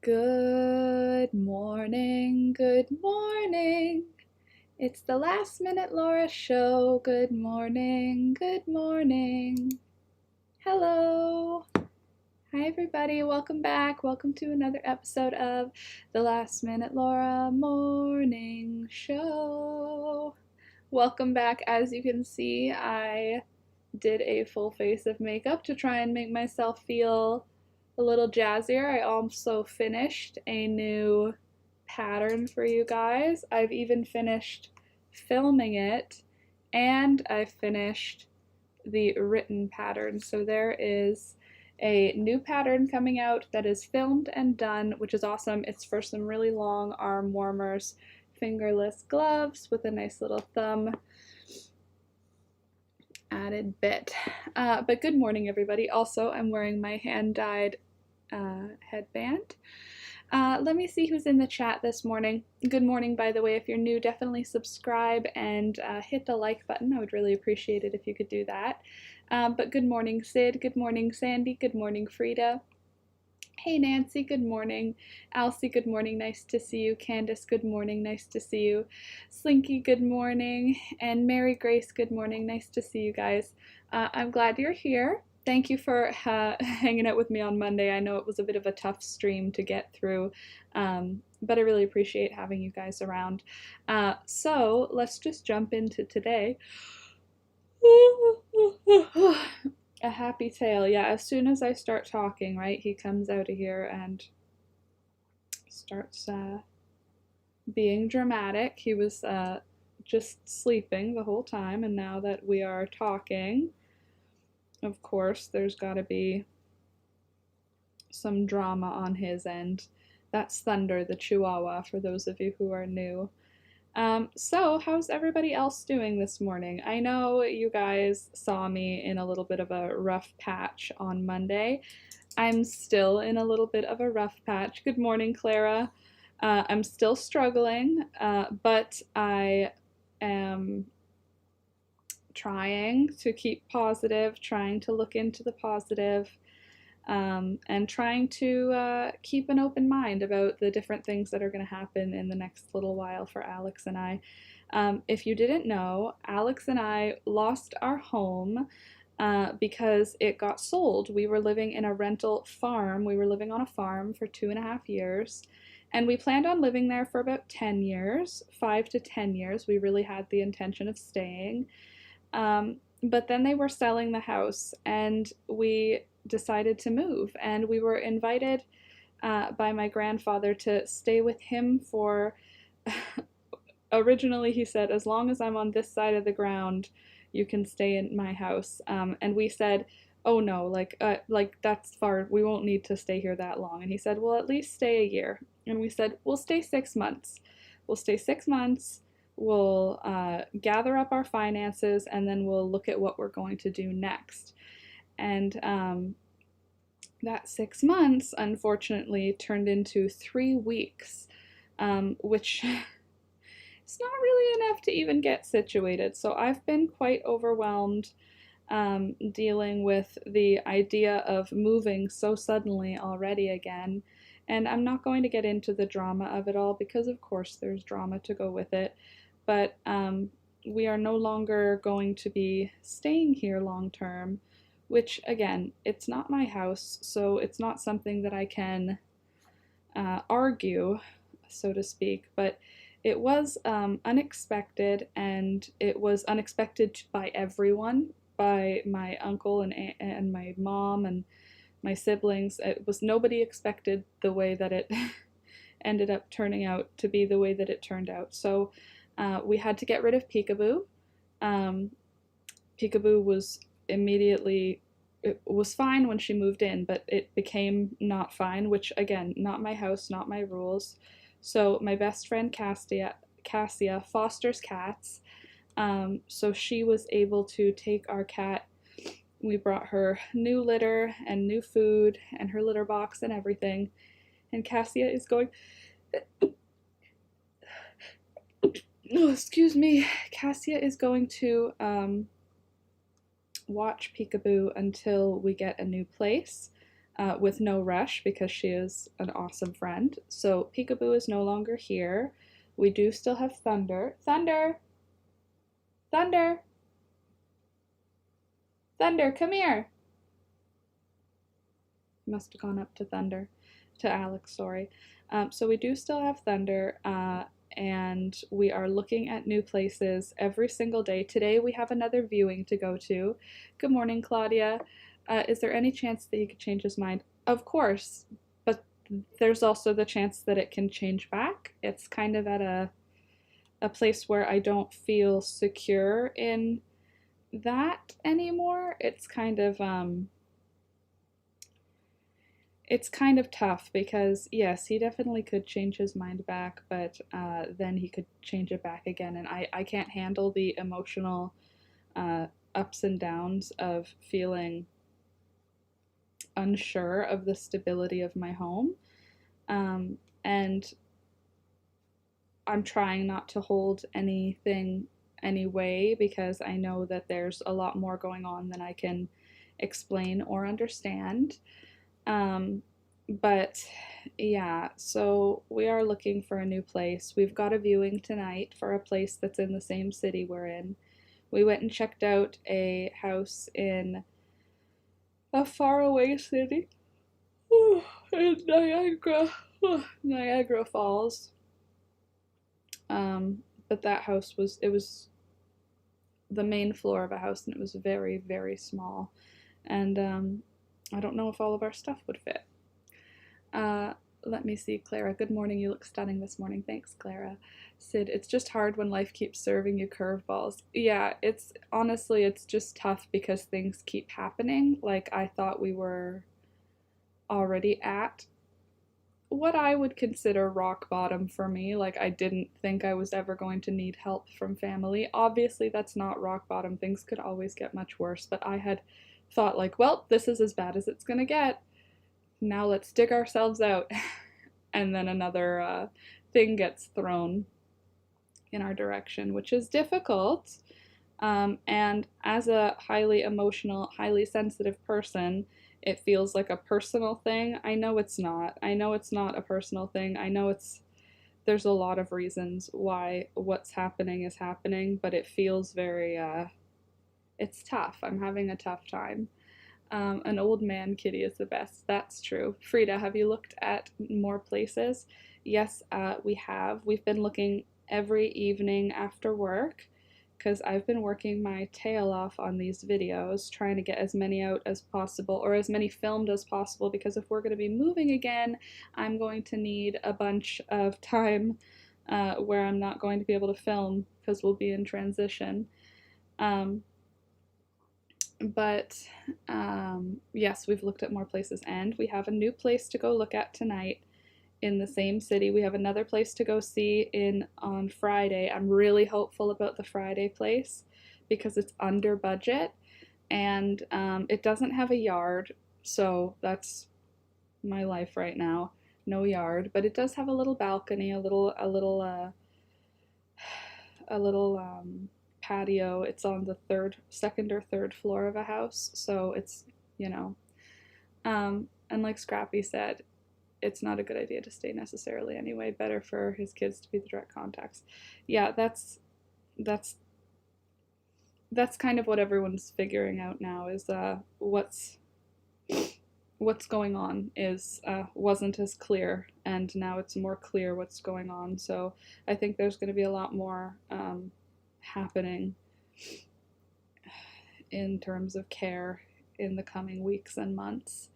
Good morning, good morning. It's the Last Minute Laura Show. Good morning, good morning. Hello. Hi, everybody. Welcome back. Welcome to another episode of the Last Minute Laura Morning Show. Welcome back. As you can see, I did a full face of makeup to try and make myself feel a little jazzier. I also finished a new pattern for you guys. I've even finished filming it, and I finished the written pattern. So there is a new pattern coming out that is filmed and done, which is awesome. It's for some really long arm warmers, fingerless gloves with a nice little thumb added bit. But good morning, everybody. Also, I'm wearing my hand-dyed headband. Let me see who's in the chat this morning. Good morning, by the way. If you're new, definitely subscribe and hit the like button. I would really appreciate it if you could do that. But good morning, Sid. Good morning, Sandy. Good morning, Frida. Hey, Nancy, good morning. Elsie, good morning, nice to see you. Candace, good morning, nice to see you. Slinky, good morning. And Mary Grace, good morning, nice to see you guys. I'm glad you're here. Thank you for hanging out with me on Monday. I know it was a bit of a tough stream to get through, but I really appreciate having you guys around. So let's just jump into today. A happy tale. Yeah, as soon as I start talking, right, he comes out of here and starts being dramatic. He was just sleeping the whole time, and now that we are talking, of course, there's got to be some drama on his end. That's Thunder, the Chihuahua, for those of you who are new. So, how's everybody else doing this morning? I know you guys saw me in a little bit of a rough patch on Monday. I'm still in a little bit of a rough patch. Good morning, Clara. I'm still struggling, but I am trying to keep positive, trying to look into the positive, and trying to keep an open mind about the different things that are going to happen in the next little while for Alex and I. If you didn't know, Alex and I lost our home because it got sold. We were living in a rental farm. We were living on a farm for 2.5 years, and we planned on living there for about 10 years, 5 to 10 years. We really had the intention of staying. But then they were selling the house, and we decided to move, and we were invited by my grandfather to stay with him for originally he said, as long as I'm on this side of the ground, you can stay in my house. And we said, oh no, like that's far, we won't need to stay here that long. And he said, well, at least stay a year. And we said, we'll stay 6 months. We'll stay 6 months. We'll gather up our finances, and then we'll look at what we're going to do next. And that 6 months, unfortunately, turned into 3 weeks, which is not really enough to even get situated. So I've been quite overwhelmed dealing with the idea of moving so suddenly already again. And I'm not going to get into the drama of it all because, of course, there's drama to go with it. But we are no longer going to be staying here long term, which, again, it's not my house, so it's not something that I can argue, so to speak. But it was unexpected, and it was unexpected by everyone, by my uncle and my mom and my siblings. It was nobody expected the way that it ended up turning out to be the way that it turned out. So we had to get rid of Peekaboo. Peekaboo was immediately, it was fine when she moved in, but it became not fine, which again, not my house, not my rules. So my best friend Cassia fosters cats. So she was able to take our cat. We brought her new litter and new food and her litter box and everything. And Cassia is going, oh, excuse me. Cassia is going to watch Peekaboo until we get a new place. with no rush because she is an awesome friend. So Peekaboo is no longer here. We do still have Thunder. Thunder! Thunder! Thunder, come here! Must have gone up to Thunder. To Alex, sorry. So we do still have Thunder, and we are looking at new places every single day. Today we have another viewing to go to. Good morning, Claudia. Is there any chance that he could change his mind? Of course, but there's also the chance that it can change back. It's kind of at a place where I don't feel secure in that anymore. It's kind of tough because yes, he definitely could change his mind back, but then he could change it back again, and I can't handle the emotional ups and downs of feeling unsure of the stability of my home. And I'm trying not to hold anything anyway because I know that there's a lot more going on than I can explain or understand. But yeah, so we are looking for a new place. We've got a viewing tonight for a place that's in the same city we're in. We went and checked out a house in a faraway city in Niagara Falls. But that house it was the main floor of a house, and it was very, very small. And I don't know if all of our stuff would fit. Let me see, Clara. Good morning. You look stunning this morning. Thanks, Clara. Sid, it's just hard when life keeps serving you curveballs. Yeah, it's just tough because things keep happening. Like, I thought we were already at what I would consider rock bottom for me. Like, I didn't think I was ever going to need help from family. Obviously, that's not rock bottom. Things could always get much worse, but I had thought, like, well, this is as bad as it's gonna get. Now let's dig ourselves out. And then another thing gets thrown in our direction, which is difficult. And as a highly emotional, highly sensitive person, it feels like a personal thing. I know it's not. I know it's not a personal thing. I know there's a lot of reasons why what's happening is happening, but it feels very, it's tough. I'm having a tough time. An old man kitty is the best. That's true. Frida, have you looked at more places? Yes, we have. We've been looking every evening after work because I've been working my tail off on these videos, trying to get as many out as possible, or as many filmed as possible, because if we're going to be moving again, I'm going to need a bunch of time where I'm not going to be able to film because we'll be in transition. But yes, we've looked at more places, and we have a new place to go look at tonight in the same city. We have another place to go see on Friday. I'm really hopeful about the Friday place because it's under budget, and it doesn't have a yard, so that's my life right now. No yard, but it does have a little balcony, a little patio. It's on the second or third floor of a house, so it's, and like Scrappy said, it's not a good idea to stay necessarily anyway. Better for his kids to be the direct contacts. Yeah, that's kind of what everyone's figuring out now is what's going on is wasn't as clear, and now it's more clear what's going on. So I think there's going to be a lot more happening in terms of care in the coming weeks and months.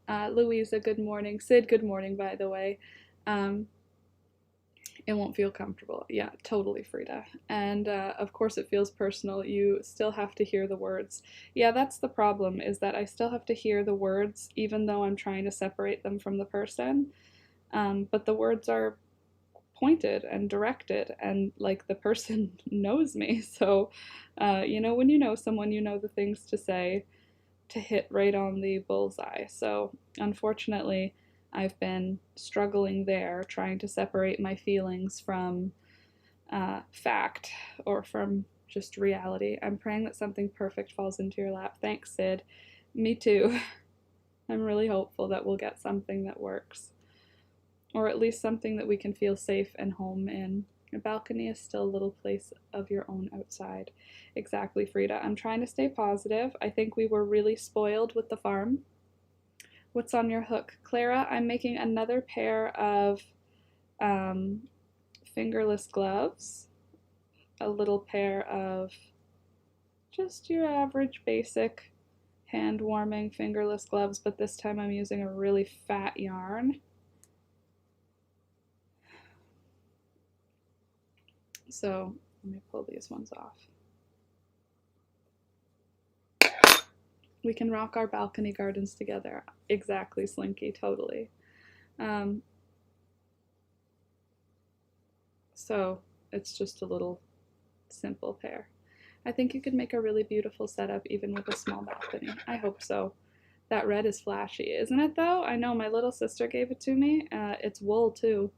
Louisa, good morning. Sid, good morning, by the way. It won't feel comfortable. Yeah, totally, Frida. And of course it feels personal. You still have to hear the words. Yeah, that's the problem, is that I still have to hear the words even though I'm trying to separate them from the person. But the words are pointed and directed, and like the person knows me. So when you know someone, you know the things to say to hit right on the bullseye. So unfortunately, I've been struggling there, trying to separate my feelings from fact or from just reality. I'm praying that something perfect falls into your lap. Thanks, Sid. Me too. I'm really hopeful that we'll get something that works, or at least something that we can feel safe and home in. A balcony is still a little place of your own outside. Exactly, Frida. I'm trying to stay positive. I think we were really spoiled with the farm. What's on your hook? Clara, I'm making another pair of fingerless gloves, a little pair of just your average basic hand warming fingerless gloves, but this time I'm using a really fat yarn. So let me pull these ones off. We can rock our balcony gardens together. Exactly, Slinky, totally. So it's just a little simple pair. I think you could make a really beautiful setup even with a small balcony. I hope so. That red is flashy, isn't it though? I know, my little sister gave it to me. It's wool too.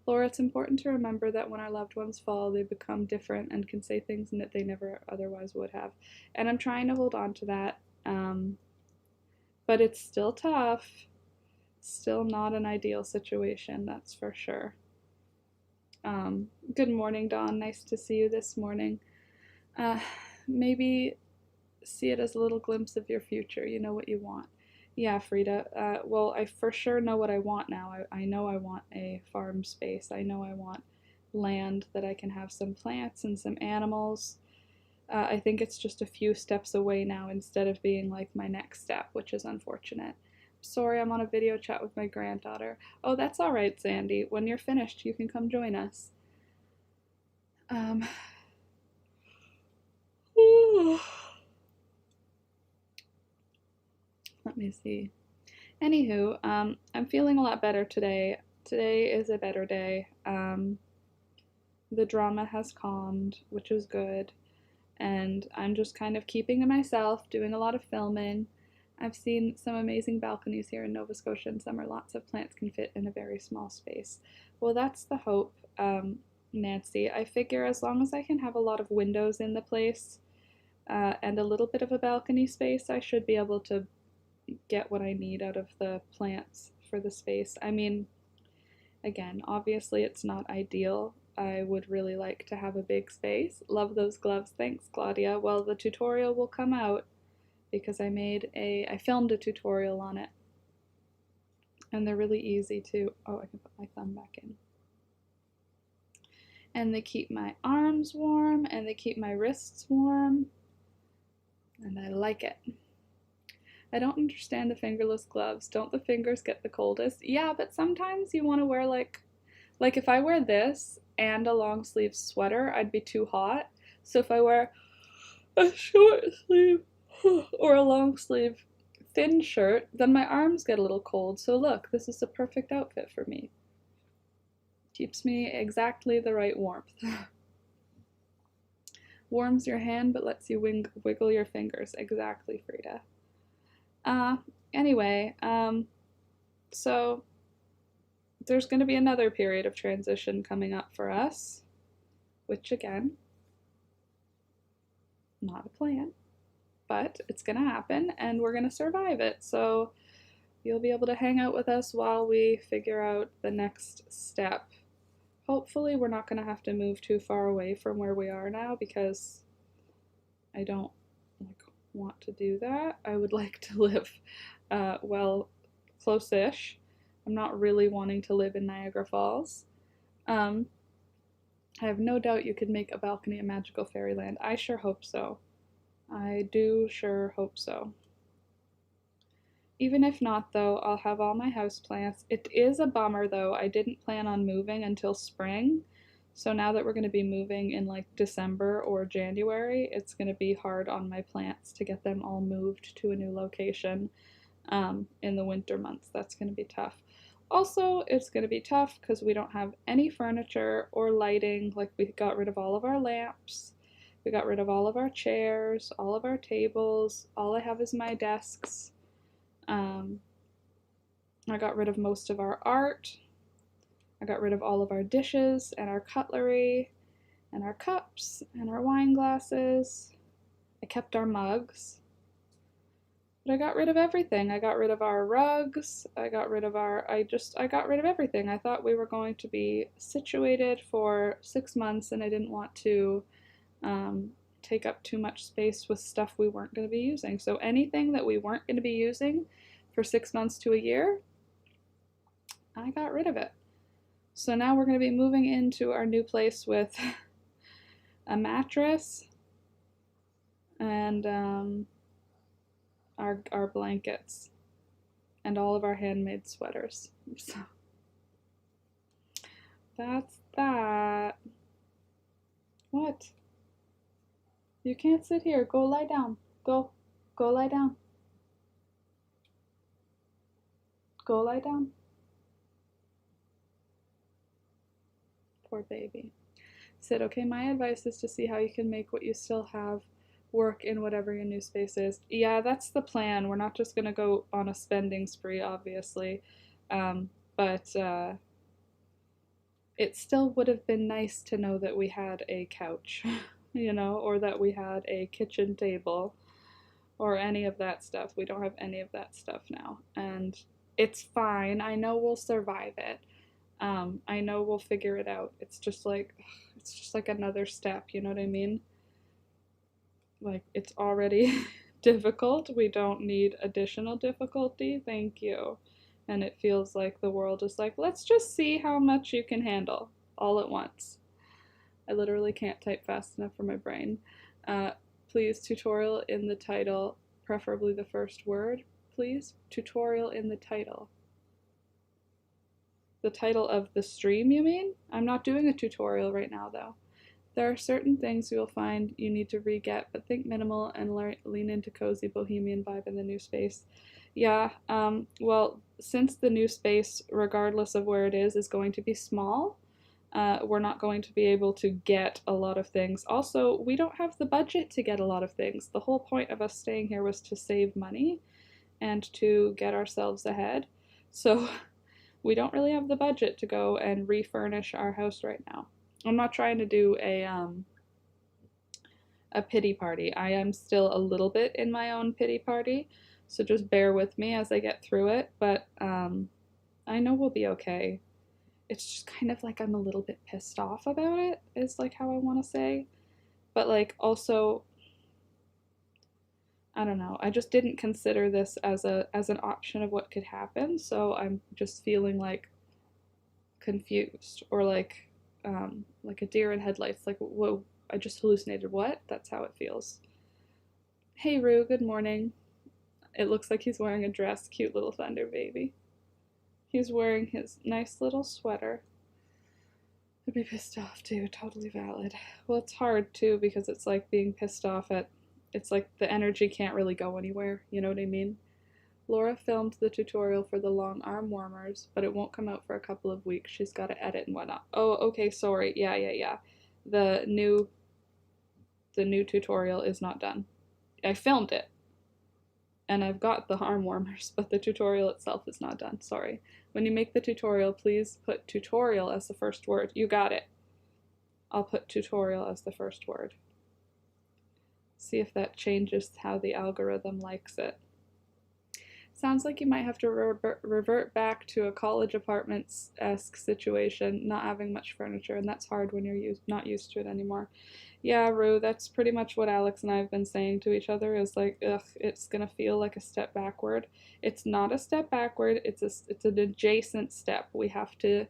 Laura, it's important to remember that when our loved ones fall, they become different and can say things that they never otherwise would have. And I'm trying to hold on to that. But it's still tough. Still not an ideal situation, that's for sure. Good morning, Dawn. Nice to see you this morning. Maybe see it as a little glimpse of your future. You know what you want. Yeah, Frida. Well, I for sure know what I want now. I know I want a farm space. I know I want land that I can have some plants and some animals. I think it's just a few steps away now instead of being like my next step, which is unfortunate. Sorry, I'm on a video chat with my granddaughter. Oh, that's all right, Sandy. When you're finished, you can come join us. Let me see. Anywho, I'm feeling a lot better today. Today is a better day. The drama has calmed, which is good. And I'm just kind of keeping to myself, doing a lot of filming. I've seen some amazing balconies here in Nova Scotia in summer. Lots of plants can fit in a very small space. Well, that's the hope, Nancy. I figure as long as I can have a lot of windows in the place and a little bit of a balcony space, I should be able to get what I need out of the plants for the space. I mean, again, obviously it's not ideal. I would really like to have a big space. Love those gloves. Thanks, Claudia. Well, the tutorial will come out because I filmed a tutorial on it. And they're really easy to, oh, I can put my thumb back in. And they keep my arms warm and they keep my wrists warm. And I like it. I don't understand the fingerless gloves. Don't the fingers get the coldest? Yeah, but sometimes you want to wear like if I wear this and a long sleeve sweater, I'd be too hot. So if I wear a short sleeve or a long sleeve thin shirt, then my arms get a little cold. So look, this is the perfect outfit for me. Keeps me exactly the right warmth. Warms your hand but lets you wiggle your fingers. Exactly, Frida. Anyway, so there's going to be another period of transition coming up for us, which again, not a plan, but it's going to happen and we're going to survive it. So you'll be able to hang out with us while we figure out the next step. Hopefully we're not going to have to move too far away from where we are now because I don't want to do that. I would like to live, well, close-ish. I'm not really wanting to live in Niagara Falls. I have no doubt you could make a balcony a magical fairyland. I sure hope so. I do sure hope so. Even if not, though, I'll have all my houseplants. It is a bummer, though. I didn't plan on moving until spring. So now that we're going to be moving in like December or January, it's going to be hard on my plants to get them all moved to a new location in the winter months. That's going to be tough. Also, it's going to be tough because we don't have any furniture or lighting. Like, we got rid of all of our lamps. We got rid of all of our chairs, all of our tables. All I have is my desks. I got rid of most of our art. I got rid of all of our dishes and our cutlery and our cups and our wine glasses. I kept our mugs. But I got rid of everything. I got rid of our rugs. I got rid of I got rid of everything. I thought we were going to be situated for 6 months, and I didn't want to take up too much space with stuff we weren't going to be using. So anything that we weren't going to be using for 6 months to a year, I got rid of it. So now we're going to be moving into our new place with a mattress and our blankets and all of our handmade sweaters. So that's that. What? You can't sit here. Go lie down. Go lie down. Go lie down. Poor baby. Sid, okay, my advice is to see how you can make what you still have work in whatever your new space is. Yeah, that's the plan. We're not just going to go on a spending spree, obviously. But it still would have been nice to know that we had a couch, you know, or that we had a kitchen table or any of that stuff. We don't have any of that stuff now. And it's fine. I know we'll survive it. I know we'll figure it out. It's just like another step, you know what I mean? Like, it's already difficult. We don't need additional difficulty. Thank you. And it feels like the world is like, let's just see how much you can handle all at once. I literally can't type fast enough for my brain. Please, tutorial in the title, preferably the first word, please. Tutorial in the title. The title of the stream, you mean? I'm not doing a tutorial right now, though. There are certain things you'll find you need to re-get, but think minimal and lean into cozy bohemian vibe in the new space. Yeah, well, since the new space, regardless of where it is going to be small, we're not going to be able to get a lot of things. Also, we don't have the budget to get a lot of things. The whole point of us staying here was to save money and to get ourselves ahead. So we don't really have the budget to go and refurnish our house right now. I'm not trying to do a pity party. I am still a little bit in my own pity party, so just bear with me as I get through it, but I know we'll be okay. It's just kind of like I'm a little bit pissed off about it, is like how I want to say. But like also, I don't know, I just didn't consider this as an option of what could happen, so I'm just feeling like confused or like a deer in headlights, like, whoa, I just hallucinated, what? That's how it feels. Hey Rue, good morning. It looks like he's wearing a dress, cute little thunder baby. He's wearing his nice little sweater. I'd be pissed off too, totally valid. Well, it's hard too, because it's like being pissed off at, it's like the energy can't really go anywhere, you know what I mean? Laura filmed the tutorial for the long arm warmers, but it won't come out for a couple of weeks. She's got to edit and whatnot. Oh, okay, sorry. Yeah. The new tutorial is not done. I filmed it, and I've got the arm warmers, but the tutorial itself is not done. Sorry. When you make the tutorial, please put tutorial as the first word. You got it. I'll put tutorial as the first word. See if that changes how the algorithm likes it. Sounds like you might have to revert back to a college apartments-esque situation, not having much furniture, and that's hard when you're not used to it anymore. Yeah, Rue, that's pretty much what Alex and I have been saying to each other, is like, ugh, it's gonna feel like a step backward. It's not a step backward, it's an adjacent step. We have to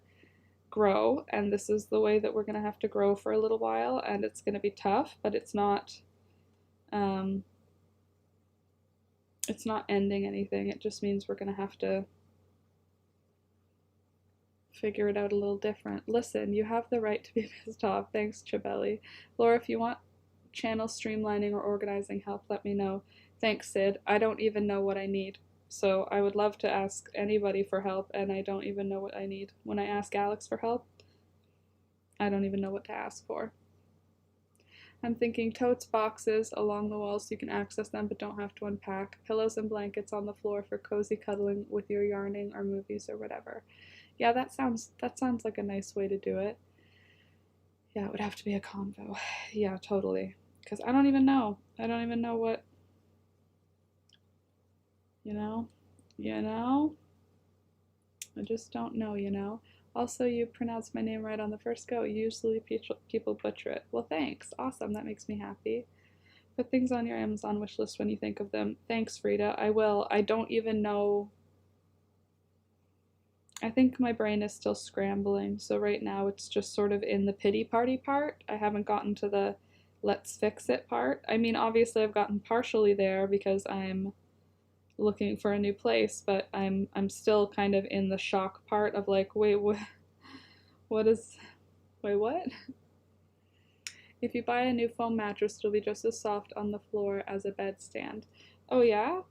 grow, and this is the way that we're gonna have to grow for a little while, and it's gonna be tough, but it's not ending anything. It just means we're gonna have to figure it out a little different. Listen, you have the right to be pissed off. Thanks, Chabelli. Laura, if you want channel streamlining or organizing help, let me know. Thanks, Sid. I don't even know what I need. So I would love to ask anybody for help, and I don't even know what I need. When I ask Alex for help, I don't even know what to ask for. I'm thinking totes, boxes along the walls so you can access them but don't have to unpack. Pillows and blankets on the floor for cozy cuddling with your yarning or movies or whatever. Yeah, that sounds like a nice way to do it. Yeah, it would have to be a convo. Yeah, totally. Because I don't even know. I don't even know what You know? You know? I just don't know, you know? Also, you pronounced my name right on the first go. Usually people butcher it. Well, thanks. Awesome. That makes me happy. Put things on your Amazon wish list when you think of them. Thanks, Frida. I will. I don't even know. I think my brain is still scrambling. So right now it's just sort of in the pity party part. I haven't gotten to the let's fix it part. I mean, obviously I've gotten partially there because I'm looking for a new place, but I'm still kind of in the shock part of like, wait, what is, wait, what? If you buy a new foam mattress, it'll be just as soft on the floor as a bed stand. Oh yeah?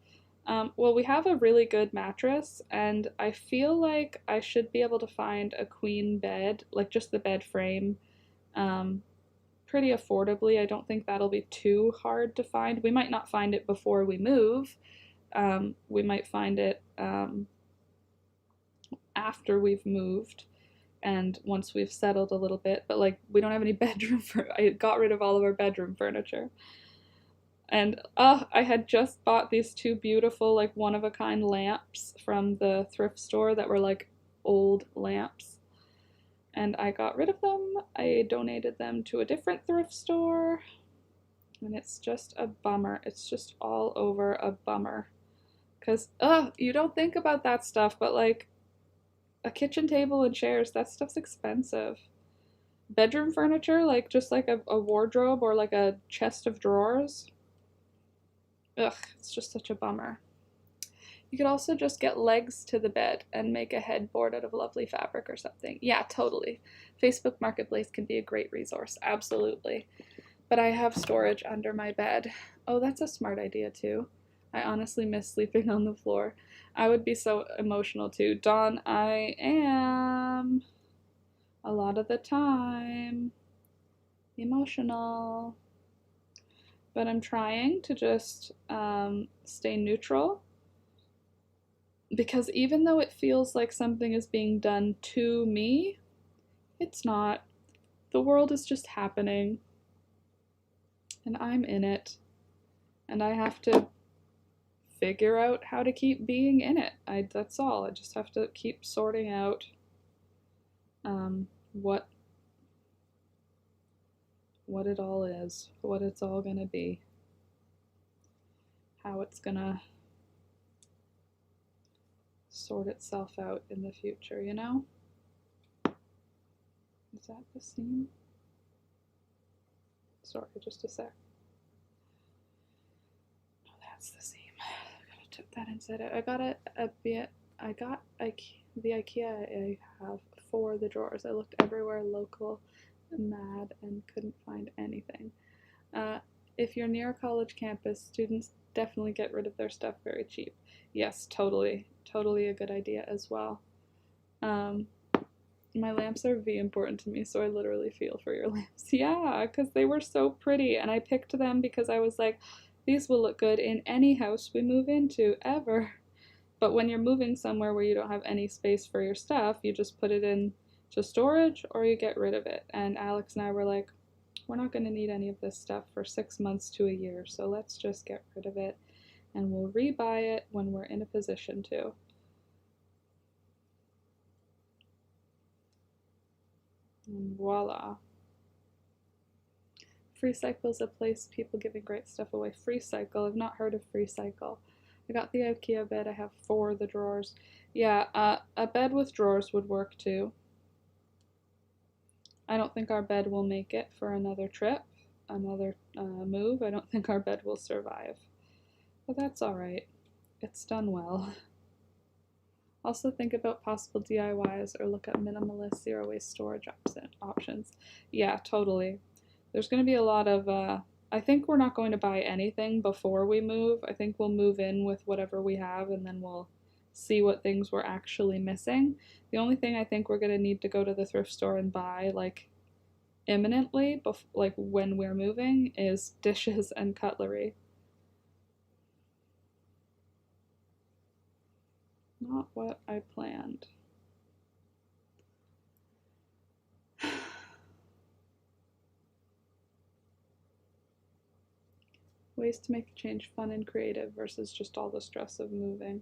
Well, we have a really good mattress, and I feel like I should be able to find a queen bed, like just the bed frame, um, pretty affordably. I don't think that'll be too hard to find. We might not find it before we move. We might find it after we've moved and once we've settled a little bit, but like we don't have any bedroom I got rid of all of our bedroom furniture. And I had just bought these two beautiful like one of a kind lamps from the thrift store that were like old lamps. And I got rid of them. I donated them to a different thrift store. And it's just a bummer. It's just all over a bummer. Cuz you don't think about that stuff, but like a kitchen table and chairs, that stuff's expensive. Bedroom furniture, like just like a wardrobe or like a chest of drawers. Ugh, it's just such a bummer. You could also just get legs to the bed and make a headboard out of lovely fabric or something. Yeah, totally. Facebook Marketplace can be a great resource, absolutely. But I have storage under my bed. Oh, that's a smart idea too. I honestly miss sleeping on the floor. I would be so emotional too. Dawn, I am a lot of the time emotional. But I'm trying to just stay neutral because even though it feels like something is being done to me, it's not. The world is just happening and I'm in it and I have to figure out how to keep being in it. That's all. I just have to keep sorting out what it all is, what it's all gonna be, how it's gonna sort itself out in the future, you know? Is that the seam? Sorry, just a sec. No, that's the seam. I gotta tuck that inside out. I got the IKEA I have for the drawers. I looked everywhere local, mad, and couldn't find anything. If you're near a college campus, students definitely get rid of their stuff very cheap. Yes, totally. Totally a good idea as well. My lamps are V important to me, so I literally feel for your lamps. Yeah, because they were so pretty, and I picked them because I was like, these will look good in any house we move into, ever. But when you're moving somewhere where you don't have any space for your stuff, you just put it in to storage or you get rid of it. And Alex and I were like, we're not going to need any of this stuff for 6 months to a year, so let's just get rid of it, and we'll rebuy it when we're in a position to. And voila. Free Cycle is a place people giving great stuff away. Free Cycle, I've not heard of Free Cycle. I got the IKEA bed I have for the drawers. Yeah, a bed with drawers would work too. I don't think our bed will make it for another trip, another move. I don't think our bed will survive. But that's alright. It's done well. Also think about possible DIYs or look at minimalist zero waste storage options. Yeah, totally. There's going to be a lot of, I think we're not going to buy anything before we move. I think we'll move in with whatever we have and then we'll see what things we're actually missing. The only thing I think we're going to need to go to the thrift store and buy, like, imminently, like when we're moving, is dishes and cutlery. Not what I planned. Ways to make the change fun and creative versus just all the stress of moving.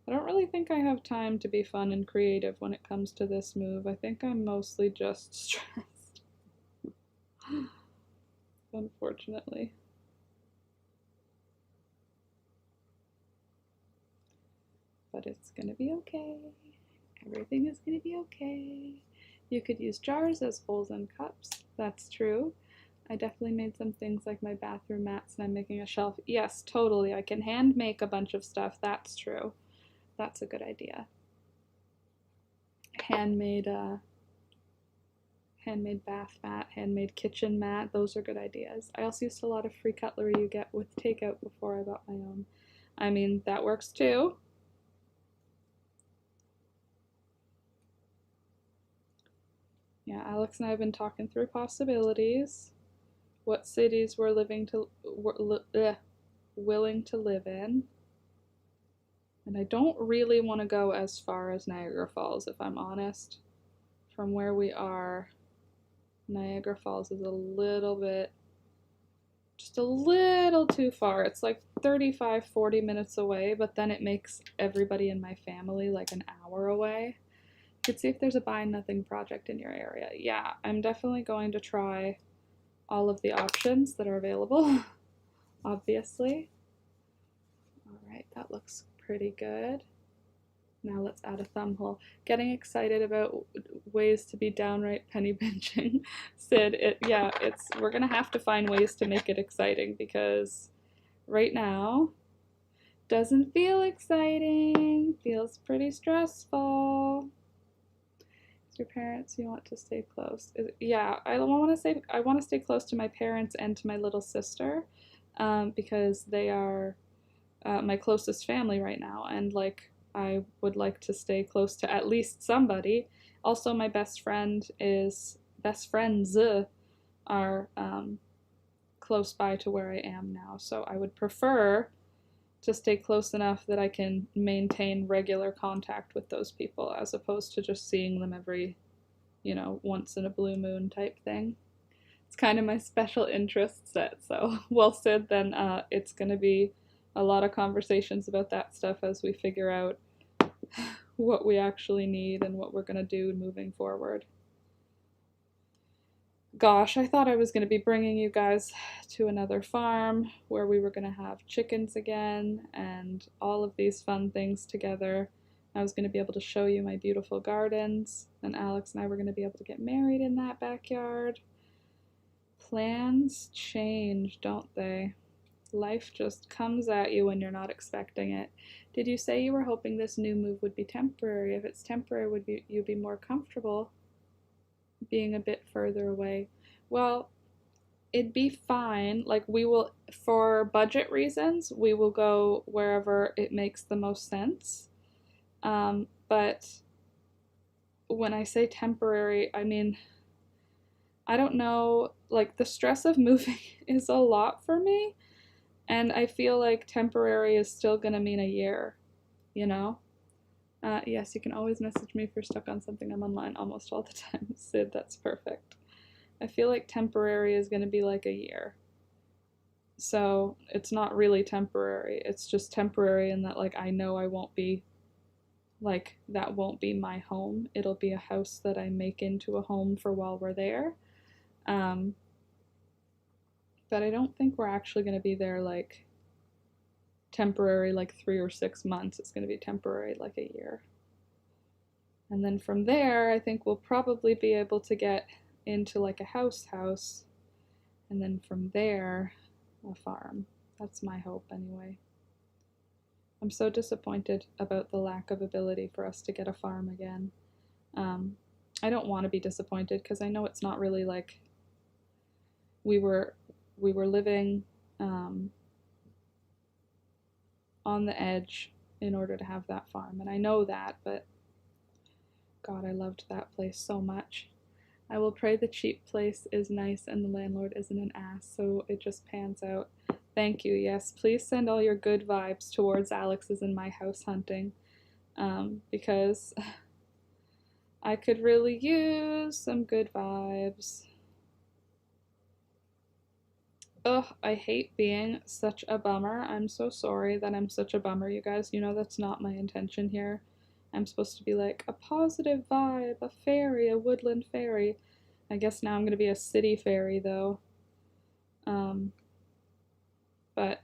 I don't really think I have time to be fun and creative when it comes to this move. I think I'm mostly just stressed. Unfortunately. But it's gonna be okay. Everything is gonna be okay. You could use jars as bowls and cups. That's true. I definitely made some things like my bathroom mats, and I'm making a shelf. Yes, totally. I can hand make a bunch of stuff. That's true. That's a good idea. Handmade bath mat, handmade kitchen mat. Those are good ideas. I also used a lot of free cutlery you get with takeout before I bought my own. I mean, that works too. Yeah, Alex and I have been talking through possibilities. What cities we're willing to live in. And I don't really want to go as far as Niagara Falls, if I'm honest. From where we are, Niagara Falls is a little bit, just a little too far. It's like 35, 40 minutes away, but then it makes everybody in my family like an hour away. You could see if there's a buy nothing project in your area. Yeah, I'm definitely going to try all of the options that are available, obviously. All right, that looks pretty good. Now let's add a thumb hole. Getting excited about ways to be downright penny pinching. Sid, we're gonna have to find ways to make it exciting because right now doesn't feel exciting, feels pretty stressful. Your parents, you want to stay close. Yeah, I want to stay close to my parents and to my little sister, because they are my closest family right now, and like I would like to stay close to at least somebody. Also, my best friends are close by to where I am now, so I would prefer to stay close enough that I can maintain regular contact with those people as opposed to just seeing them every, once in a blue moon type thing. It's kind of my special interest set. So, well, Sid, then it's going to be a lot of conversations about that stuff as we figure out what we actually need and what we're going to do moving forward. Gosh, I thought I was going to be bringing you guys to another farm where we were going to have chickens again and all of these fun things together. I was going to be able to show you my beautiful gardens, and Alex and I were going to be able to get married in that backyard. Plans change, don't they? Life just comes at you when you're not expecting it. Did you say you were hoping this new move would be temporary? If it's temporary, would you be more comfortable being a bit further away? Well, it'd be fine. Like, we will, for budget reasons, we will go wherever it makes the most sense. But when I say temporary, I mean, I don't know, like, the stress of moving is a lot for me, and I feel like temporary is still gonna mean a year, you know? Yes, you can always message me if you're stuck on something. I'm online almost all the time. Sid, that's perfect. I feel like temporary is going to be like a year. So it's not really temporary. It's just temporary in that, like, I know I won't be, like, that won't be my home. It'll be a house that I make into a home for while we're there. But I don't think we're actually going to be there, like, temporary, like 3 or 6 months. It's going to be temporary, like a year. And then from there, I think we'll probably be able to get into like a house, and then from there, a farm. That's my hope anyway. I'm so disappointed about the lack of ability for us to get a farm again. I don't want to be disappointed because I know it's not really like we were living on the edge in order to have that farm, and I know that, but God, I loved that place so much. I will pray the cheap place is nice and the landlord isn't an ass, so it just pans out. Thank you. Yes, please send all your good vibes towards Alex's and my house hunting, because I could really use some good vibes. Ugh, I hate being such a bummer. I'm so sorry that I'm such a bummer, you guys. You know that's not my intention here. I'm supposed to be like a positive vibe, a fairy, a woodland fairy. I guess now I'm gonna be a city fairy though. But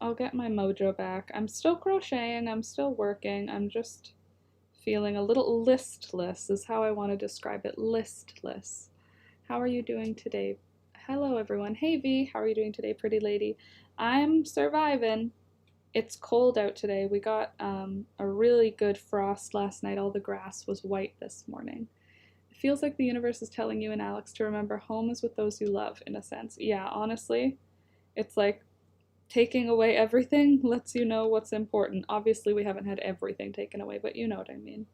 I'll get my mojo back. I'm still crocheting, I'm still working, I'm just feeling a little listless, is how I want to describe it. Listless. How are you doing today? Hello, everyone. Hey, V. How are you doing today, pretty lady? I'm surviving. It's cold out today. We got a really good frost last night. All the grass was white this morning. It feels like the universe is telling you and Alex to remember home is with those you love, in a sense. Yeah, honestly, it's like taking away everything lets you know what's important. Obviously, we haven't had everything taken away, but you know what I mean.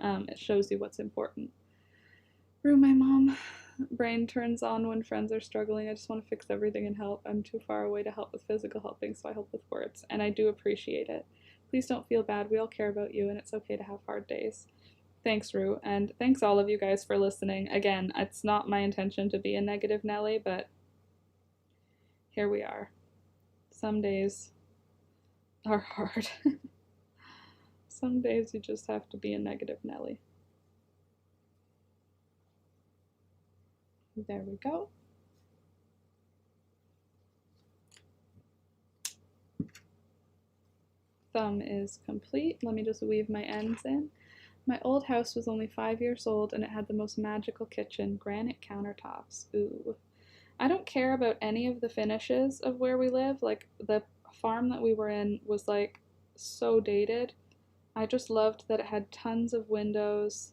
It shows you what's important. Rue, my mom brain turns on when friends are struggling. I just want to fix everything and help. I'm too far away to help with physical helping, so I help with words, and I do appreciate it. Please don't feel bad. We all care about you, and it's okay to have hard days. Thanks, Rue, and thanks all of you guys for listening. Again, it's not my intention to be a negative Nelly, but here we are. Some days are hard. Some days you just have to be a negative Nelly. There we go. Thumb is complete. Let me just weave my ends in. My old house was only 5 years old and it had the most magical kitchen, granite countertops. Ooh. I don't care about any of the finishes of where we live. Like the farm that we were in was like so dated. I just loved that it had tons of windows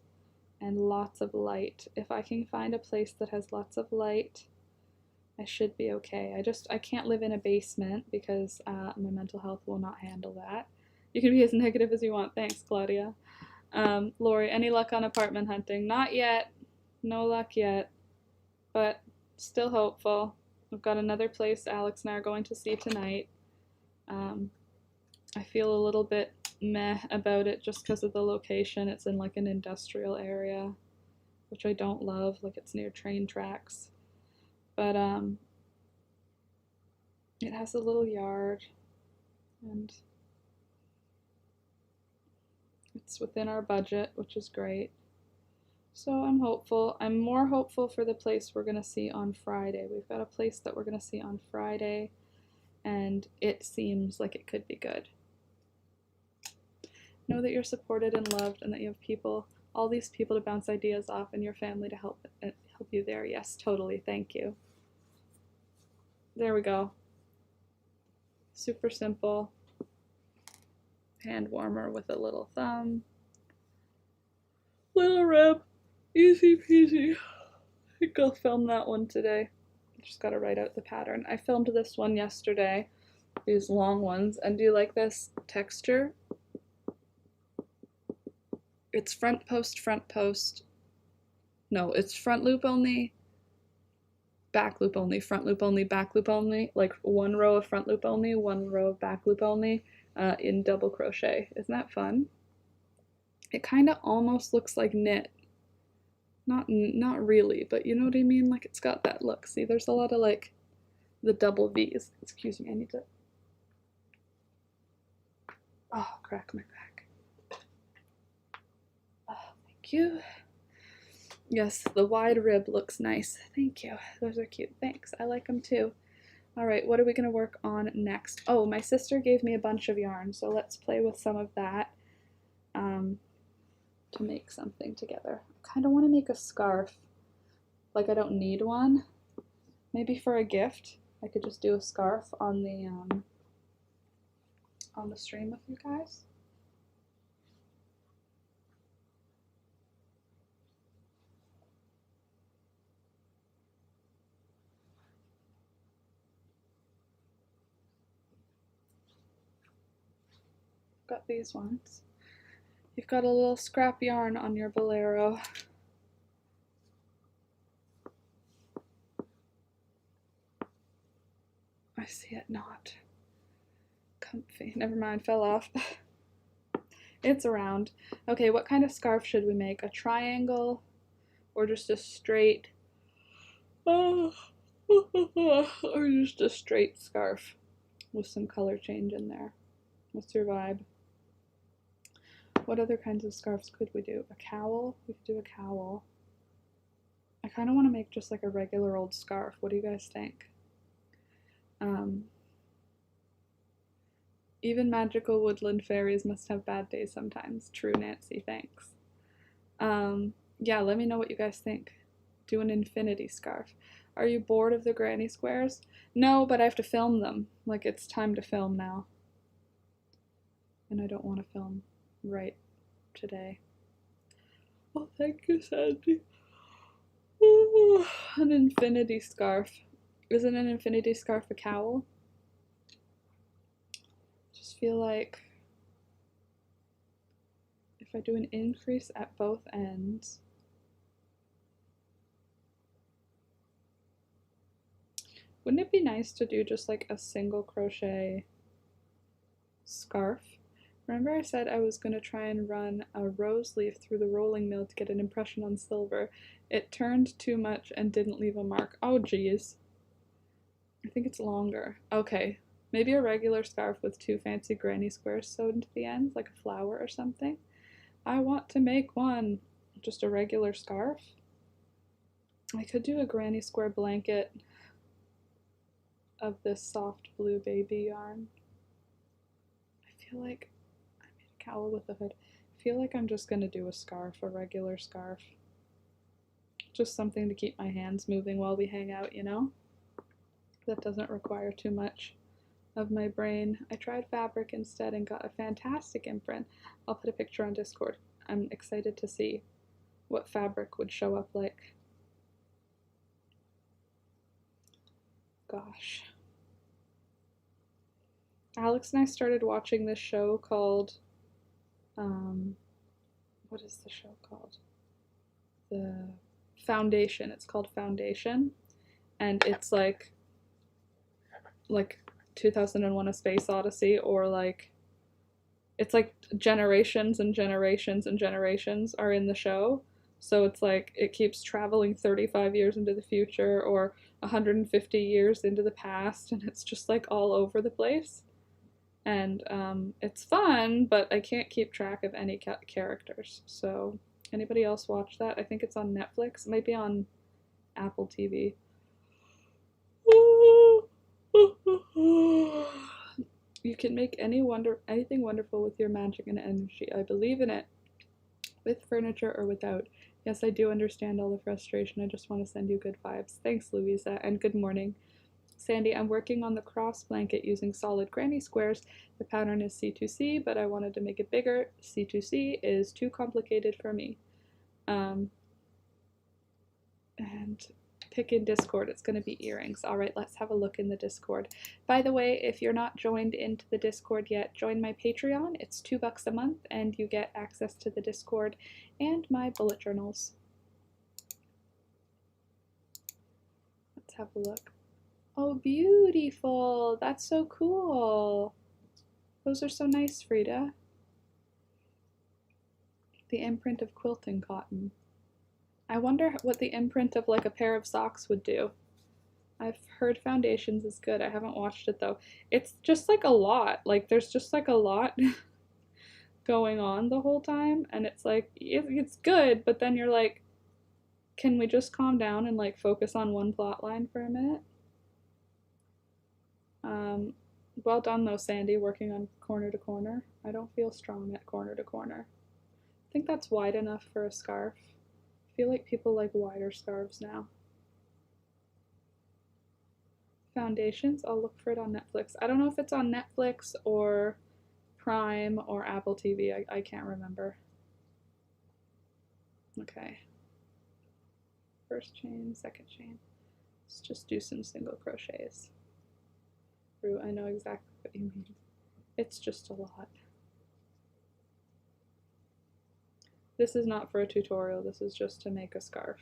and lots of light. If I can find a place that has lots of light, I should be okay. I can't live in a basement because my mental health will not handle that. You can be as negative as you want. Thanks, Claudia. Lori, any luck on apartment hunting? Not yet. No luck yet. But still hopeful. We've got another place Alex and I are going to see tonight. I feel a little bit meh about it just because of the location. It's in like an industrial area, which I don't love. Like it's near train tracks. But it has a little yard and it's within our budget, which is great. So I'm hopeful. I'm more hopeful for the place we're going to see on Friday. We've got a place that we're going to see on Friday, and it seems like it could be good. Know that you're supported and loved and that you have people, all these people to bounce ideas off and your family to help you there. Yes, totally. Thank you. There we go. Super simple. Hand warmer with a little thumb. Little rib. Easy peasy. I think I'll film that one today. Just gotta write out the pattern. I filmed this one yesterday, these long ones, and do you like this texture? It's front post. No, it's front loop only, back loop only, front loop only, back loop only, like one row of front loop only, one row of back loop only, in double crochet. Isn't that fun? It kind of almost looks like knit. Not really, but you know what I mean? Like it's got that look. See, there's a lot of like the double V's. Excuse me, I need to. Oh, crack my back. Oh, thank you. Yes, the wide rib looks nice. Thank you. Those are cute. Thanks. I like them too. All right, what are we going to work on next? Oh, my sister gave me a bunch of yarn, so let's play with some of that to make something together. I kind of want to make a scarf. Like I don't need one. Maybe for a gift, I could just do a scarf on the stream with you guys. Got these ones. You've got a little scrap yarn on your bolero. I see it not. Comfy. Never mind, fell off. It's around. Okay, what kind of scarf should we make? A triangle or just a straight? Oh, Or just a straight scarf with some color change in there. What's your vibe? What other kinds of scarves could we do? A cowl? We could do a cowl. I kind of want to make just like a regular old scarf. What do you guys think? Even magical woodland fairies must have bad days sometimes. True, Nancy, thanks. Yeah, let me know what you guys think. Do an infinity scarf. Are you bored of the granny squares? No, but I have to film them. Like, it's time to film now. And I don't want to film right today. Oh, thank you, Sandy. Ooh, an infinity scarf. Isn't an infinity scarf a cowl? Just feel like if I do an increase at both ends, wouldn't it be nice to do just like a single crochet scarf? Remember I said I was going to try and run a rose leaf through the rolling mill to get an impression on silver. It turned too much and didn't leave a mark. Oh geez. I think it's longer. Okay, maybe a regular scarf with 2 fancy granny squares sewed into the ends, like a flower or something. I want to make one. Just a regular scarf. I could do a granny square blanket of this soft blue baby yarn. I feel like I made a cowl with a hood. I feel like I'm just gonna do a scarf, a regular scarf. Just something to keep my hands moving while we hang out, you know? That doesn't require too much of my brain. I tried fabric instead and got a fantastic imprint. I'll put a picture on Discord. I'm excited to see what fabric would show up like. Gosh. Alex and I started watching this show called, what is the show called? The Foundation. It's called Foundation. And it's like 2001 A Space Odyssey, or like, it's like generations and generations and generations are in the show. So it's like it keeps traveling 35 years into the future or 150 years into the past, and it's just like all over the place. And it's fun, but I can't keep track of any characters. So anybody else watch that? I think it's on Netflix. It might be on Apple TV. You can make anything wonderful with your magic and energy. I believe in it. With furniture or without. Yes, I do understand all the frustration. I just want to send you good vibes. Thanks, Louisa, and good morning. Sandy, I'm working on the cross blanket using solid granny squares. The pattern is C2C, but I wanted to make it bigger. C2C is too complicated for me. And pick in Discord. It's going to be earrings. All right, let's have a look in the Discord. By the way, if you're not joined into the Discord yet, join my Patreon. It's $2 a month, and you get access to the Discord and my bullet journals. Let's have a look. Oh, beautiful. That's so cool. Those are so nice, Frida. The imprint of quilting cotton. I wonder what the imprint of like a pair of socks would do. I've heard Foundations is good. I haven't watched it though. It's just like a lot. Like there's just like a lot going on the whole time, and it's like it's good, but then you're like, can we just calm down and like focus on one plot line for a minute? Well done though, Sandy, working on corner to corner. I don't feel strong at corner to corner. I think that's wide enough for a scarf. I feel like people like wider scarves now. Foundations, I'll look for it on Netflix. I don't know if it's on Netflix or Prime or Apple TV. I can't remember. Okay. First chain, second chain. Let's just do some single crochets. Rue, I know exactly what you mean. It's just a lot. This is not for a tutorial. This is just to make a scarf.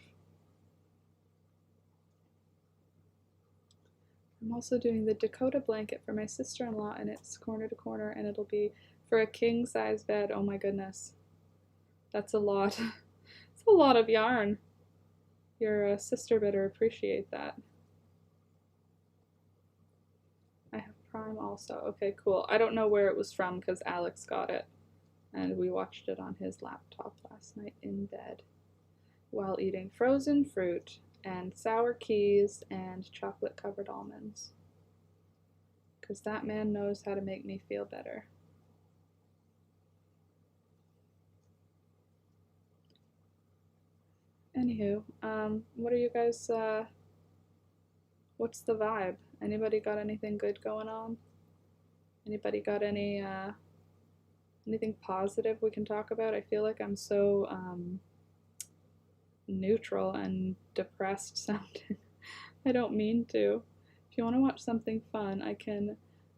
I'm also doing the Dakota blanket for my sister-in-law, and it's corner to corner, and it'll be for a king-size bed. Oh my goodness. That's a lot. It's a lot of yarn. Your sister better appreciate that. Prime also. Okay, cool. I don't know where it was from because Alex got it, and we watched it on his laptop last night in bed while eating frozen fruit and sour keys and chocolate covered almonds. Because that man knows how to make me feel better. Anywho, what are you guys, what's the vibe? Anybody got anything good going on? Anybody got anything positive we can talk about? I feel like I'm so, neutral and depressed sounding. I don't mean to. If you want to watch something fun, I can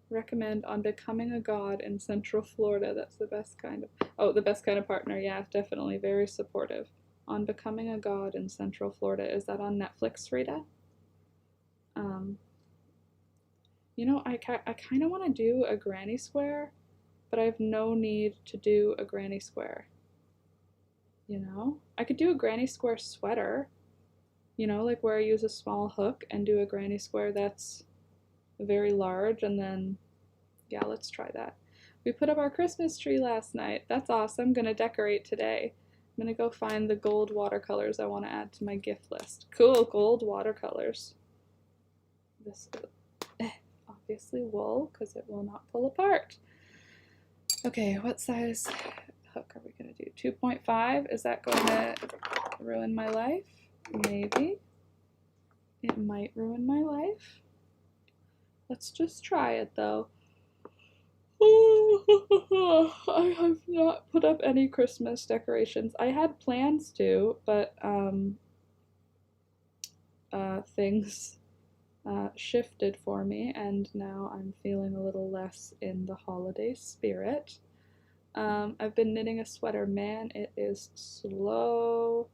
recommend On Becoming a God in Central Florida. That's the best kind of, the best kind of partner. Yeah, definitely. Very supportive. On Becoming a God in Central Florida. Is that on Netflix, Rita? You know, I kind of want to do a granny square, but I have no need to do a granny square. You know? I could do a granny square sweater, you know, like where I use a small hook and do a granny square that's very large, and then, yeah, let's try that. We put up our Christmas tree last night. That's awesome. I'm gonna decorate today. I'm gonna go find the gold watercolors I want to add to my gift list. Cool, gold watercolors. This is obviously wool because it will not pull apart. Okay, what size hook are we gonna do? 2.5? Is that going to ruin my life? Maybe. It might ruin my life. Let's just try it though. I have not put up any Christmas decorations. I had plans to, but things shifted for me, and now I'm feeling a little less in the holiday spirit. I've been knitting a sweater. Man, it is slow.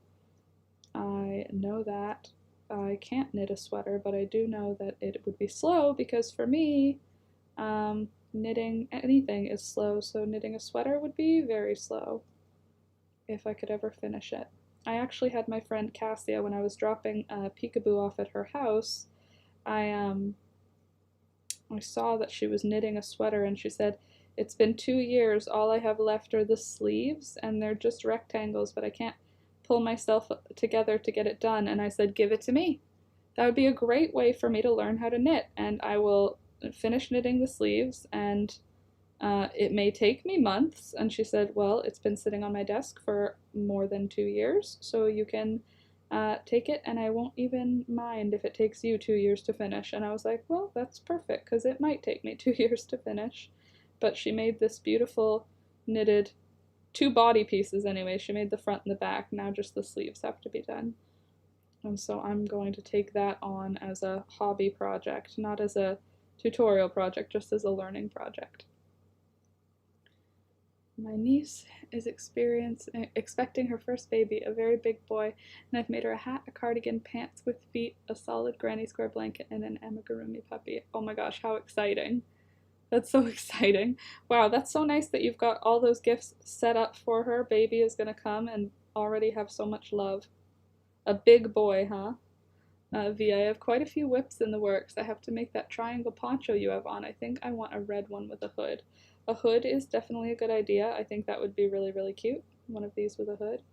I know that. I can't knit a sweater, but I do know that it would be slow because for me, knitting anything is slow, so knitting a sweater would be very slow if I could ever finish it. I actually had my friend Cassia, when I was dropping Peekaboo off at her house, I saw that she was knitting a sweater, and she said, "It's been 2 years, all I have left are the sleeves, and they're just rectangles, but I can't pull myself together to get it done." And I said, "Give it to me. That would be a great way for me to learn how to knit, and I will finish knitting the sleeves, and it may take me months." And she said, "Well, it's been sitting on my desk for more than 2 years, so you can take it, and I won't even mind if it takes you 2 years to finish." And I was like, well, that's perfect, because it might take me 2 years to finish. But she made this beautiful knitted, 2 body pieces anyway. She made the front and the back. Now just the sleeves have to be done. And so I'm going to take that on as a hobby project, not as a tutorial project, just as a learning project. My niece is expecting her first baby, a very big boy, and I've made her a hat, a cardigan, pants with feet, a solid granny square blanket, and an amigurumi puppy. Oh my gosh, how exciting. That's so exciting. Wow, that's so nice that you've got all those gifts set up for her. Baby is gonna come and already have so much love. A big boy, huh? V, I have quite a few whips in the works. I have to make that triangle poncho you have on. I think I want a red one with a hood. A hood is definitely a good idea. I think that would be really, really cute. One of these with a hood.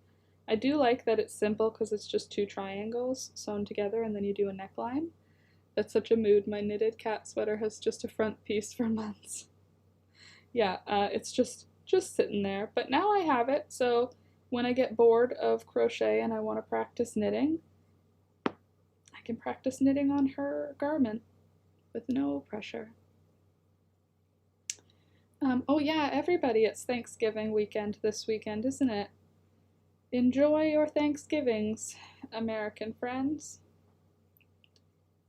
I do like that it's simple because it's just 2 triangles sewn together and then you do a neckline. That's such a mood. My knitted cat sweater has just a front piece for months. Yeah, it's just sitting there. But now I have it, so when I get bored of crochet and I want to practice knitting, I can practice knitting on her garment with no pressure. Oh yeah, everybody, it's Thanksgiving weekend this weekend, isn't it? Enjoy your Thanksgivings, American friends.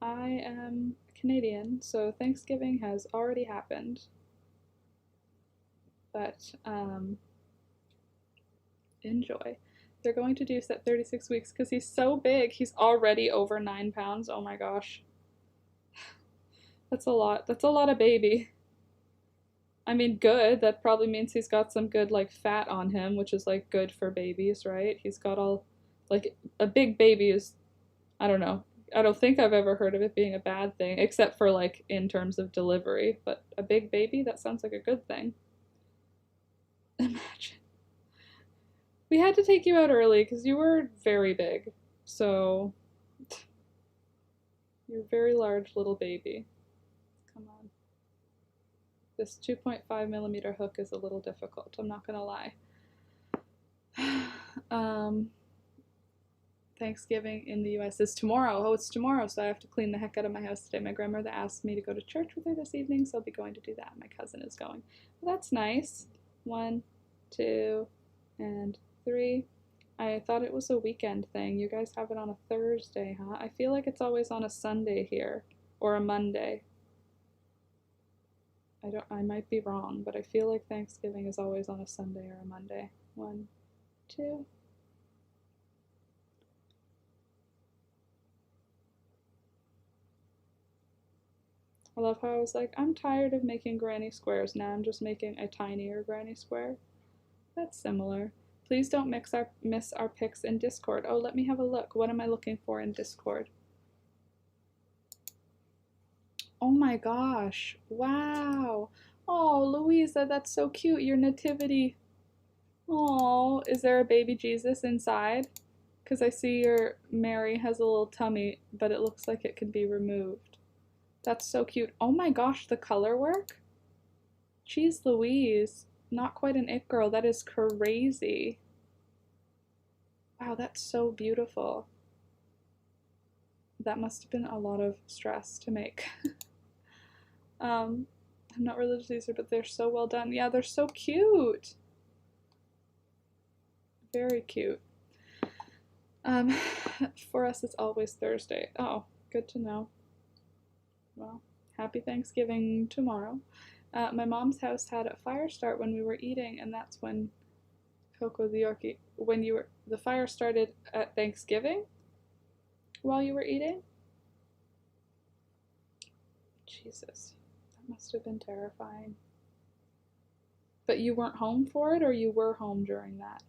I am Canadian, so Thanksgiving has already happened. But, enjoy. They're going to Deuce at 36 weeks because he's so big. He's already over 9 pounds. Oh my gosh. That's a lot. That's a lot of baby. I mean, good. That probably means he's got some good, like, fat on him, which is, like, good for babies, right? He's got all, like, a big baby is, I don't know. I don't think I've ever heard of it being a bad thing, except for like in terms of delivery. But a big baby, that sounds like a good thing. Imagine. We had to take you out early because you were very big. So, you're a very large little baby. Come on. This 2.5 millimeter hook is a little difficult, I'm not gonna lie. Thanksgiving in the US is tomorrow. Oh, it's tomorrow, so I have to clean the heck out of my house today. My grandmother asked me to go to church with her this evening, so I'll be going to do that. My cousin is going. Well, that's nice. 1, 2, and 3. I thought it was a weekend thing. You guys have it on a Thursday, huh? I feel like it's always on a Sunday here, or a Monday. I might be wrong, but I feel like Thanksgiving is always on a Sunday or a Monday. 1, 2. I love how I was like, I'm tired of making granny squares. Now I'm just making a tinier granny square. That's similar. Please don't miss our pics in Discord. Oh, let me have a look. What am I looking for in Discord? Oh my gosh. Wow. Oh, Louisa, that's so cute. Your nativity. Oh, is there a baby Jesus inside? Because I see your Mary has a little tummy, but it looks like it can be removed. That's so cute. Oh my gosh, the color work? Jeez Louise. Not quite an it girl. That is crazy. Wow, that's so beautiful. That must have been a lot of stress to make. I'm not religious either, but they're so well done. Yeah, they're so cute. Very cute. For us, it's always Thursday. Oh, good to know. Well, happy Thanksgiving tomorrow. My mom's house had a fire start when we were eating, and that's when Coco the Yorkie, the fire started at Thanksgiving while you were eating? Jesus, that must have been terrifying. But you weren't home for it, or you were home during that?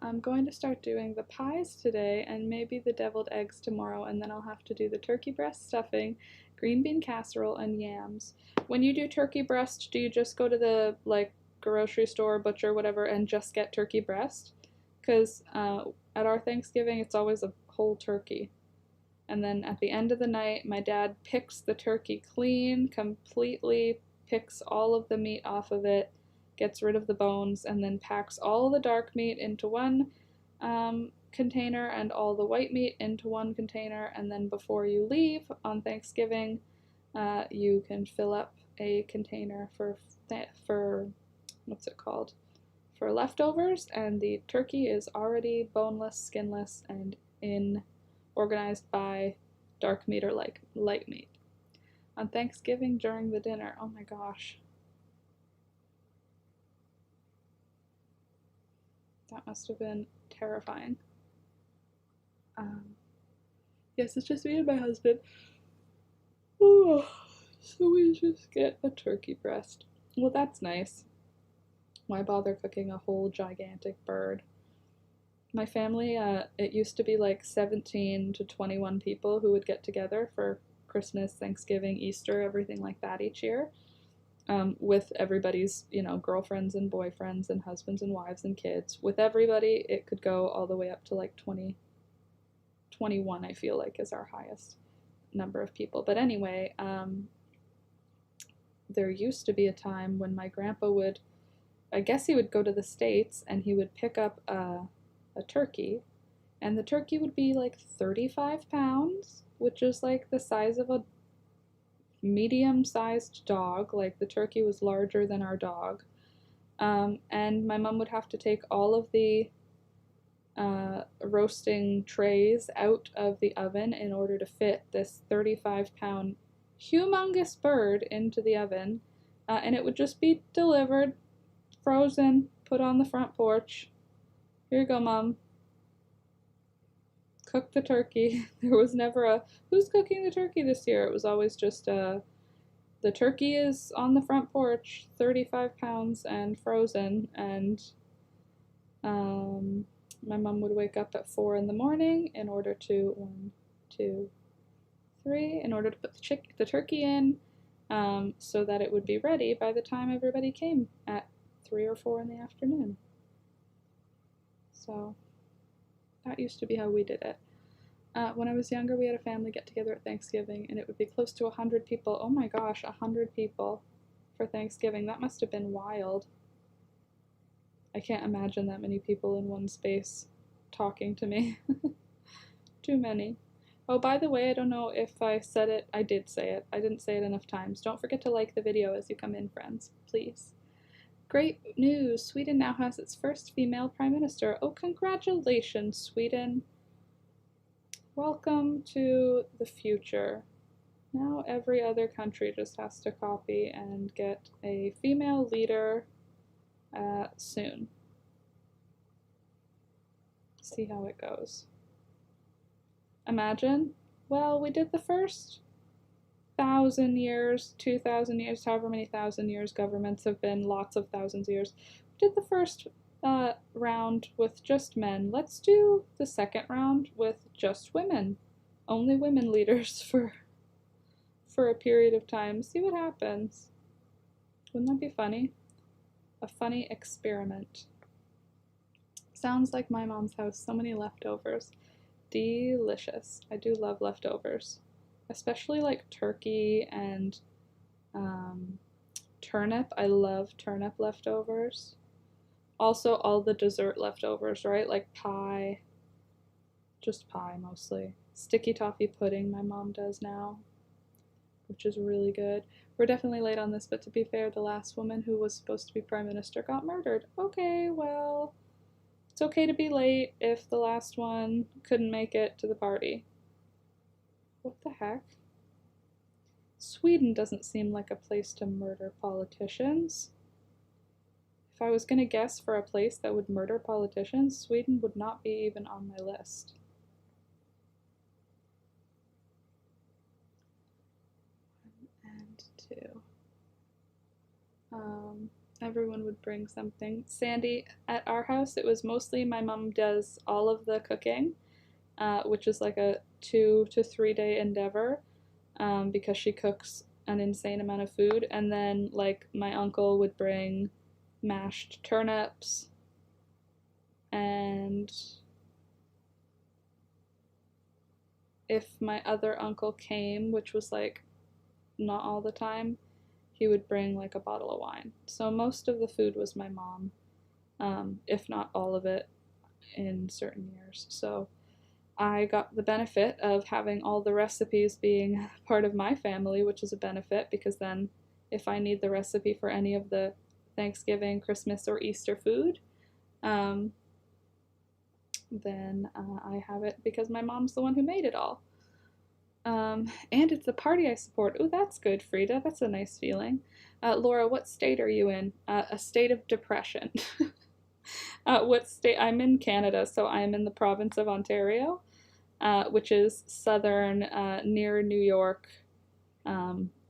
I'm going to start doing the pies today and maybe the deviled eggs tomorrow, and then I'll have to do the turkey breast stuffing, green bean casserole, and yams. When you do turkey breast, do you just go to the grocery store, butcher, whatever, and just get turkey breast? Because at our Thanksgiving, it's always a whole turkey. And then at the end of the night, my dad picks the turkey clean, completely picks all of the meat off of it, gets rid of the bones, and then packs all the dark meat into one container and all the white meat into one container. And then before you leave on Thanksgiving, you can fill up a container for what's it called? For leftovers, and the turkey is already boneless, skinless, and organized by dark meat or light meat. On Thanksgiving during the dinner, oh my gosh. That must have been terrifying. Yes, it's just me and my husband. Oh, so we just get a turkey breast. Well, that's nice. Why bother cooking a whole gigantic bird? My family, it used to be like 17 to 21 people who would get together for Christmas, Thanksgiving, Easter, everything like that each year. With everybody's, girlfriends and boyfriends and husbands and wives and kids. With everybody, it could go all the way up to like 20, 21, I feel like, is our highest number of people. But anyway, there used to be a time when my grandpa would, I guess he would go to the States and he would pick up a turkey, and the turkey would be like 35 pounds, which is like the size of a medium-sized dog. Like the turkey was larger than our dog. And my mom would have to take all of the roasting trays out of the oven in order to fit this 35-pound humongous bird into the oven, and it would just be delivered, frozen, put on the front porch. Here you go, Mom. Cook the turkey. There was never a, who's cooking the turkey this year? It was always just the turkey is on the front porch, 35 pounds and frozen, and My mom would wake up at 4 in the morning in order to, 1, 2, 3, in order to put the turkey in, so that it would be ready by the time everybody came at 3 or 4 in the afternoon. So that used to be how we did it. When I was younger, we had a family get-together at Thanksgiving, and it would be close to 100 people. Oh my gosh, 100 people for Thanksgiving. That must have been wild. I can't imagine that many people in one space talking to me. Too many. Oh, by the way, I don't know if I said it. I did say it. I didn't say it enough times. Don't forget to like the video as you come in, friends. Please. Great news! Sweden now has its first female prime minister. Oh, congratulations, Sweden. Welcome to the future. Now every other country just has to copy and get a female leader soon. See how it goes. Imagine, well, we did the first 1,000 years, 2,000 years, however many thousand years governments have been, lots of thousands of years. We did the first round with just men. Let's do the second round with just women. Only women leaders for a period of time. See what happens. Wouldn't that be funny? A funny experiment. Sounds like my mom's house. So many leftovers. Delicious. I do love leftovers. Especially like turkey and turnip. I love turnip leftovers. Also all the dessert leftovers, right? Like pie. Just pie mostly. Sticky toffee pudding my mom does now, which is really good. We're definitely late on this, but to be fair, the last woman who was supposed to be prime minister got murdered. Okay, well, it's okay to be late if the last one couldn't make it to the party. What the heck? Sweden doesn't seem like a place to murder politicians. If I was gonna guess for a place that would murder politicians, Sweden would not be even on my list. And 2. Everyone would bring something. Sandy, at our house, it was mostly my mom does all of the cooking, which is like a 2 to 3 day endeavor, because she cooks an insane amount of food. And then, like, my uncle would bring mashed turnips, and if my other uncle came, which was like not all the time, he would bring like a bottle of wine. So most of the food was my mom, if not all of it in certain years. So I got the benefit of having all the recipes being part of my family, which is a benefit because then if I need the recipe for any of the Thanksgiving, Christmas, or Easter food, then I have it because my mom's the one who made it all. And it's the party I support. Oh, that's good, Frida. That's a nice feeling. Laura, what state are you in? A state of depression. What state? I'm in Canada, so I'm in the province of Ontario, which is southern, near New York,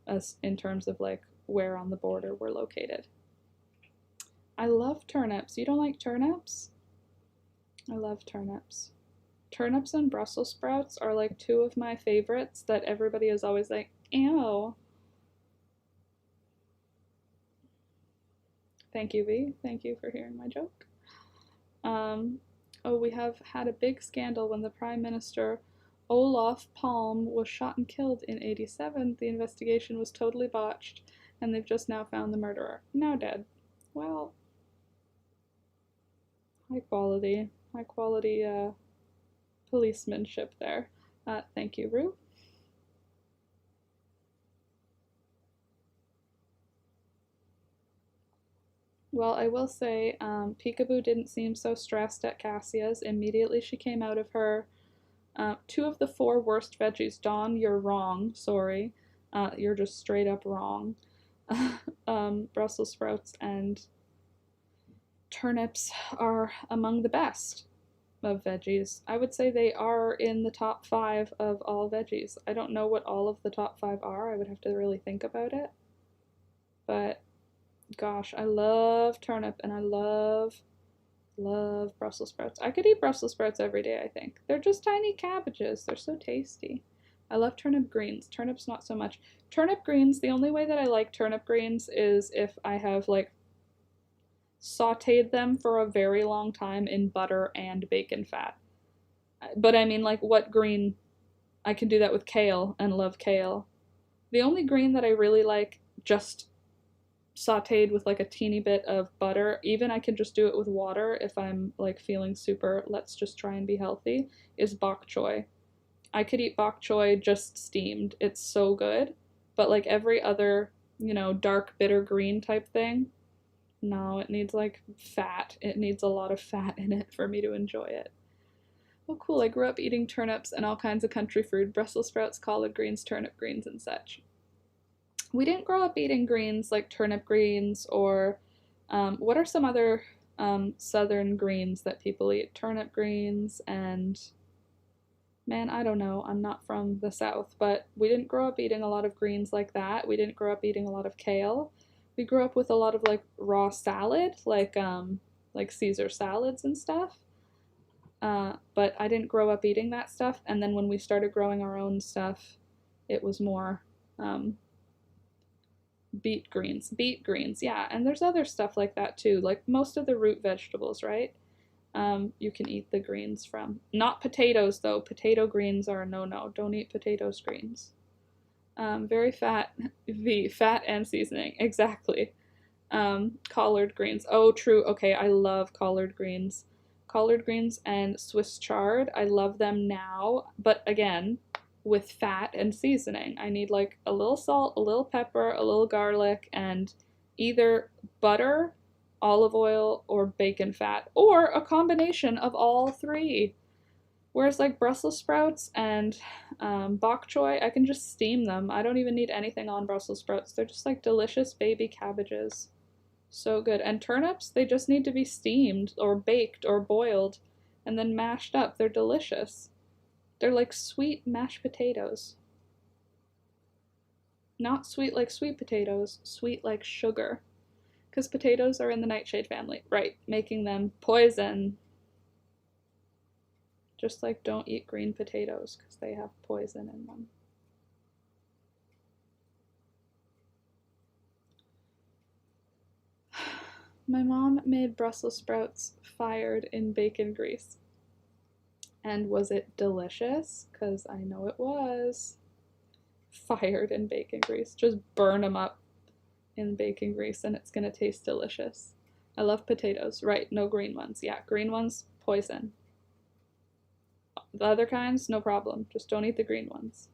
as in terms of like where on the border we're located. I love turnips. You don't like turnips? I love turnips. Turnips and Brussels sprouts are like 2 of my favorites that everybody is always like, ew. Thank you, V. Thank you for hearing my joke. Oh, we have had a big scandal when the Prime Minister Olof Palme was shot and killed in '87. The investigation was totally botched, and they've just now found the murderer. Now dead. Well, high quality policemanship there. Thank you, Rue. Well, I will say, Peekaboo didn't seem so stressed at Cassia's. Immediately she came out of her 2 of the 4 worst veggies. Dawn, you're wrong. Sorry. You're just straight up wrong. Brussels sprouts and turnips are among the best of veggies. I would say they are in the top 5 of all veggies. I don't know what all of the top 5 are. I would have to really think about it. But gosh, I love turnip and I love Love Brussels sprouts. I could eat Brussels sprouts every day, I think. They're just tiny cabbages. They're so tasty. I love turnip greens. Turnips, not so much. Turnip greens, the only way that I like turnip greens is if I have, like, sauteed them for a very long time in butter and bacon fat. But I mean, like, what green? I can do that with kale and love kale. The only green that I really like just sauteed with like a teeny bit of butter, even I can just do it with water if I'm like feeling super, let's just try and be healthy, is bok choy. I could eat bok choy just steamed. It's so good. But like every other, dark bitter green type thing, no, it needs like fat. It needs a lot of fat in it for me to enjoy it. Oh, cool. I grew up eating turnips and all kinds of country food, Brussels sprouts, collard greens, turnip greens, and such. We didn't grow up eating greens like turnip greens or what are some other southern greens that people eat? Turnip greens and, man, I don't know. I'm not from the South, but we didn't grow up eating a lot of greens like that. We didn't grow up eating a lot of kale. We grew up with a lot of like raw salad, like Caesar salads and stuff. But I didn't grow up eating that stuff. And then when we started growing our own stuff, it was more beet greens, yeah. And there's other stuff like that too, like most of the root vegetables, right? You can eat the greens from. Not potatoes though. Potato greens are a no-no. Don't eat potatoes greens. Very fat, fat and seasoning, exactly. Collard greens. Oh, true. Okay, I love collard greens. Collard greens and Swiss chard. I love them now, but again, with fat and seasoning. I need like a little salt, a little pepper, a little garlic, and either butter, olive oil, or bacon fat, or a combination of all three. Whereas like Brussels sprouts and bok choy, I can just steam them. I don't even need anything on Brussels sprouts. They're just like delicious baby cabbages. So good. And turnips, they just need to be steamed or baked or boiled and then mashed up. They're delicious. They're like sweet mashed potatoes. Not sweet like sweet potatoes, sweet like sugar. Because potatoes are in the nightshade family. Right, making them poison. Just like don't eat green potatoes because they have poison in them. My mom made Brussels sprouts fired in bacon grease. And was it delicious? Because I know it was. Fired in bacon grease. Just burn them up in bacon grease and it's going to taste delicious. I love potatoes. Right, no green ones. Yeah, green ones, poison. The other kinds, no problem. Just don't eat the green ones.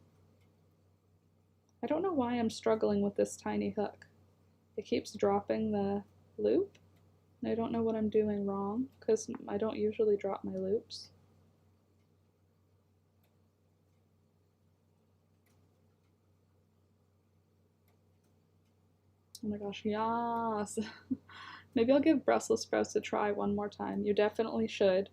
I don't know why I'm struggling with this tiny hook. It keeps dropping the loop. And I don't know what I'm doing wrong because I don't usually drop my loops. Oh my gosh, yes. Maybe I'll give Brussels sprouts a try one more time. You definitely should.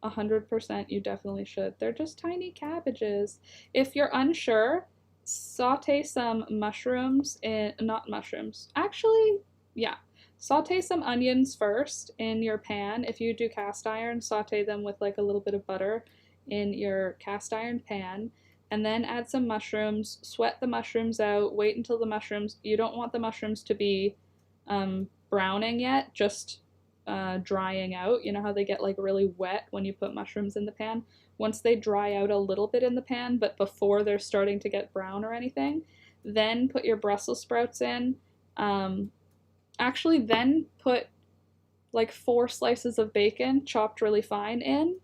100% you definitely should. They're just tiny cabbages. If you're unsure, saute some mushrooms in, not mushrooms. Actually, yeah. Saute some onions first in your pan. If you do cast iron, saute them with like a little bit of butter in your cast iron pan. And then add some mushrooms, sweat the mushrooms out, wait until the mushrooms, you don't want the mushrooms to be browning yet, just drying out. You know how they get like really wet when you put mushrooms in the pan? Once they dry out a little bit in the pan, but before they're starting to get brown or anything, then put your Brussels sprouts in. Actually, then put like 4 slices of bacon chopped really fine in.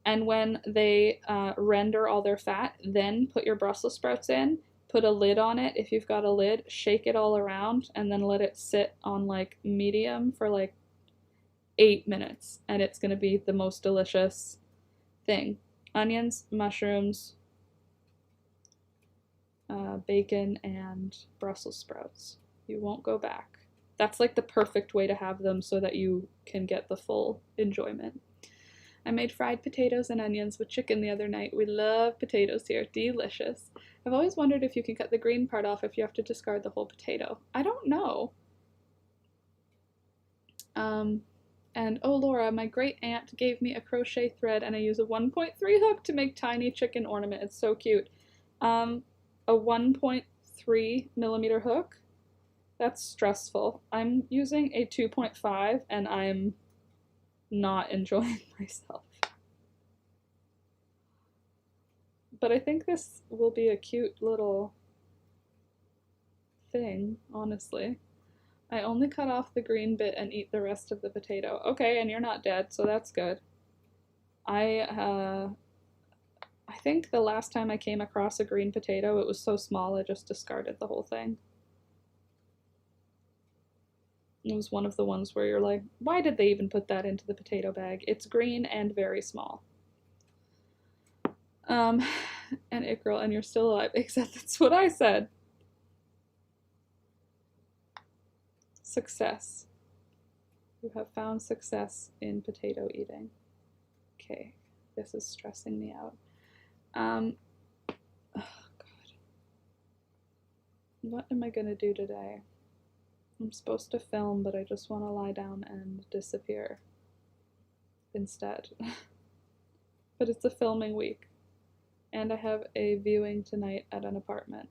And when they render all their fat, then put your Brussels sprouts in, put a lid on it if you've got a lid, shake it all around, and then let it sit on like medium for like 8 minutes. And it's going to be the most delicious thing. Onions, mushrooms, bacon, and Brussels sprouts. You won't go back. That's like the perfect way to have them so that you can get the full enjoyment. I made fried potatoes and onions with chicken the other night. We love potatoes here. Delicious. I've always wondered if you can cut the green part off if you have to discard the whole potato. I don't know. And oh Laura, my great aunt gave me a crochet thread and I use a 1.3 hook to make tiny chicken ornament. It's so cute. A 1.3 millimeter hook. That's stressful. I'm using a 2.5 and I'm not enjoying myself. But I think this will be a cute little thing, honestly. I only cut off the green bit and eat the rest of the potato. Okay, and you're not dead, so that's good. I think the last time I came across a green potato, it was so small I just discarded the whole thing. It was one of the ones where you're like, why did they even put that into the potato bag? It's green and very small. And it girl, and you're still alive, except that's what I said. Success. You have found success in potato eating. Okay, this is stressing me out. Oh God. What am I gonna do today? I'm supposed to film, but I just want to lie down and disappear instead. But it's a filming week, and I have a viewing tonight at an apartment.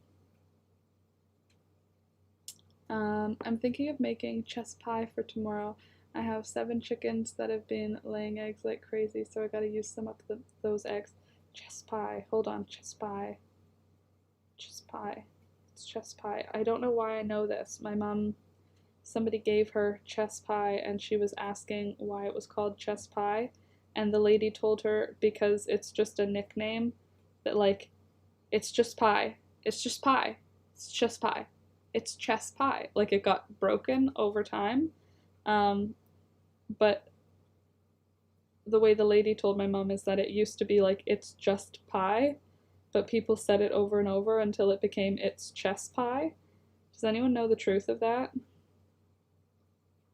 I'm thinking of making chess pie for tomorrow. I have 7 chickens that have been laying eggs like crazy, so I gotta use some of those eggs. Chess pie. Hold on, chess pie. Chess pie. It's chess pie. I don't know why I know this. My mom, somebody gave her chess pie, and she was asking why it was called chess pie, and the lady told her because it's just a nickname, that like, it's just pie. It's just pie. It's just pie. It's chess pie. Like, it got broken over time. But the way the lady told my mom is that it used to be like, it's just pie, but people said it over and over until it became it's chess pie. Does anyone know the truth of that?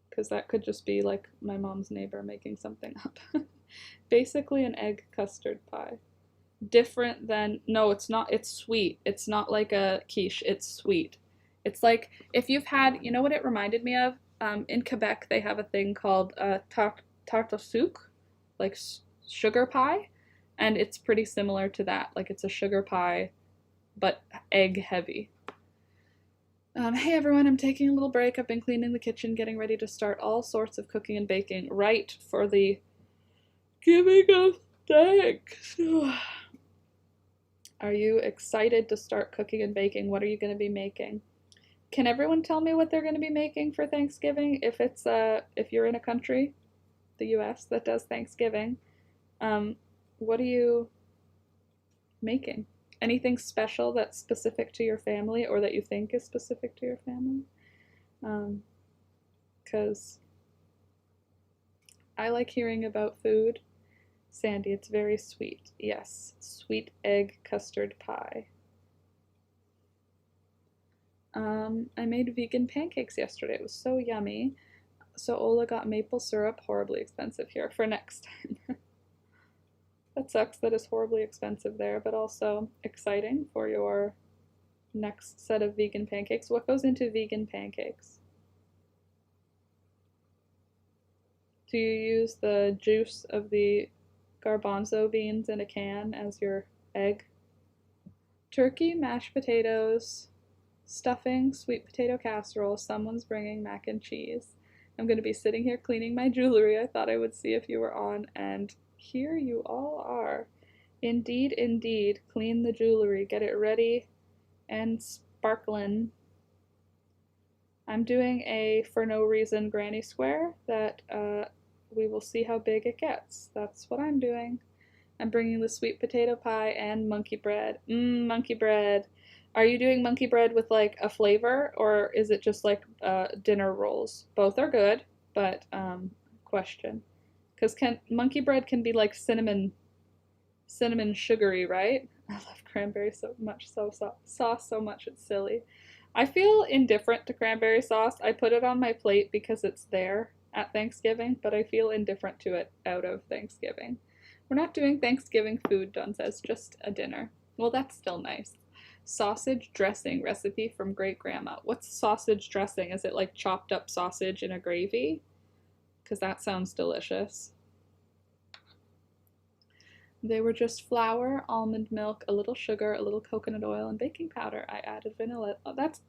Because that could just be like my mom's neighbor making something up. Basically an egg custard pie. Different than, no, it's not, it's sweet. It's not like a quiche, it's sweet. It's like, if you've had, you know what it reminded me of? In Quebec, they have a thing called tarte au sucre, like sugar pie, and it's pretty similar to that. Like, it's a sugar pie, but egg heavy. Hey everyone, I'm taking a little break. I've been cleaning the kitchen, getting ready to start all sorts of cooking and baking right for the giving of thanks. Are you excited to start cooking and baking? What are you going to be making? Can everyone tell me what they're going to be making for Thanksgiving? If you're in a country, the US, that does Thanksgiving, what are you making? Anything special that's specific to your family or that you think is specific to your family? Because I like hearing about food. Sandy, it's very sweet. Yes, sweet egg custard pie. I made vegan pancakes yesterday. It was so yummy. So Ola got maple syrup, horribly expensive here, for next time. That sucks that it's horribly expensive there, but also exciting for your next set of vegan pancakes. What goes into vegan pancakes? Do you use the juice of the garbanzo beans in a can as your egg? Turkey, mashed potatoes, stuffing, sweet potato casserole, someone's bringing mac and cheese. I'm going to be sitting here cleaning my jewelry. I thought I would see if you were on, and here you all are. Indeed, indeed. Clean the jewelry, get it ready and sparklin'. I'm doing a for no reason granny square that we will see how big it gets. That's what I'm doing. I'm bringing the sweet potato pie and monkey bread. Monkey bread. Are you doing monkey bread with like a flavor, or is it just like dinner rolls? Both are good, but question. Because monkey bread can be like cinnamon sugary, right? I love cranberry so much, sauce so much, it's silly. I feel indifferent to cranberry sauce. I put it on my plate because it's there at Thanksgiving, but I feel indifferent to it out of Thanksgiving. We're not doing Thanksgiving food, Don says, just a dinner. Well, that's still nice. Sausage dressing recipe from great grandma. What's sausage dressing? Is it like chopped up sausage in a gravy? because that sounds delicious. They were just flour, almond milk, a little sugar, a little coconut oil, and baking powder. I added vanilla. Oh, that's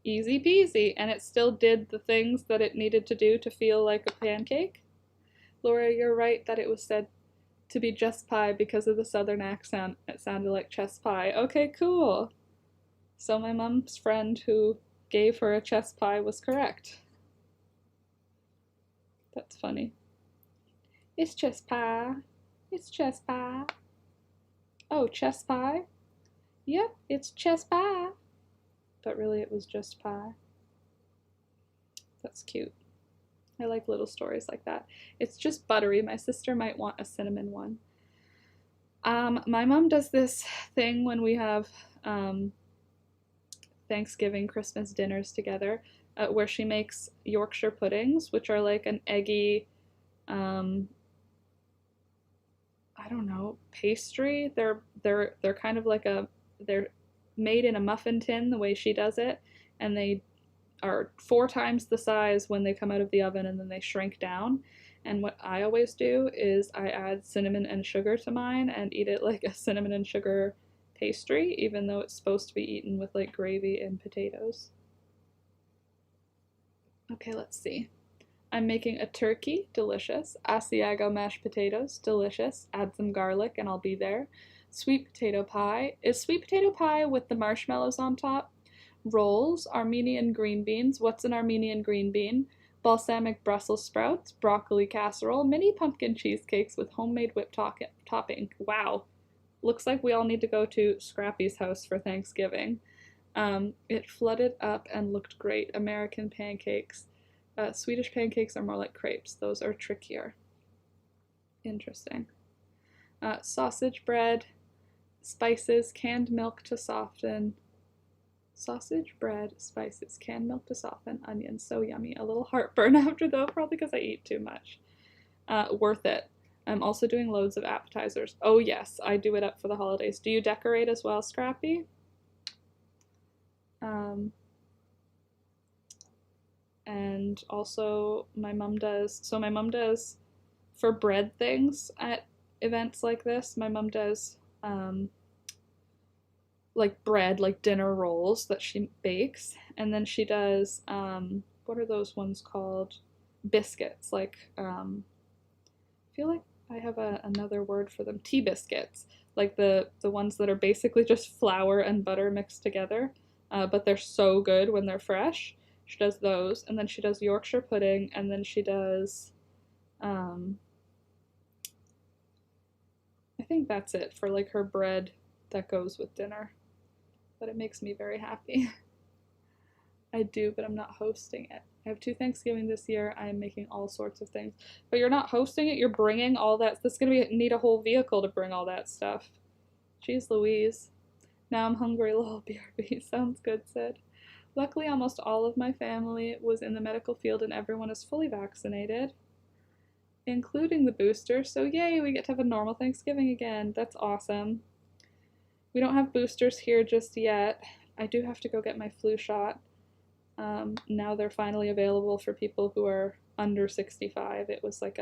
easy peasy, and it still did the things that it needed to do to feel like a pancake. Laura, you're right that it was said to be just pie because of the southern accent. It sounded like chess pie. Okay, cool. So my mom's friend who gave her a chess pie was correct. That's funny. It's chess pie. It's chess pie. Oh, chess pie? Yep, it's chess pie. But really it was just pie. That's cute. I like little stories like that. It's just buttery. My sister might want a cinnamon one. My mom does this thing when we have Thanksgiving, Christmas dinners together, where she makes Yorkshire puddings, which are like an eggy, I don't know, pastry. They're kind of like they're made in a muffin tin the way she does it, and they are 4 times the size when they come out of the oven, and then they shrink down. And what I always do is I add cinnamon and sugar to mine and eat it like a cinnamon and sugar pastry, even though it's supposed to be eaten with like gravy and potatoes. Okay, let's see. I'm making a turkey, delicious. Asiago mashed potatoes, delicious. Add some garlic and I'll be there. Sweet potato pie. Is sweet potato pie with the marshmallows on top? Rolls, Armenian green beans. What's an Armenian green bean? Balsamic Brussels sprouts, broccoli casserole, mini pumpkin cheesecakes with homemade whipped topping. Wow. Looks like we all need to go to Scrappy's house for Thanksgiving. It flooded up and looked great. American pancakes. Swedish pancakes are more like crepes. Those are trickier. Interesting. Sausage bread, spices, canned milk to soften. Sausage bread, spices, canned milk to soften, onions, so yummy. A little heartburn after though, probably because I eat too much. Worth it. I'm also doing loads of appetizers. Oh yes, I do it up for the holidays. Do you decorate as well, Scrappy? And also my mom does, so my mom does for bread things at events like this, my mom does like bread, like dinner rolls that she bakes, and then she does what are those ones called? Biscuits, like I feel like I have another word for them. Tea biscuits, like the ones that are basically just flour and butter mixed together, but they're so good when they're fresh. She does those, and then she does Yorkshire pudding, and then she does, I think that's it for like her bread that goes with dinner. But it makes me very happy. I do, but I'm not hosting it. I have 2 Thanksgiving this year. I am making all sorts of things. But you're not hosting it, you're bringing all that. This is going to need a whole vehicle to bring all that stuff. Jeez Louise. Now I'm hungry, lol, BRB. Sounds good, Sid. Luckily, almost all of my family was in the medical field and everyone is fully vaccinated, including the booster. So yay, we get to have a normal Thanksgiving again. That's awesome. We don't have boosters here just yet. I do have to go get my flu shot. Now they're finally available for people who are under 65. It was like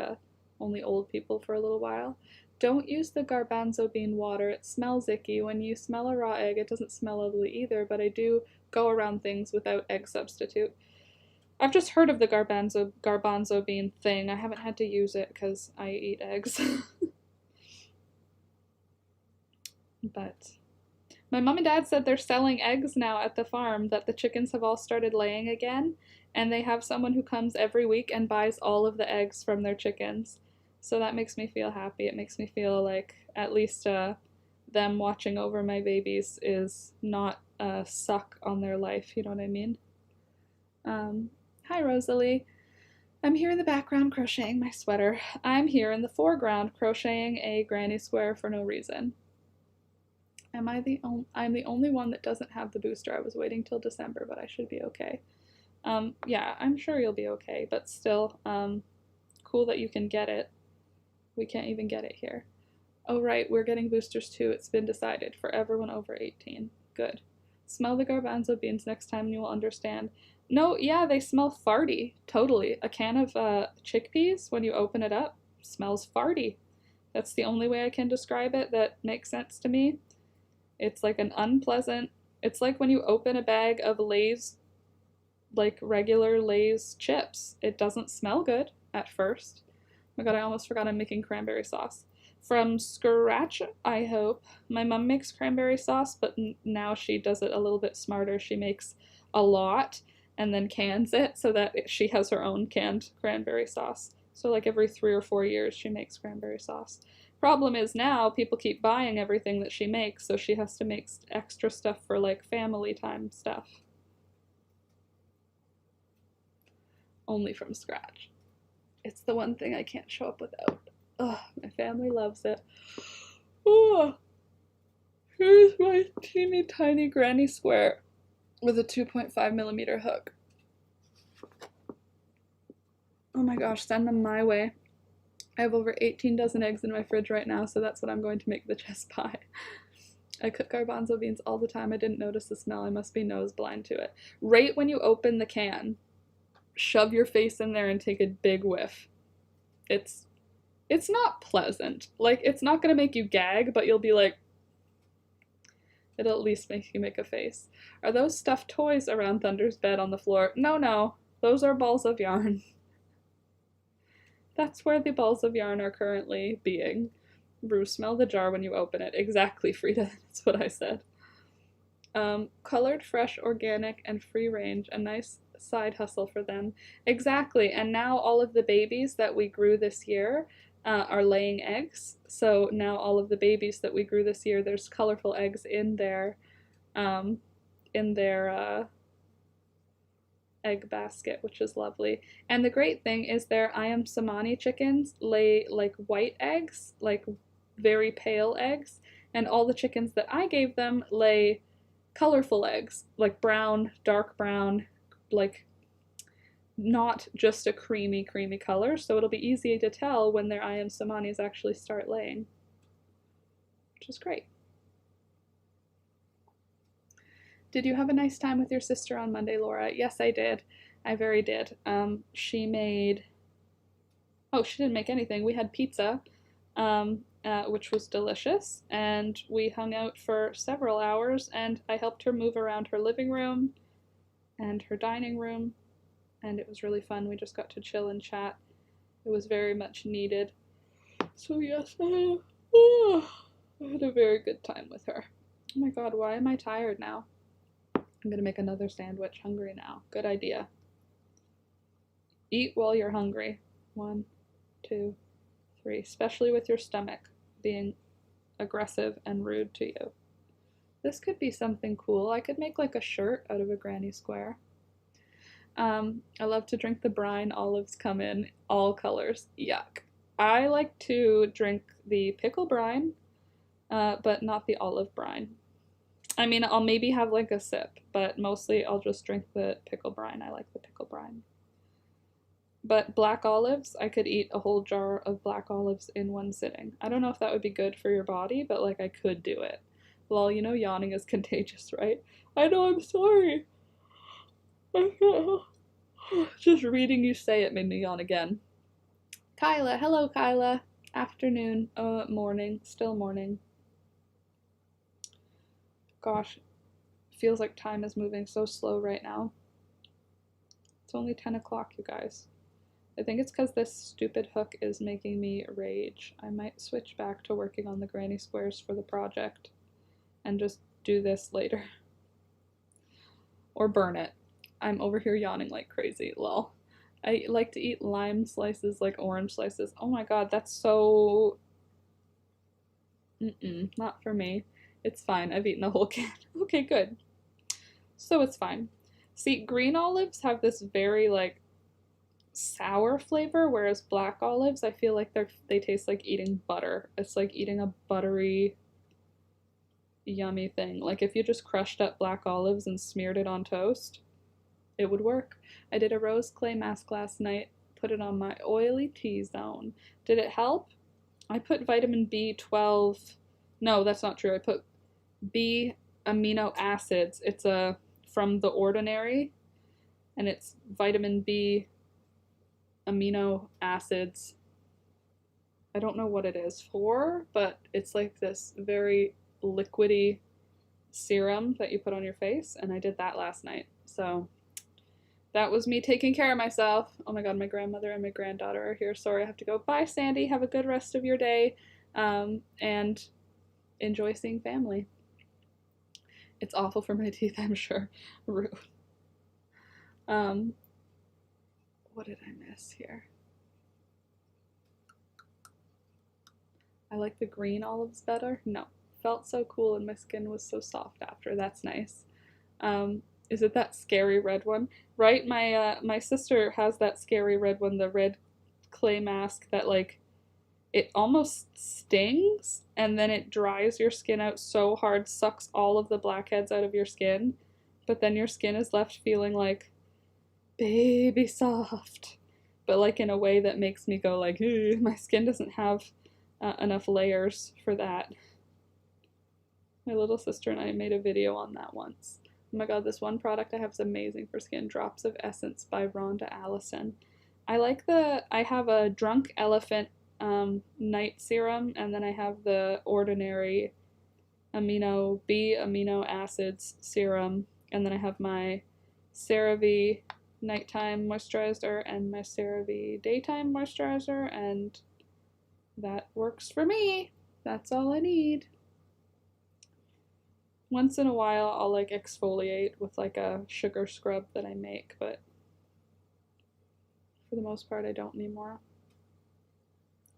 only old people for a little while. Don't use the garbanzo bean water. It smells icky. When you smell a raw egg, it doesn't smell ugly either, but I do go around things without egg substitute. I've just heard of the garbanzo bean thing. I haven't had to use it because I eat eggs. But my mom and dad said they're selling eggs now at the farm, that the chickens have all started laying again, and they have someone who comes every week and buys all of the eggs from their chickens. So that makes me feel happy. It makes me feel like at least them watching over my babies is not a suck on their life, you know what I mean? Hi, Rosalie. I'm here in the background crocheting my sweater. I'm here in the foreground crocheting a granny square for no reason. I'm the only one that doesn't have the booster. I was waiting till December, but I should be okay. Yeah, I'm sure you'll be okay, but still, cool that you can get it. We can't even get it here. Oh right, we're getting boosters too. It's been decided for everyone over 18. Good. Smell the garbanzo beans next time and you will understand. No, yeah, they smell farty. Totally. A can of chickpeas, when you open it up, smells farty. That's the only way I can describe it that makes sense to me. It's like an unpleasant, it's like when you open a bag of Lay's, like regular Lay's chips. It doesn't smell good at first. Oh my god, I almost forgot I'm making cranberry sauce. From scratch, I hope. My mom makes cranberry sauce, but now she does it a little bit smarter. She makes a lot and then cans it so that she has her own canned cranberry sauce. So like every 3 or 4 years she makes cranberry sauce. Problem is now people keep buying everything that she makes, so she has to make extra stuff for like family time stuff. Only from scratch. It's the one thing I can't show up without. Ugh, my family loves it. Oh, here's my teeny tiny granny square with a 2.5mm hook. Oh my gosh, send them my way. I have over 18 dozen eggs in my fridge right now, so that's what I'm going to make the chess pie. I cook garbanzo beans all the time. I didn't notice the smell. I must be nose blind to it. Right when you open the can, shove your face in there and take a big whiff. It's not pleasant. Like, it's not gonna make you gag, but you'll be like, it'll at least make you make a face. Are those stuffed toys around Thunder's bed on the floor? No, those are balls of yarn. That's where the balls of yarn are currently being. Rue, smell the jar when you open it. Exactly, Frida. That's what I said. Colored, fresh, organic, and free range. A nice side hustle for them. Exactly. And now all of the babies that we grew this year are laying eggs. So now all of the babies that we grew this year, there's colorful eggs in their egg basket, which is lovely. And the great thing is their I am Samani chickens lay like white eggs, like very pale eggs, and all the chickens that I gave them lay colorful eggs, like brown, dark brown, like not just a creamy color, so it'll be easy to tell when their I am Samanis actually start laying, which is great. Did you have a nice time with your sister on Monday, Laura? Yes, I did. I very did. She made... Oh, she didn't make anything. We had pizza, which was delicious, and we hung out for several hours, and I helped her move around her living room and her dining room, and it was really fun. We just got to chill and chat. It was very much needed. So yes, I had a very good time with her. Oh my god, why am I tired now? I'm gonna make another sandwich. Hungry now. Good idea. Eat while you're hungry. 1, 2, 3. Especially with your stomach being aggressive and rude to you. This could be something cool. I could make like a shirt out of a granny square. I love to drink the brine. Olives come in all colors. Yuck. I like to drink the pickle brine, but not the olive brine. I mean, I'll maybe have like a sip, but mostly I'll just drink the pickle brine. I like the pickle brine. But black olives, I could eat a whole jar of black olives in one sitting. I don't know if that would be good for your body, but like I could do it. Well, you know yawning is contagious, right? I know, I'm sorry. Just reading you say it made me yawn again. Kyla, hello Kyla. Afternoon, morning, still morning. Gosh, feels like time is moving so slow right now. It's only 10 o'clock, you guys. I think it's because this stupid hook is making me rage. I might switch back to working on the granny squares for the project and just do this later. Or burn it. I'm over here yawning like crazy, lol. I like to eat lime slices like orange slices. Oh my god, that's so... not for me. It's fine, I've eaten a whole can. Okay, good. So it's fine. See, green olives have this very, like, sour flavor, whereas black olives, I feel like they taste like eating butter. It's like eating a buttery, yummy thing. Like, if you just crushed up black olives and smeared it on toast, it would work. I did a rose clay mask last night, put it on my oily T-zone. Did it help? I put vitamin B12... No, that's not true. I put B amino acids. It's from The Ordinary. and it's vitamin B, amino acids. I don't know what it is for, but it's like this very liquidy serum that you put on your face, and I did that last night. So that was me taking care of myself. Oh my god, my grandmother and my granddaughter are here. Sorry, I have to go. Bye, Sandy. Have a good rest of your day, and enjoy seeing family. It's awful for my teeth, I'm sure. Rude. What did I miss here? I like the green olives better. No, felt so cool and my skin was so soft after. That's nice. Is it that scary red one? Right, my sister has that scary red one, the red clay mask that like it almost stings and then it dries your skin out so hard, sucks all of the blackheads out of your skin, but then your skin is left feeling like baby soft, but like in a way that makes me go like, my skin doesn't have enough layers for that. My little sister and I made a video on that once. Oh my god, this one product I have is amazing for skin. Drops of Essence by Rhonda Allison. I have a Drunk Elephant night serum, and then I have the ordinary amino acids serum, and then I have my CeraVe nighttime moisturizer and my CeraVe daytime moisturizer, and that works for me. That's all I need. Once in a while I'll like exfoliate with like a sugar scrub that I make, but for the most part I don't anymore.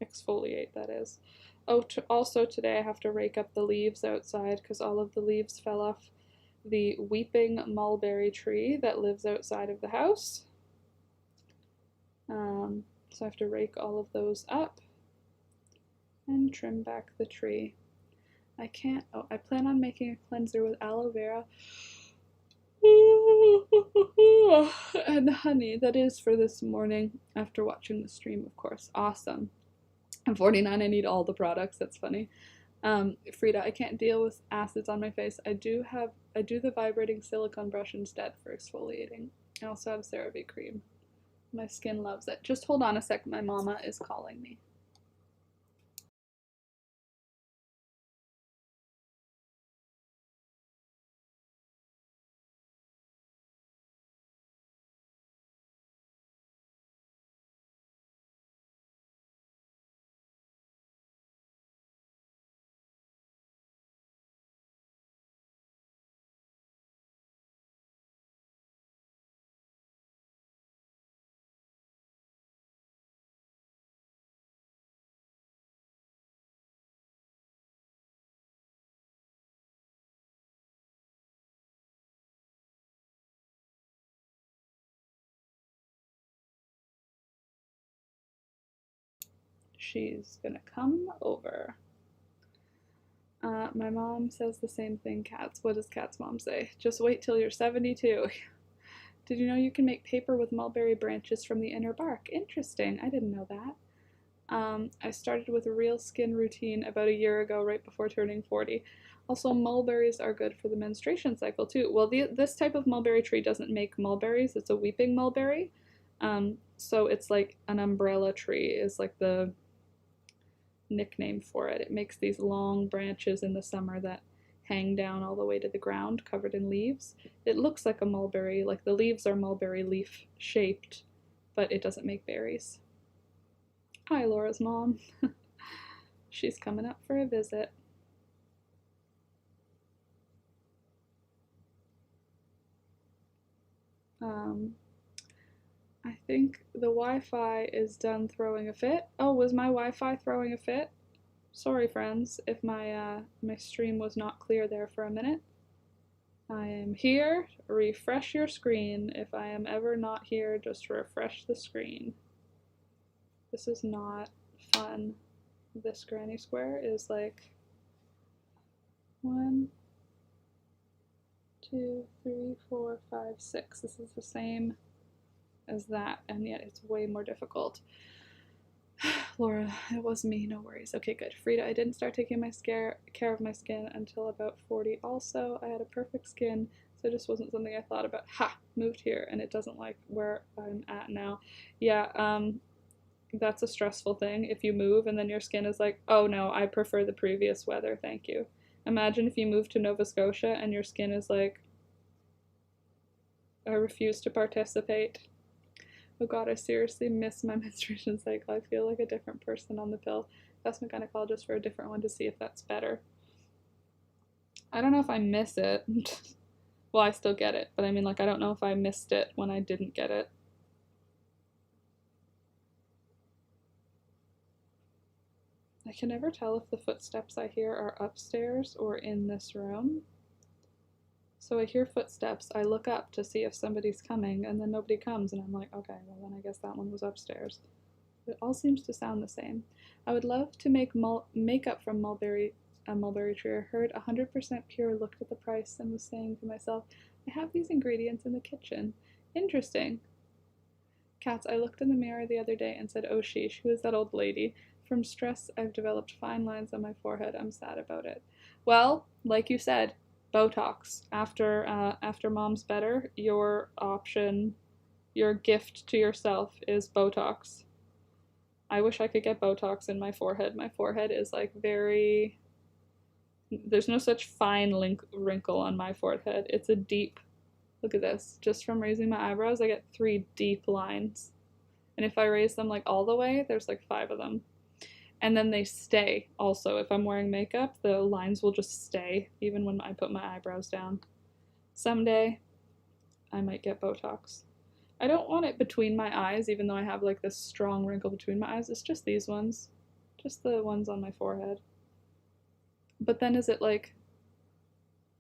Exfoliate, that is. Oh, also today I have to rake up the leaves outside because all of the leaves fell off the weeping mulberry tree that lives outside of the house. So I have to rake all of those up and trim back the tree. I plan on making a cleanser with aloe vera and honey. That is for this morning after watching the stream, of course. Awesome. I'm 49, I need all the products. That's funny. Frida, I can't deal with acids on my face. I do the vibrating silicone brush instead for exfoliating. I also have CeraVe cream. My skin loves it. Just hold on a sec, my mama is calling me. She's gonna come over. My mom says the same thing, Cats. What does Cat's mom say? Just wait till you're 72. Did you know you can make paper with mulberry branches from the inner bark? Interesting. I didn't know that. I started with a real skin routine about a year ago, right before turning 40. Also, mulberries are good for the menstruation cycle, too. Well, this type of mulberry tree doesn't make mulberries. It's a weeping mulberry. So it's like an umbrella tree is like the nickname for it. It makes these long branches in the summer that hang down all the way to the ground, covered in leaves. It looks like a mulberry, like the leaves are mulberry leaf shaped, but it doesn't make berries. Hi, Laura's mom. She's coming up for a visit. I think the Wi-Fi is done throwing a fit. Oh, was my Wi-Fi throwing a fit? Sorry, friends, if my stream was not clear there for a minute. I am here. Refresh your screen. If I am ever not here, just refresh the screen. This is not fun. This granny square is like 1, 2, 3, 4, 5, 6. This is the same as that, and yet it's way more difficult. Laura, it was me, no worries. Okay, good. Frida, I didn't start taking care of my skin until about 40. Also, I had a perfect skin So it just wasn't something I thought about. Ha! Moved here and it doesn't like where I'm at now. Yeah, that's a stressful thing if you move and then your skin is like, oh no, I prefer the previous weather, thank you. Imagine if you move to Nova Scotia and your skin is like, I refuse to participate. Oh god, I seriously miss my menstruation cycle. I feel like a different person on the pill. Ask my gynecologist for a different one to see if that's better. I don't know if I miss it. Well, I still get it, but I mean, like, I don't know if I missed it when I didn't get it. I can never tell if the footsteps I hear are upstairs or in this room. So I hear footsteps, I look up to see if somebody's coming, and then nobody comes, and I'm like, okay, well then I guess that one was upstairs. It all seems to sound the same. I would love to make makeup from mulberry tree. I heard 100% pure, looked at the price, and was saying to myself, I have these ingredients in the kitchen. Interesting. Cats, I looked in the mirror the other day and said, oh sheesh, who is that old lady? From stress, I've developed fine lines on my forehead. I'm sad about it. Well, like you said, Botox. After mom's better, your option, your gift to yourself is Botox. I wish I could get Botox in my forehead. My forehead is like very, there's no such fine wrinkle on my forehead. It's a deep, look at this. Just from raising my eyebrows, I get 3 deep lines. And if I raise them like all the way, there's like 5 of them. And then they stay also. If I'm wearing makeup, the lines will just stay even when I put my eyebrows down. Someday, I might get Botox. I don't want it between my eyes, even though I have like this strong wrinkle between my eyes. It's just these ones. Just the ones on my forehead. But then is it like,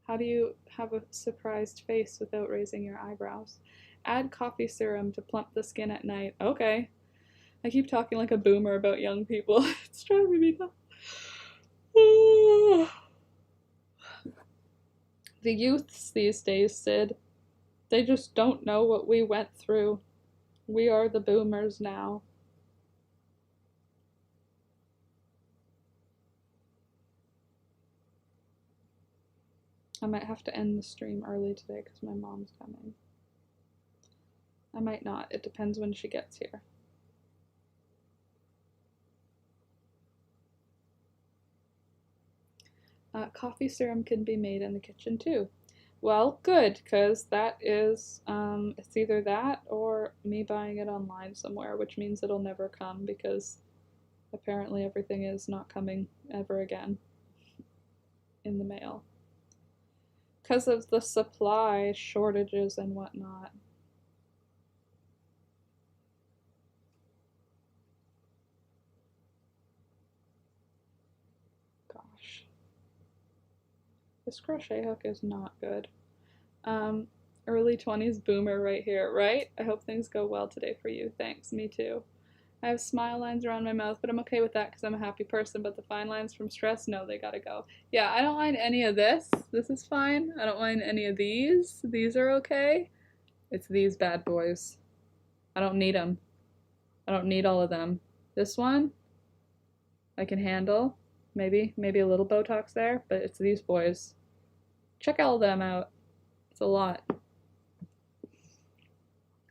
how do you have a surprised face without raising your eyebrows? Add coffee serum to plump the skin at night. Okay. I keep talking like a boomer about young people. It's driving me nuts. The youths these days, Sid, they just don't know what we went through. We are the boomers now. I might have to end the stream early today because my mom's coming. I might not. It depends when she gets here. Coffee serum can be made in the kitchen too. Well, good, because that is, it's either that or me buying it online somewhere, which means it'll never come because apparently everything is not coming ever again in the mail. Because of the supply shortages and whatnot. Gosh. This crochet hook is not good. Early 20s boomer right here, right? I hope things go well today for you. Thanks, me too. I have smile lines around my mouth, but I'm okay with that because I'm a happy person, but the fine lines from stress, no, they gotta go. Yeah, I don't mind any of this. This is fine. I don't mind any of these. These are okay. It's these bad boys. I don't need them. I don't need all of them. This one, I can handle. Maybe a little Botox there, but it's these boys. Check all of them out. It's a lot.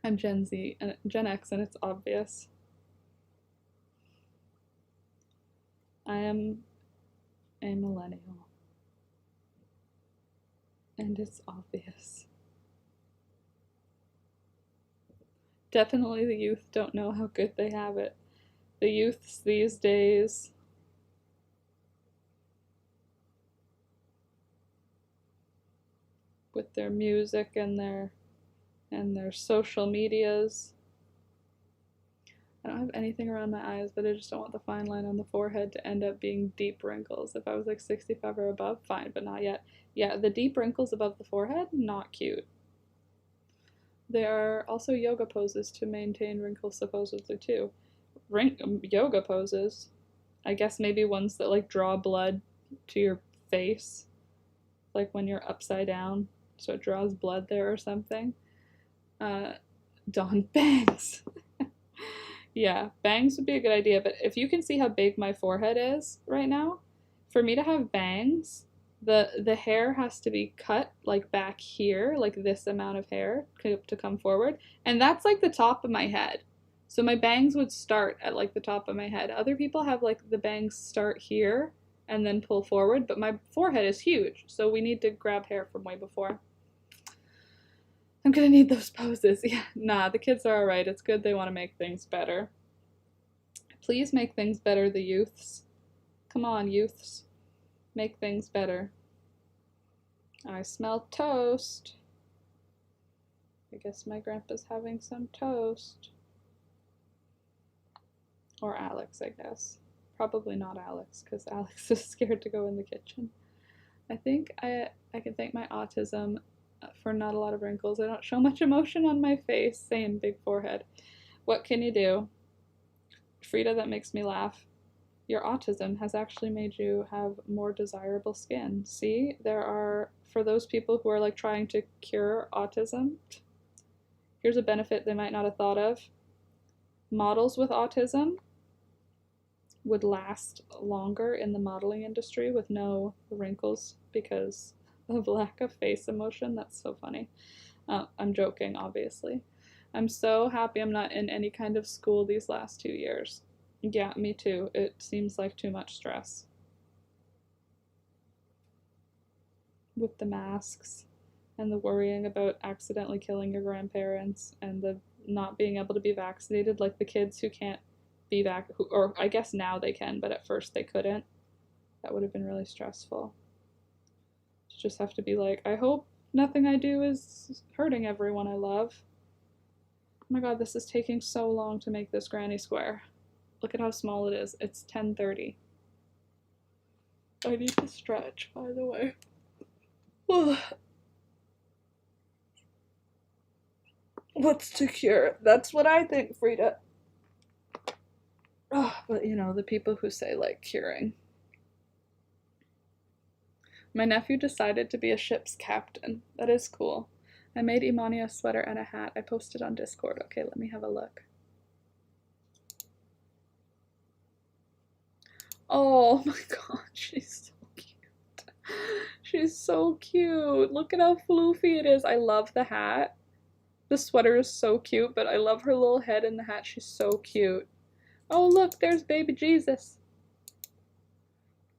I'm Gen Z and Gen X, and it's obvious. I am a millennial, and it's obvious. Definitely the youth don't know how good they have it. The youths these days, with their music and their social medias. I don't have anything around my eyes, but I just don't want the fine line on the forehead to end up being deep wrinkles. If I was like 65 or above, fine, but not yet. Yeah, the deep wrinkles above the forehead, not cute. There are also yoga poses to maintain wrinkles supposedly too. Yoga poses? I guess maybe ones that like draw blood to your face. Like when you're upside down, so it draws blood there or something. Dawn bangs. Yeah, bangs would be a good idea, but if you can see how big my forehead is right now, for me to have bangs The hair has to be cut like back here, like this amount of hair to come forward, and that's like the top of my head. So my bangs would start at like the top of my head. Other people have like the bangs start here and then pull forward, but my forehead is huge, so we need to grab hair from way before. I'm gonna need those poses. Yeah, nah, the kids are alright. It's good they want to make things better. Please make things better, the youths. Come on, youths. Make things better. I smell toast. I guess my grandpa's having some toast. Or Alex, I guess. Probably not Alex, because Alex is scared to go in the kitchen. I think I can thank my autism for not a lot of wrinkles. I don't show much emotion on my face. Same, big forehead. What can you do? Frida, that makes me laugh. Your autism has actually made you have more desirable skin. See, there are, for those people who are like trying to cure autism, here's a benefit they might not have thought of. Models with autism would last longer in the modeling industry with no wrinkles because of lack of face emotion. That's so funny. I'm joking, obviously. I'm so happy I'm not in any kind of school these last 2 years. Yeah, me too. It seems like too much stress. With the masks and the worrying about accidentally killing your grandparents and the not being able to be vaccinated, like the kids who can't be or I guess now they can, but at first they couldn't. That would have been really stressful. To just have to be like, I hope nothing I do is hurting everyone I love. Oh my god, this is taking so long to make this granny square. Look at how small it is. It's 10:30. I need to stretch, by the way. What's to cure? That's what I think, Frida. Oh, but you know, the people who say like curing. My nephew decided to be a ship's captain. That is cool. I made Imani a sweater and a hat. I posted on Discord. Okay, let me have a look. Oh my god, she's so cute. She's so cute. Look at how floofy it is. I love the hat. The sweater is so cute, but I love her little head in the hat. She's so cute. Oh, look, there's baby Jesus.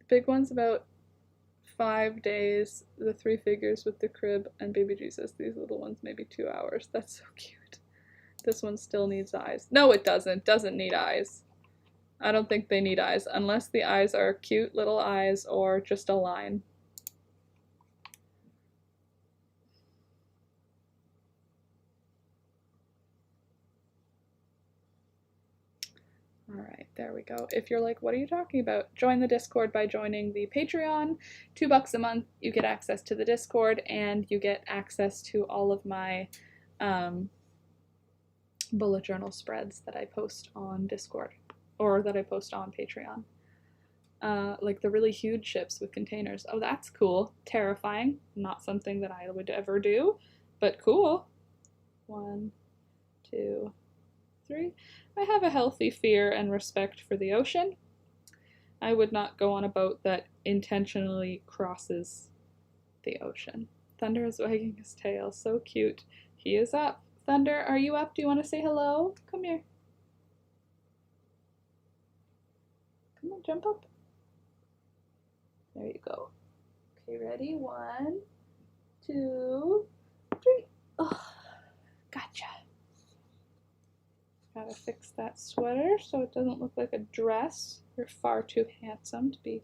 The big one's about 5 days. The 3 figures with the crib and baby Jesus. These little ones, maybe 2 hours. That's so cute. This one still needs eyes. No, it doesn't. Doesn't need eyes. I don't think they need eyes, unless the eyes are cute little eyes or just a line. Alright, there we go. If you're like, what are you talking about? Join the Discord by joining the Patreon. $2 a month, you get access to the Discord, and you get access to all of my bullet journal spreads that I post on Discord. Or that I post on Patreon. Like the really huge ships with containers. Oh, that's cool. Terrifying. Not something that I would ever do, but cool. 1, 2, 3. I have a healthy fear and respect for the ocean. I would not go on a boat that intentionally crosses the ocean. Thunder is wagging his tail. So cute. He is up. Thunder, are you up? Do you want to say hello? Come here. Come on, jump up. There you go. Okay, ready? 1, 2, 3. Oh, gotcha. Gotta fix that sweater so it doesn't look like a dress. You're far too handsome to be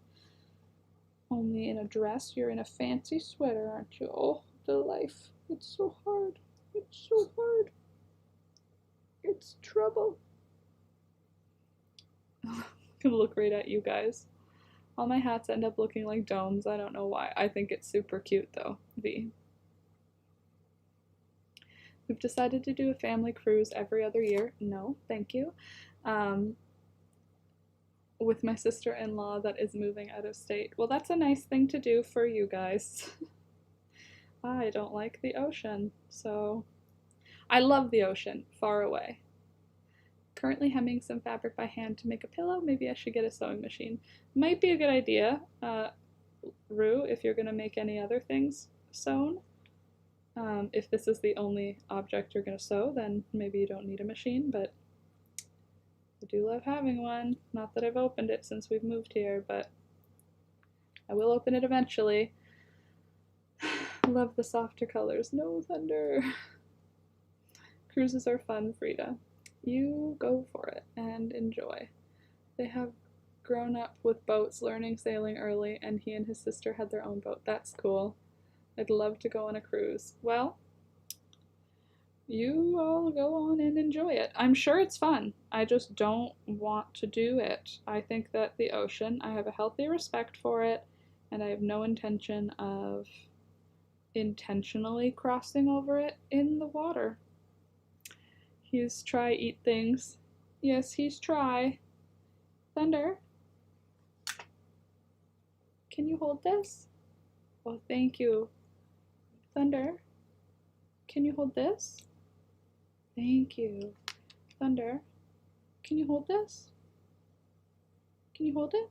only in a dress. You're in a fancy sweater, aren't you? Oh, the life. It's so hard. It's so hard. It's trouble. I'm gonna look right at you guys. All my hats end up looking like domes. I don't know why. I think it's super cute though. V. We've decided to do a family cruise every other year. No, thank you. With my sister-in-law that is moving out of state. Well, that's a nice thing to do for you guys. I don't like the ocean, so I love the ocean, far away. Currently hemming some fabric by hand to make a pillow. Maybe I should get a sewing machine. Might be a good idea. Rue, if you're going to make any other things sewn. If this is the only object you're going to sew, then maybe you don't need a machine, but I do love having one. Not that I've opened it since we've moved here, but I will open it eventually. Love the softer colors. No thunder. Cruises are fun, Frida. You go for it and enjoy. They have grown up with boats, learning sailing early, and he and his sister had their own boat. That's cool. I'd love to go on a cruise. Well, you all go on and enjoy it. I'm sure it's fun. I just don't want to do it. I think that the ocean, I have a healthy respect for it, and I have no intention of intentionally crossing over it in the water. He's try eat things. Yes, he's try. Thunder, can you hold this? Oh, thank you. Thunder, can you hold this? Thank you. Thunder, can you hold this? Can you hold it?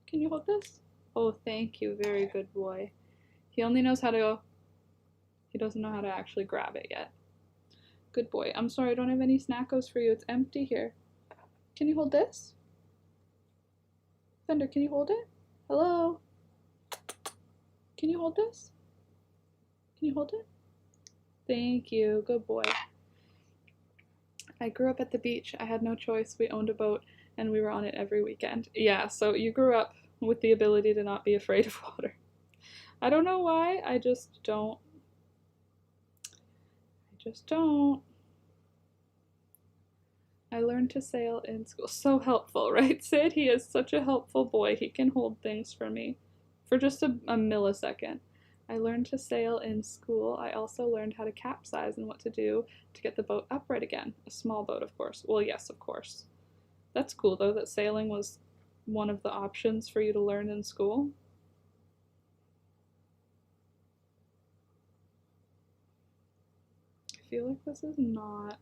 Can you hold this? Oh, thank you. Very good boy. He only knows how to go. He doesn't know how to actually grab it yet. Good boy. I'm sorry, I don't have any snackos for you. It's empty here. Can you hold this? Thunder, can you hold it? Hello? Can you hold this? Can you hold it? Thank you. Good boy. I grew up at the beach. I had no choice. We owned a boat and we were on it every weekend. Yeah, so you grew up with the ability to not be afraid of water. I don't know why. I just don't. I learned to sail in school. So helpful, right, Sid? He is such a helpful boy. He can hold things for me for just a millisecond. I learned to sail in school. I also learned how to capsize and what to do to get the boat upright again. A small boat, of course. Well, yes, of course. That's cool, though, that sailing was one of the options for you to learn in school. I feel like this is not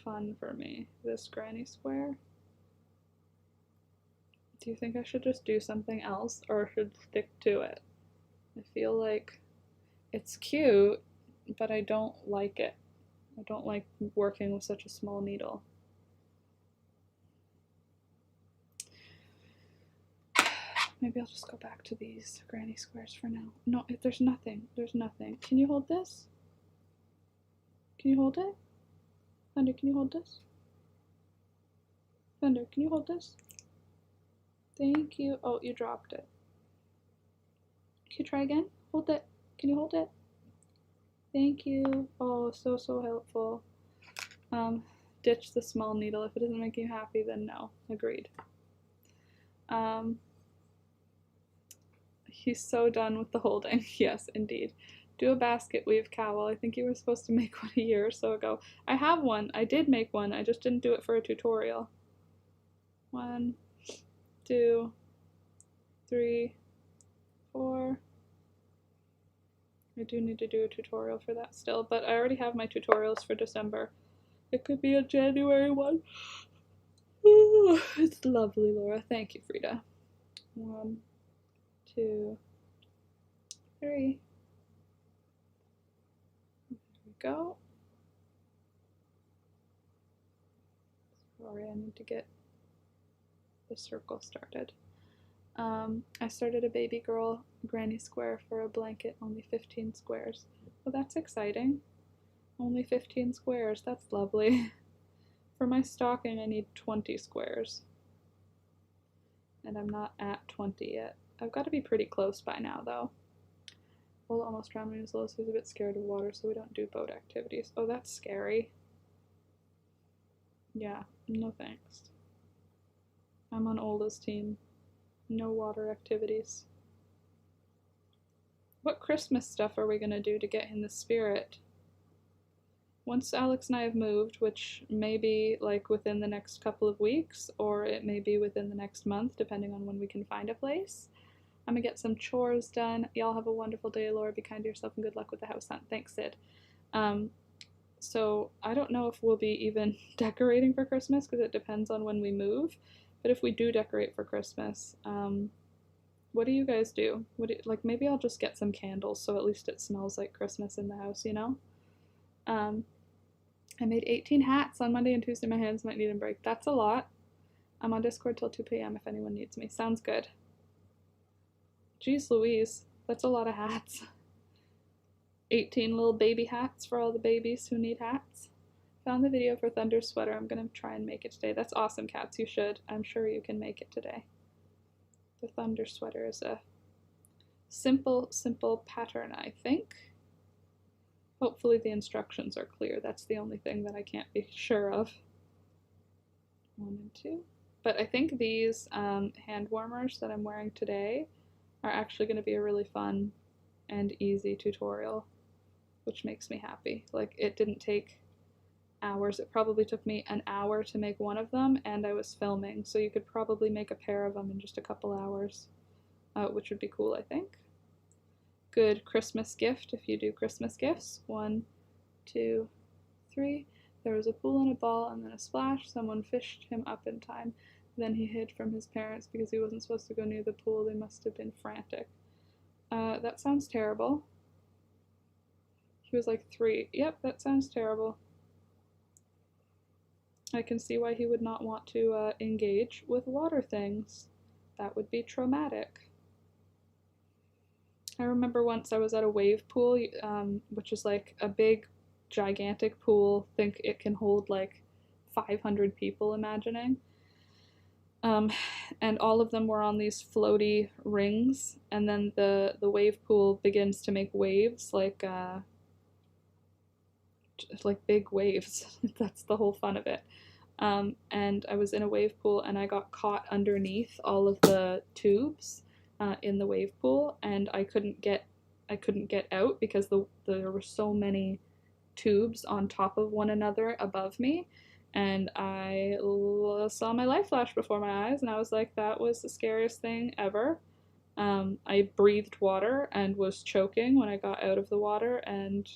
fun for me, this granny square. Do you think I should just do something else or should stick to it? I feel like it's cute, but I don't like it. I don't like working with such a small needle. Maybe I'll just go back to these granny squares for now. No, there's nothing. There's nothing. Can you hold this? Can you hold it? Thunder, can you hold this? Thunder, can you hold this? Thank you. Oh, you dropped it. Can you try again? Hold it. Can you hold it? Thank you. Oh, so helpful. Ditch the small needle. If it doesn't make you happy, then no. Agreed. He's so done with the holding. Yes, indeed. Do a basket weave cowl. I think you were supposed to make one a year or so ago. I have one. I did make one. I just didn't do it for a tutorial. 1, 2, 3, 4. I do need to do a tutorial for that still, but I already have my tutorials for December. It could be a January one. Ooh, it's lovely, Laura. Thank you, Frida. 1, 2, 3. There we go. Sorry, I need to get the circle started. I started a baby girl granny square for a blanket, only 15 squares. Well, that's exciting. Only 15 squares, that's lovely. For my stocking, I need 20 squares. And I'm not at 20 yet. I've got to be pretty close by now, though. Well, almost drowned when he was little, so he's a bit scared of water, so we don't do boat activities. Oh, that's scary. Yeah, no thanks. I'm on Ola's team. No water activities. What Christmas stuff are we gonna do to get in the spirit? Once Alex and I have moved, which may be like within the next couple of weeks, or it may be within the next month, depending on when we can find a place, I'm gonna get some chores done. Y'all have a wonderful day, Laura. Be kind to yourself and good luck with the house hunt. Thanks, Sid. So I don't know if we'll be even decorating for Christmas because it depends on when we move. But if we do decorate for Christmas, What do you guys do? Like, maybe I'll just get some candles so at least it smells like Christmas in the house, you know? Um, I made 18 hats on Monday and Tuesday. My hands might need a break. That's a lot. I'm on Discord till 2 p.m. if anyone needs me. Sounds good. Jeez Louise, that's a lot of hats. 18 little baby hats for all the babies who need hats. Found the video for Thunder's sweater. I'm gonna try and make it today. That's awesome, Cats. You should. I'm sure you can make it today. The Thunder sweater is a simple pattern, I think. Hopefully the instructions are clear. That's the only thing that I can't be sure of. 1 and 2. But I think these hand warmers that I'm wearing today are actually going to be a really fun and easy tutorial, which makes me happy. Like, it didn't take hours. It probably took me an hour to make one of them, and I was filming, so you could probably make a pair of them in just a couple hours, which would be cool, I think. Good Christmas gift if you do Christmas gifts. 1, 2, 3. There was a pool and a ball and then a splash. Someone fished him up in time. Then he hid from his parents because he wasn't supposed to go near the pool. They must have been frantic. That sounds terrible. He was like 3. Yep, that sounds terrible. I can see why he would not want to engage with water things. That would be traumatic. I remember once I was at a wave pool, which is like a big, gigantic pool. I think it can hold like 500 people, imagining. And all of them were on these floaty rings, and then the wave pool begins to make waves, like big waves. That's the whole fun of it. And I was in a wave pool, and I got caught underneath all of the tubes in the wave pool, and I couldn't get out because there were so many tubes on top of one another above me, and I saw my life flash before my eyes, and I was like, that was the scariest thing ever. I breathed water and was choking when I got out of the water, and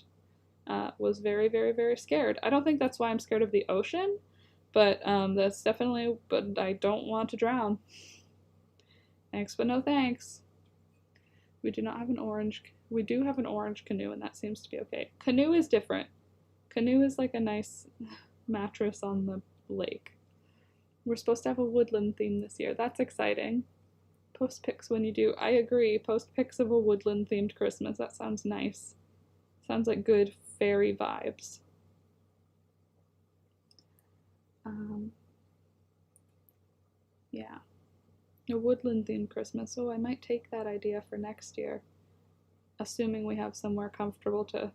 was very, very, very scared. I don't think that's why I'm scared of the ocean, but that's definitely, but I don't want to drown. Thanks, but no thanks. We do not have an orange. We do have an orange canoe, and that seems to be okay. Canoe is different. Canoe is like a nice mattress on the lake. We're supposed to have a woodland theme this year. That's exciting. Post pics when you do. I agree. Post pics of a woodland themed Christmas. That sounds nice. Sounds like good fairy vibes. Yeah. A woodland themed Christmas. Oh, I might take that idea for next year. Assuming we have somewhere comfortable to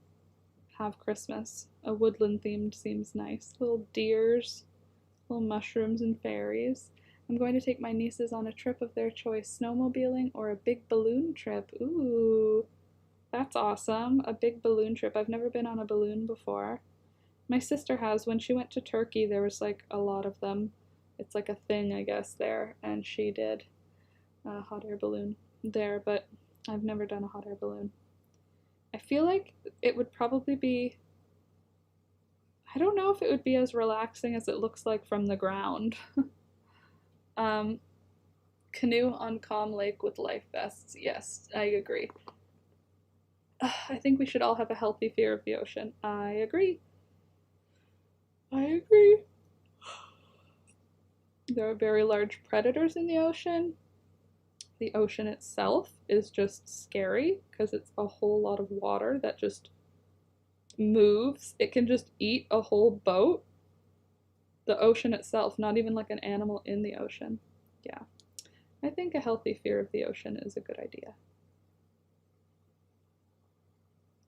have Christmas. A woodland themed seems nice. Little deers, little mushrooms and fairies. I'm going to take my nieces on a trip of their choice, snowmobiling or a big balloon trip. Ooh, that's awesome. A big balloon trip. I've never been on a balloon before. My sister has. When she went to Turkey, there was like a lot of them. It's like a thing, I guess, there, and she did a hot air balloon there, but I've never done a hot air balloon. I feel like it would probably be, I don't know if it would be as relaxing as it looks like from the ground. Canoe on calm lake with life vests. Yes, I agree. I think we should all have a healthy fear of the ocean. I agree. I agree. There are very large predators in the ocean. The ocean itself is just scary because it's a whole lot of water that just moves. It can just eat a whole boat. The ocean itself, not even like an animal in the ocean. Yeah. I think a healthy fear of the ocean is a good idea.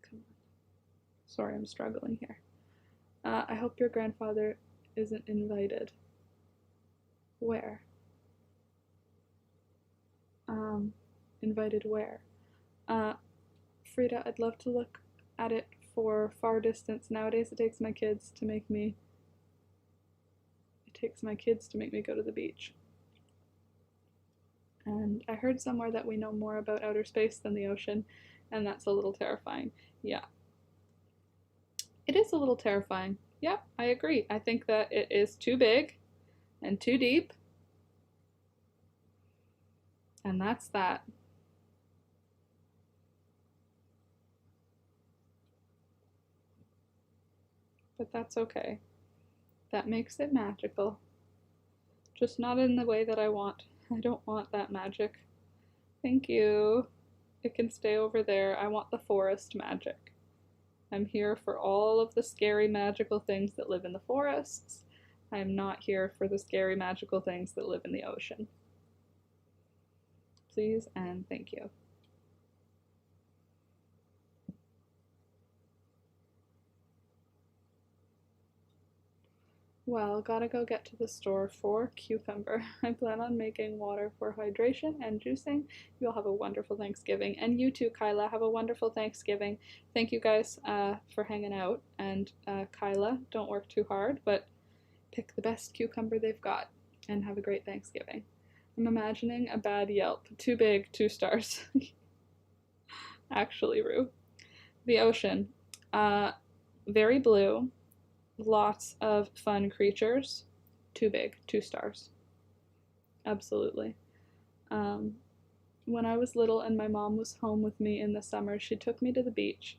Come on. Sorry, I'm struggling here. I hope your grandfather isn't invited. Where? Invited where? Frida, I'd love to look at it for far distance. Nowadays it takes my kids to make me go to the beach. And I heard somewhere that we know more about outer space than the ocean, and that's a little terrifying. Yeah. It is a little terrifying. Yeah, I agree. I think that it is too big and too deep. And that's that. but that's okay. That makes it magical. Just not in the way that I want. I don't want that magic. Thank you. It can stay over there. I want the forest magic. I'm here for all of the scary magical things that live in the forests. I am not here for the scary magical things that live in the ocean. Please and thank you. Well, gotta go get to the store for cucumber. I plan on making water for hydration and juicing. You all have a wonderful Thanksgiving. And you too, Kyla, have a wonderful Thanksgiving. Thank you guys for hanging out. And Kyla, don't work too hard, but pick the best cucumber they've got. And have a great Thanksgiving. I'm imagining a bad Yelp. Too big, 2 stars. Actually, Rue. The ocean. Very blue. Lots of fun creatures. Too big, 2 stars. Absolutely. When I was little and my mom was home with me in the summer, she took me to the beach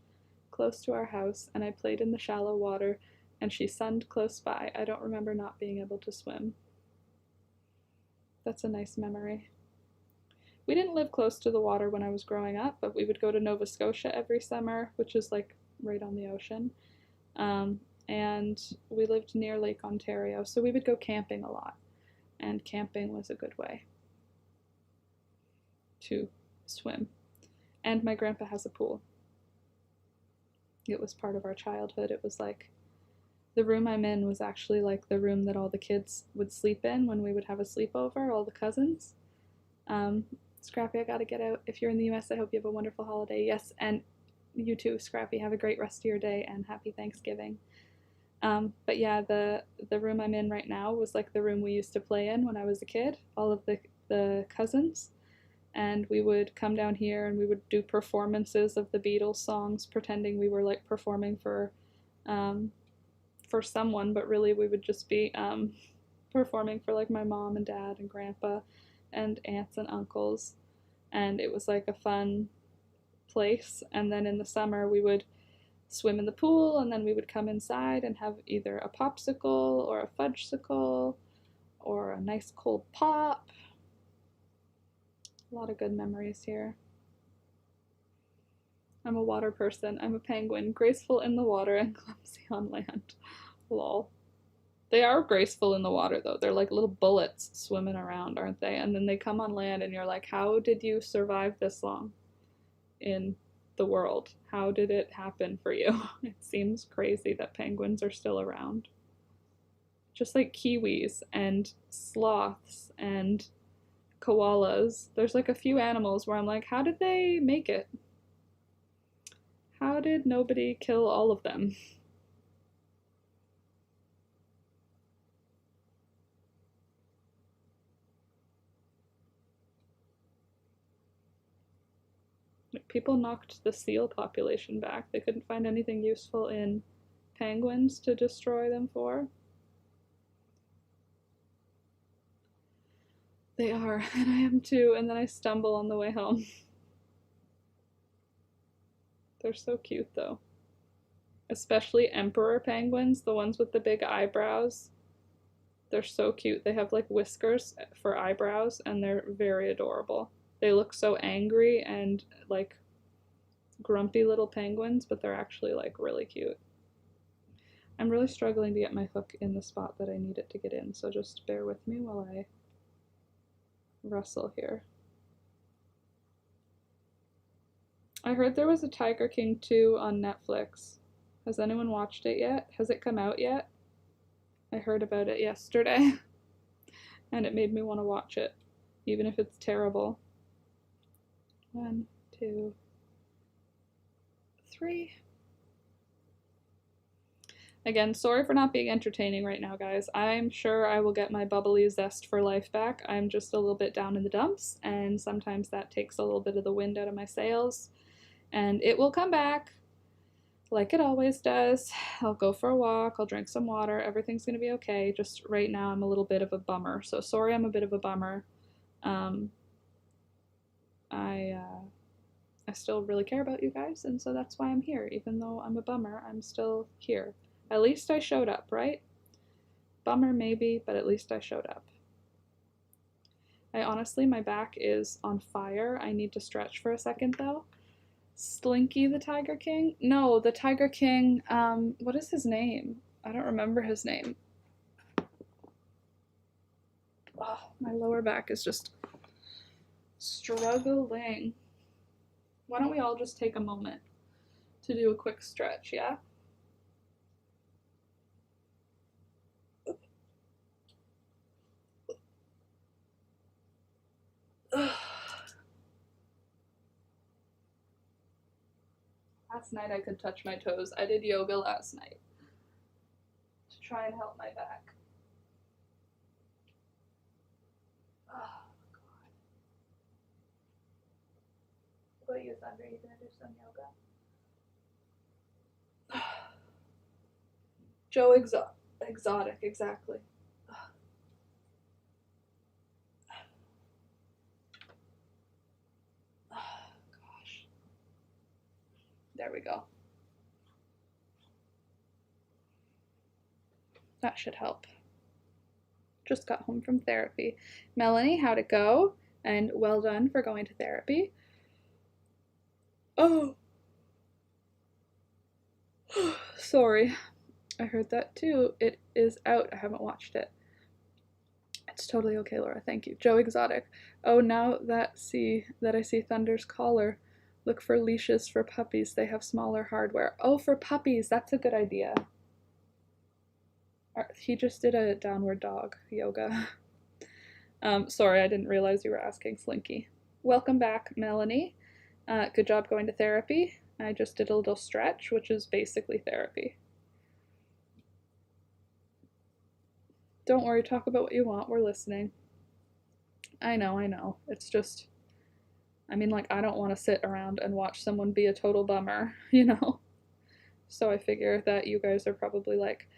close to our house and I played in the shallow water and she sunned close by. I don't remember not being able to swim. That's a nice memory. We didn't live close to the water when I was growing up, but we would go to Nova Scotia every summer, which is like right on the ocean. And we lived near Lake Ontario, so we would go camping a lot, and camping was a good way to swim. And my grandpa has a pool. It was part of our childhood. It was like, the room I'm in was actually like the room that all the kids would sleep in when we would have a sleepover, all the cousins. Scrappy, I gotta get out. If you're in the US, I hope you have a wonderful holiday. Yes, and you too, Scrappy. Have a great rest of your day, and happy Thanksgiving. But yeah, the room I'm in right now was like the room we used to play in when I was a kid, all of the cousins. And we would come down here and we would do performances of the Beatles songs, pretending we were like performing for someone, but really we would just be performing for like my mom and dad and grandpa and aunts and uncles. And it was like a fun place. And then in the summer we would swim in the pool, and then we would come inside and have either a popsicle or a fudgesicle or a nice cold pop. A lot of good memories here. I'm a water person. I'm a penguin, graceful in the water and clumsy on land. Lol. They are graceful in the water though. They're like little bullets swimming around, aren't they? And then they come on land and you're like, how did you survive this long in the world? How did it happen for you? It seems crazy that penguins are still around. Just like kiwis and sloths and koalas. There's like a few animals where I'm like, how did they make it? How did nobody kill all of them? People knocked the seal population back. They couldn't find anything useful in penguins to destroy them for. They are, and I am too, and then I stumble on the way home. They're so cute though. Especially emperor penguins, the ones with the big eyebrows. They're so cute. They have like whiskers for eyebrows and they're very adorable. They look so angry and like grumpy little penguins, but they're actually like really cute. I'm really struggling to get my hook in the spot that I need it to get in, so just bear with me while I wrestle here. I heard there was a Tiger King 2 on Netflix. Has anyone watched it yet? Has it come out yet? I heard about it yesterday and it made me want to watch it, even if it's terrible. 1, 2, 3. Again, sorry for not being entertaining right now, guys. I'm sure I will get my bubbly zest for life back. I'm just a little bit down in the dumps, and sometimes that takes a little bit of the wind out of my sails. And it will come back, like it always does. I'll go for a walk, I'll drink some water, everything's gonna be okay. Just right now I'm a little bit of a bummer. So sorry I'm a bit of a bummer. I still really care about you guys, and so that's why I'm here. Even though I'm a bummer, I'm still here. At least I showed up, right? Bummer maybe, but at least I showed up. I honestly, my back is on fire. I need to stretch for a second though. Slinky the Tiger King? No, the Tiger King, what is his name? I don't remember his name. Oh, my lower back is just struggling. Why don't we all just take a moment to do a quick stretch, yeah? Last night I could touch my toes. I did yoga last night to try and help my back. Oh, God. What about you, Thunder? Are you gonna do some yoga? Joe Exotic, exactly. Gosh. There we go. That should help. Just got home from therapy. Melanie, how'd it go? And well done for going to therapy. Oh. Sorry. I heard that too. It is out. I haven't watched it. It's totally okay, Laura. Thank you. Joe Exotic. Oh, now that I see Thunder's collar, look for leashes for puppies. They have smaller hardware. Oh, for puppies. That's a good idea. He just did a downward dog yoga. Sorry, I didn't realize you were asking, Slinky. Welcome back, Melanie. Good job going to therapy. I just did a little stretch, which is basically therapy. Don't worry, talk about what you want. We're listening. I know. It's just, I mean, like, I don't want to sit around and watch someone be a total bummer, you know? So I figure that you guys are probably, like,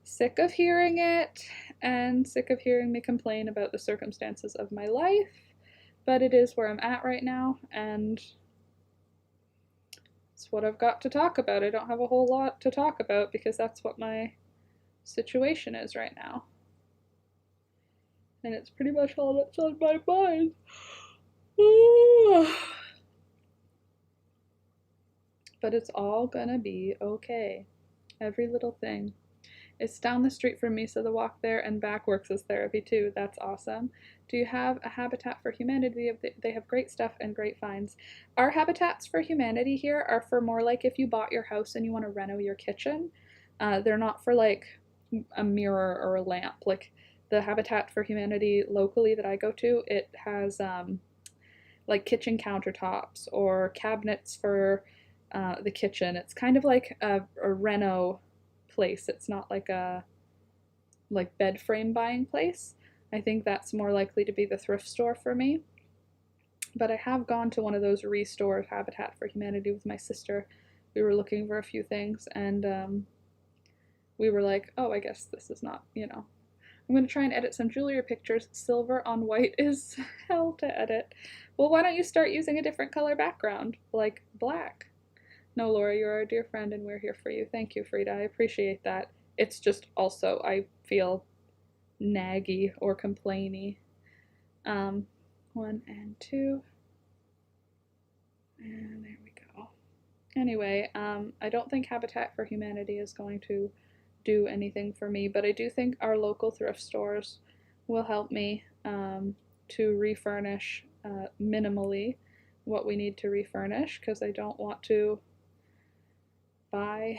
sick of hearing it and sick of hearing me complain about the circumstances of my life, but it is where I'm at right now, and it's what I've got to talk about. I don't have a whole lot to talk about because that's what my situation is right now. And it's pretty much all that's on my mind. But it's all gonna be okay. Every little thing. It's down the street from me, so the walk there and back works as therapy too. That's awesome. Do you have a Habitat for Humanity? They have great stuff and great finds. Our Habitats for Humanity here are for more like if you bought your house and you want to reno your kitchen. They're not for like a mirror or a lamp. Like the Habitat for Humanity locally that I go to, it has like kitchen countertops or cabinets for the kitchen. It's kind of like a reno place. It's not like a bed frame buying place. I think that's more likely to be the thrift store for me. But I have gone to one of those restores, Habitat for Humanity, with my sister. We were looking for a few things, and we were like, oh, I guess this is not, you know. I'm going to try and edit some jewelry pictures. Silver on white is hell to edit. Well, why don't you start using a different color background, like black? No, Laura, you're our dear friend and we're here for you. Thank you, Frida. I appreciate that. It's just also, I feel naggy or complainy. 1 and 2. And there we go. Anyway, I don't think Habitat for Humanity is going to do anything for me, but I do think our local thrift stores will help me to refurnish minimally what we need to refurnish, because I don't want to buy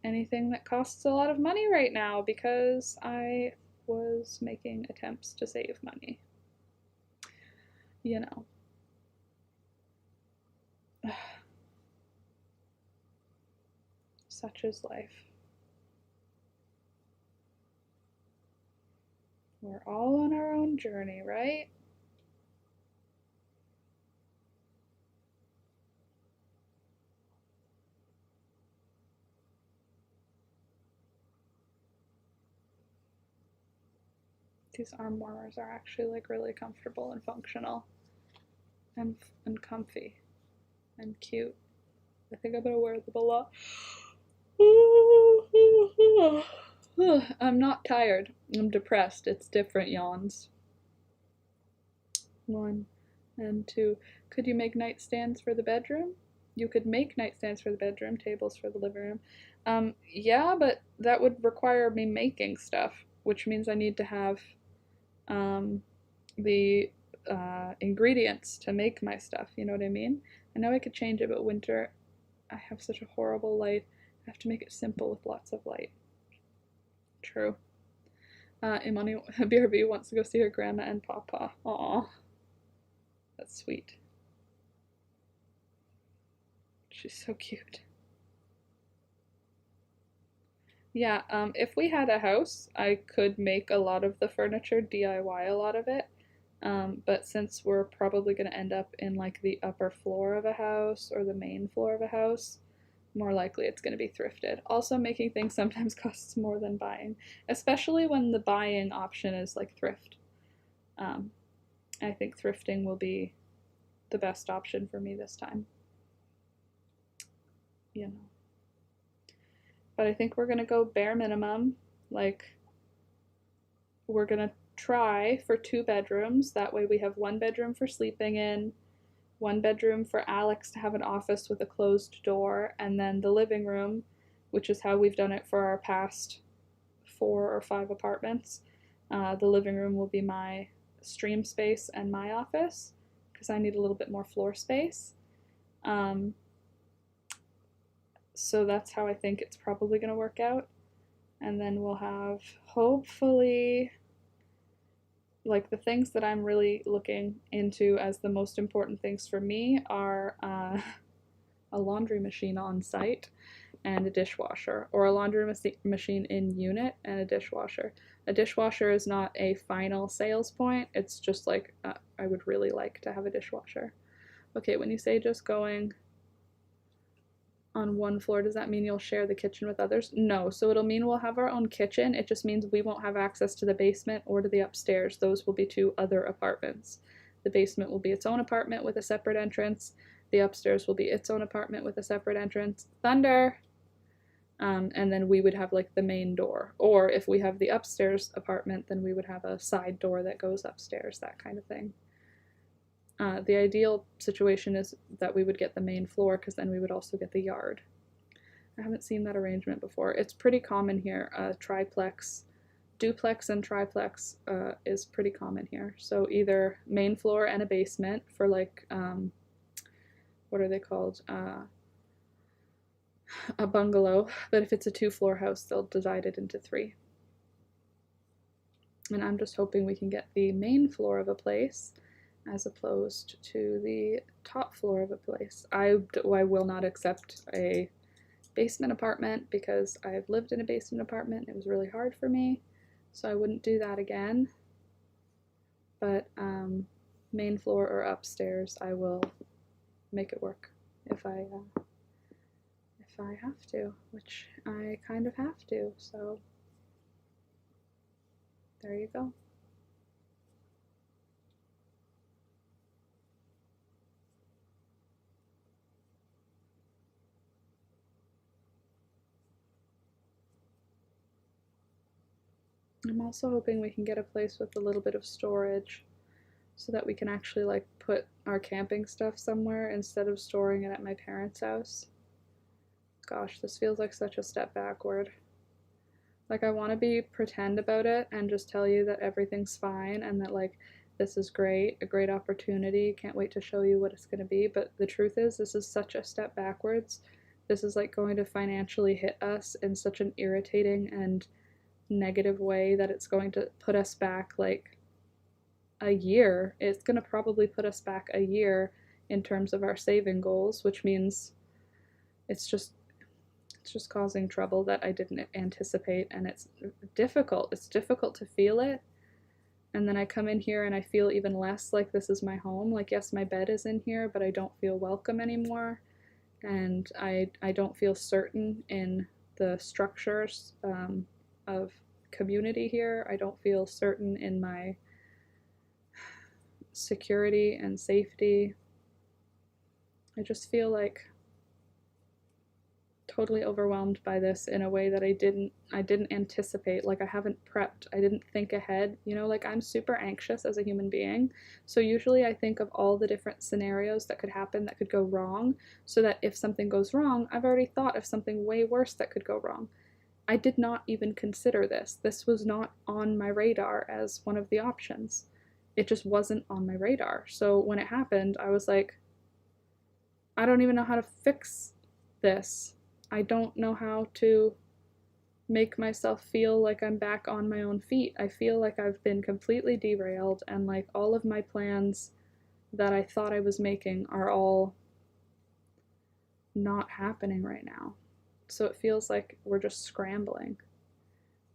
anything that costs a lot of money right now because I was making attempts to save money. You know. Such is life. We're all on our own journey, right? These arm warmers are actually like really comfortable and functional and comfy and cute. I think I'm gonna wear them a lot. I'm not tired. I'm depressed. It's different yawns. 1 and 2. Could you make nightstands for the bedroom? You could make nightstands for the bedroom, tables for the living room. Yeah, but that would require me making stuff, which means I need to have the ingredients to make my stuff. You know what I mean? I know I could change it, but winter, I have such a horrible light. I have to make it simple with lots of light. True. Imani BRB wants to go see her grandma and papa. Aw. That's sweet. She's so cute. Yeah, if we had a house, I could make a lot of the furniture, DIY a lot of it. But since we're probably going to end up in like the upper floor of a house or the main floor of a house, more likely it's going to be thrifted. Also, making things sometimes costs more than buying, especially when the buying option is like thrift. I think thrifting will be the best option for me this time. You know. But I think we're going to go bare minimum. Like, we're going to try for 2 bedrooms. That way we have 1 bedroom for sleeping in, 1 bedroom for Alex to have an office with a closed door, and then the living room, which is how we've done it for our past 4 or 5 apartments. The living room will be my stream space and my office, because I need a little bit more floor space. So that's how I think it's probably going to work out. And then we'll have, hopefully, like the things that I'm really looking into as the most important things for me are a laundry machine on site and a dishwasher, or a laundry machine in unit and a dishwasher. A dishwasher is not a final sales point, it's just like, I would really like to have a dishwasher. Okay, when you say just going on 1 floor, does that mean you'll share the kitchen with others? No, so it'll mean we'll have our own kitchen. It just means we won't have access to the basement or to the upstairs. Those will be 2 other apartments. The basement will be its own apartment with a separate entrance. The upstairs will be its own apartment with a separate entrance. Thunder! And then we would have like the main door. Or if we have the upstairs apartment, then we would have a side door that goes upstairs, that kind of thing. The ideal situation is that we would get the main floor, because then we would also get the yard. I haven't seen that arrangement before. It's pretty common here. Triplex, duplex and triplex is pretty common here. So either main floor and a basement for like, what are they called? A bungalow. But if it's a 2-floor house, they'll divide it into 3. And I'm just hoping we can get the main floor of a place as opposed to the top floor of a place. I will not accept a basement apartment because I've lived in a basement apartment. It was really hard for me, so I wouldn't do that again. But main floor or upstairs, I will make it work if I have to, which I kind of have to, so there you go. I'm also hoping we can get a place with a little bit of storage so that we can actually like put our camping stuff somewhere instead of storing it at my parents' house. Gosh, this feels like such a step backward. Like, I want to be pretend about it and just tell you that everything's fine and that like this is great, a great opportunity, can't wait to show you what it's going to be, but the truth is this is such a step backwards. This is like going to financially hit us in such an irritating and negative way that it's going to put us back like a year. It's going to probably put us back a year in terms of our saving goals, which means it's just causing trouble that I didn't anticipate, and it's difficult. It's difficult to feel it. And then I come in here and I feel even less like this is my home. Like, yes, my bed is in here, but I don't feel welcome anymore. And I don't feel certain in the structures of community here. I don't feel certain in my security and safety. I just feel like totally overwhelmed by this in a way that I didn't anticipate. Like, I haven't prepped. I didn't think ahead. You know, like, I'm super anxious as a human being. So usually I think of all the different scenarios that could happen that could go wrong, so that if something goes wrong, I've already thought of something way worse that could go wrong. I did not even consider this. This was not on my radar as one of the options. It just wasn't on my radar. So when it happened, I was like, I don't even know how to fix this. I don't know how to make myself feel like I'm back on my own feet. I feel like I've been completely derailed, and like all of my plans that I thought I was making are all not happening right now. So it feels like we're just scrambling,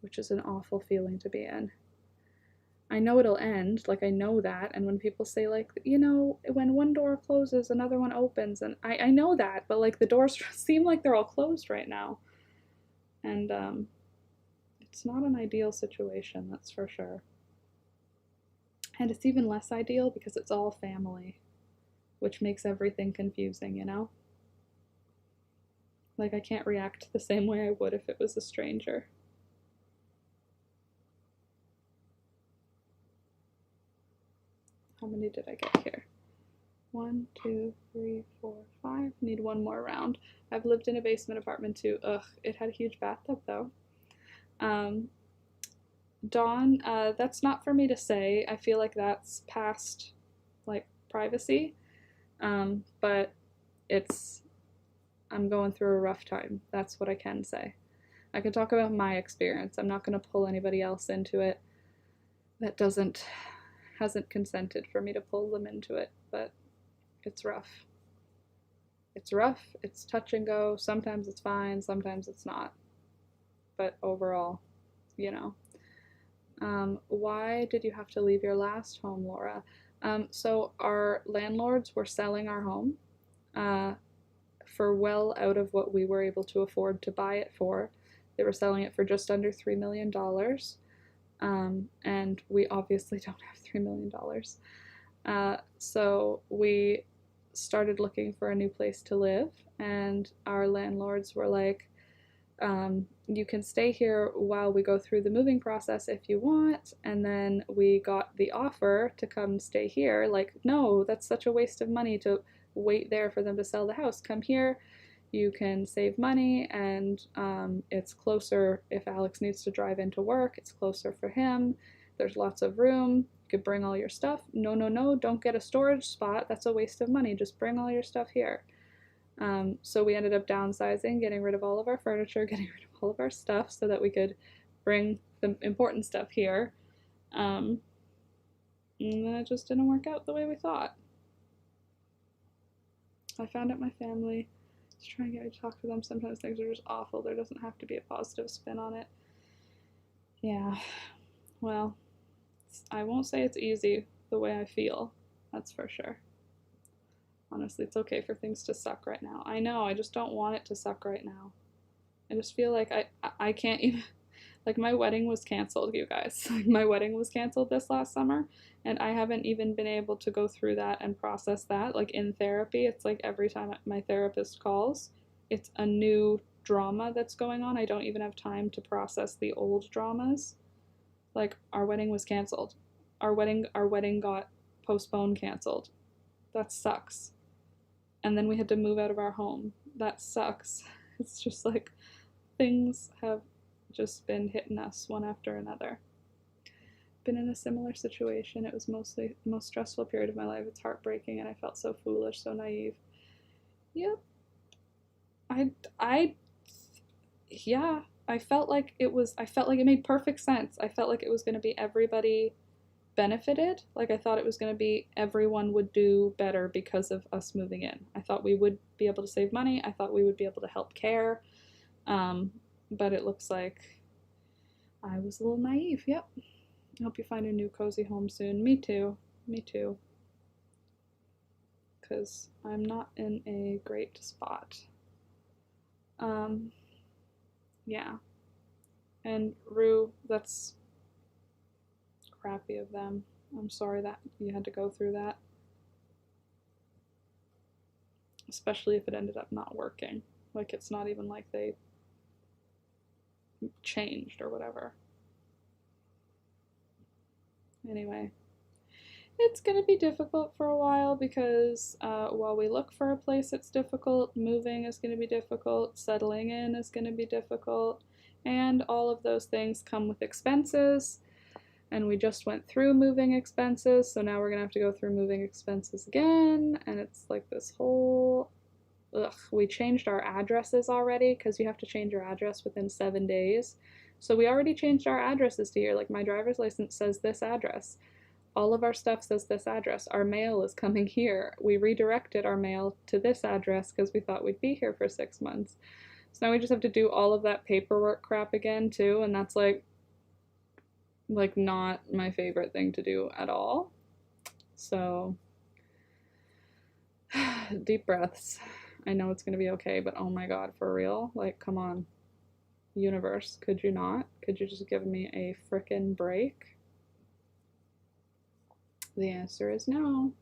which is an awful feeling to be in. I know it'll end, like I know that, and when people say like, you know, when one door closes, another one opens, and I know that, but like the doors seem like they're all closed right now. And it's not an ideal situation, that's for sure. And it's even less ideal because it's all family, which makes everything confusing, you know? Like, I can't react the same way I would if it was a stranger. How many did I get here? 1, 2, 3, 4, 5. Need one more round. I've lived in a basement apartment too. Ugh, it had a huge bathtub though. Dawn, that's not for me to say. I feel like that's past, like, privacy. But I'm going through a rough time. That's what I can say. I can talk about my experience. I'm not going to pull anybody else into it that hasn't consented for me to pull them into it, but it's rough. It's rough, it's touch and go. Sometimes it's fine, sometimes it's not. But overall, you know. Why did you have to leave your last home, Laura? So our landlords were selling our home for well out of what we were able to afford to buy it for. They were selling it for just under $3 million. And we obviously don't have $3 million. So we started looking for a new place to live, and our landlords were like, you can stay here while we go through the moving process if you want. And then we got the offer to come stay here. Like, no, that's such a waste of money to wait there for them to sell the house. Come here, you can save money, and it's closer if Alex needs to drive into work. It's closer for him. There's lots of room. You could bring all your stuff. No, no, no, don't get a storage spot. That's a waste of money. Just bring all your stuff here. So we ended up downsizing, getting rid of all of our furniture, getting rid of all of our stuff so that we could bring the important stuff here. And it just didn't work out the way we thought. I found out my family is trying to get me to talk to them. Sometimes things are just awful. There doesn't have to be a positive spin on it. Yeah, well, I won't say it's easy the way I feel. That's for sure. Honestly, it's okay for things to suck right now. I know, I just don't want it to suck right now. I just feel like I can't even, like, my wedding was canceled, you guys. Like, my wedding was canceled this last summer, and I haven't even been able to go through that and process that. Like, in therapy, it's like every time my therapist calls, it's a new drama that's going on. I don't even have time to process the old dramas. Like, our wedding was canceled. Our wedding got postponed, canceled. That sucks. And then we had to move out of our home. That sucks. It's just like things have just been hitting us one after another. Been in a similar situation. It was mostly the most stressful period of my life. It's heartbreaking, and I felt so foolish, so naive. Yep. Yeah, I felt like it made perfect sense. I felt like it was going to be everybody benefited. Like, I thought it was going to be everyone would do better because of us moving in. I thought we would be able to save money. I thought we would be able to help care. But it looks like I was a little naive. Yep. I hope you find a new cozy home soon. Me too. Me too. Because I'm not in a great spot. Yeah. And Rue, that's crappy of them. I'm sorry that you had to go through that. Especially if it ended up not working. Like, it's not even like they changed or whatever. Anyway, it's gonna be difficult for a while because while we look for a place, it's difficult. Moving is gonna be difficult. Settling in is gonna be difficult. And all of those things come with expenses. And we just went through moving expenses, so now we're gonna have to go through moving expenses again. And it's like this whole, ugh. We changed our addresses already because you have to change your address within 7 days. So we already changed our addresses to here. Like, my driver's license says this address. All of our stuff says this address. Our mail is coming here. We redirected our mail to this address because we thought we'd be here for 6 months. So now we just have to do all of that paperwork crap again too, and that's like not my favorite thing to do at all. So deep breaths. I know it's gonna be okay, but oh my god, for real? Like, come on. Universe, could you not? Could you just give me a frickin' break? The answer is no.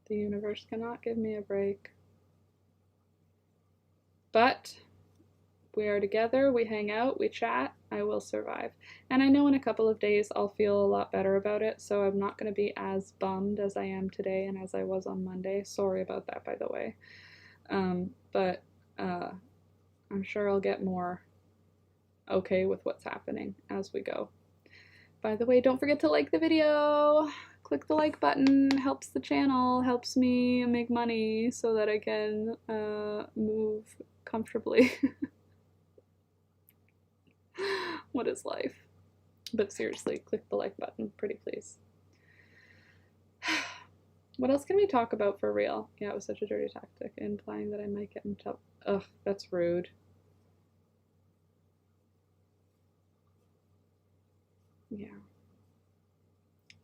The universe cannot give me a break. But we are together, we hang out, we chat, I will survive. And I know in a couple of days I'll feel a lot better about it, so I'm not going to be as bummed as I am today and as I was on Monday. Sorry about that, by the way. But I'm sure I'll get more okay with what's happening as we go. By the way, don't forget to like the video. Click the like button, helps the channel, helps me make money so that I can move comfortably. What is life? But seriously, click the like button, pretty please. What else can we talk about for real? Yeah, it was such a dirty tactic, implying that I might get in trouble. Ugh, that's rude. Yeah.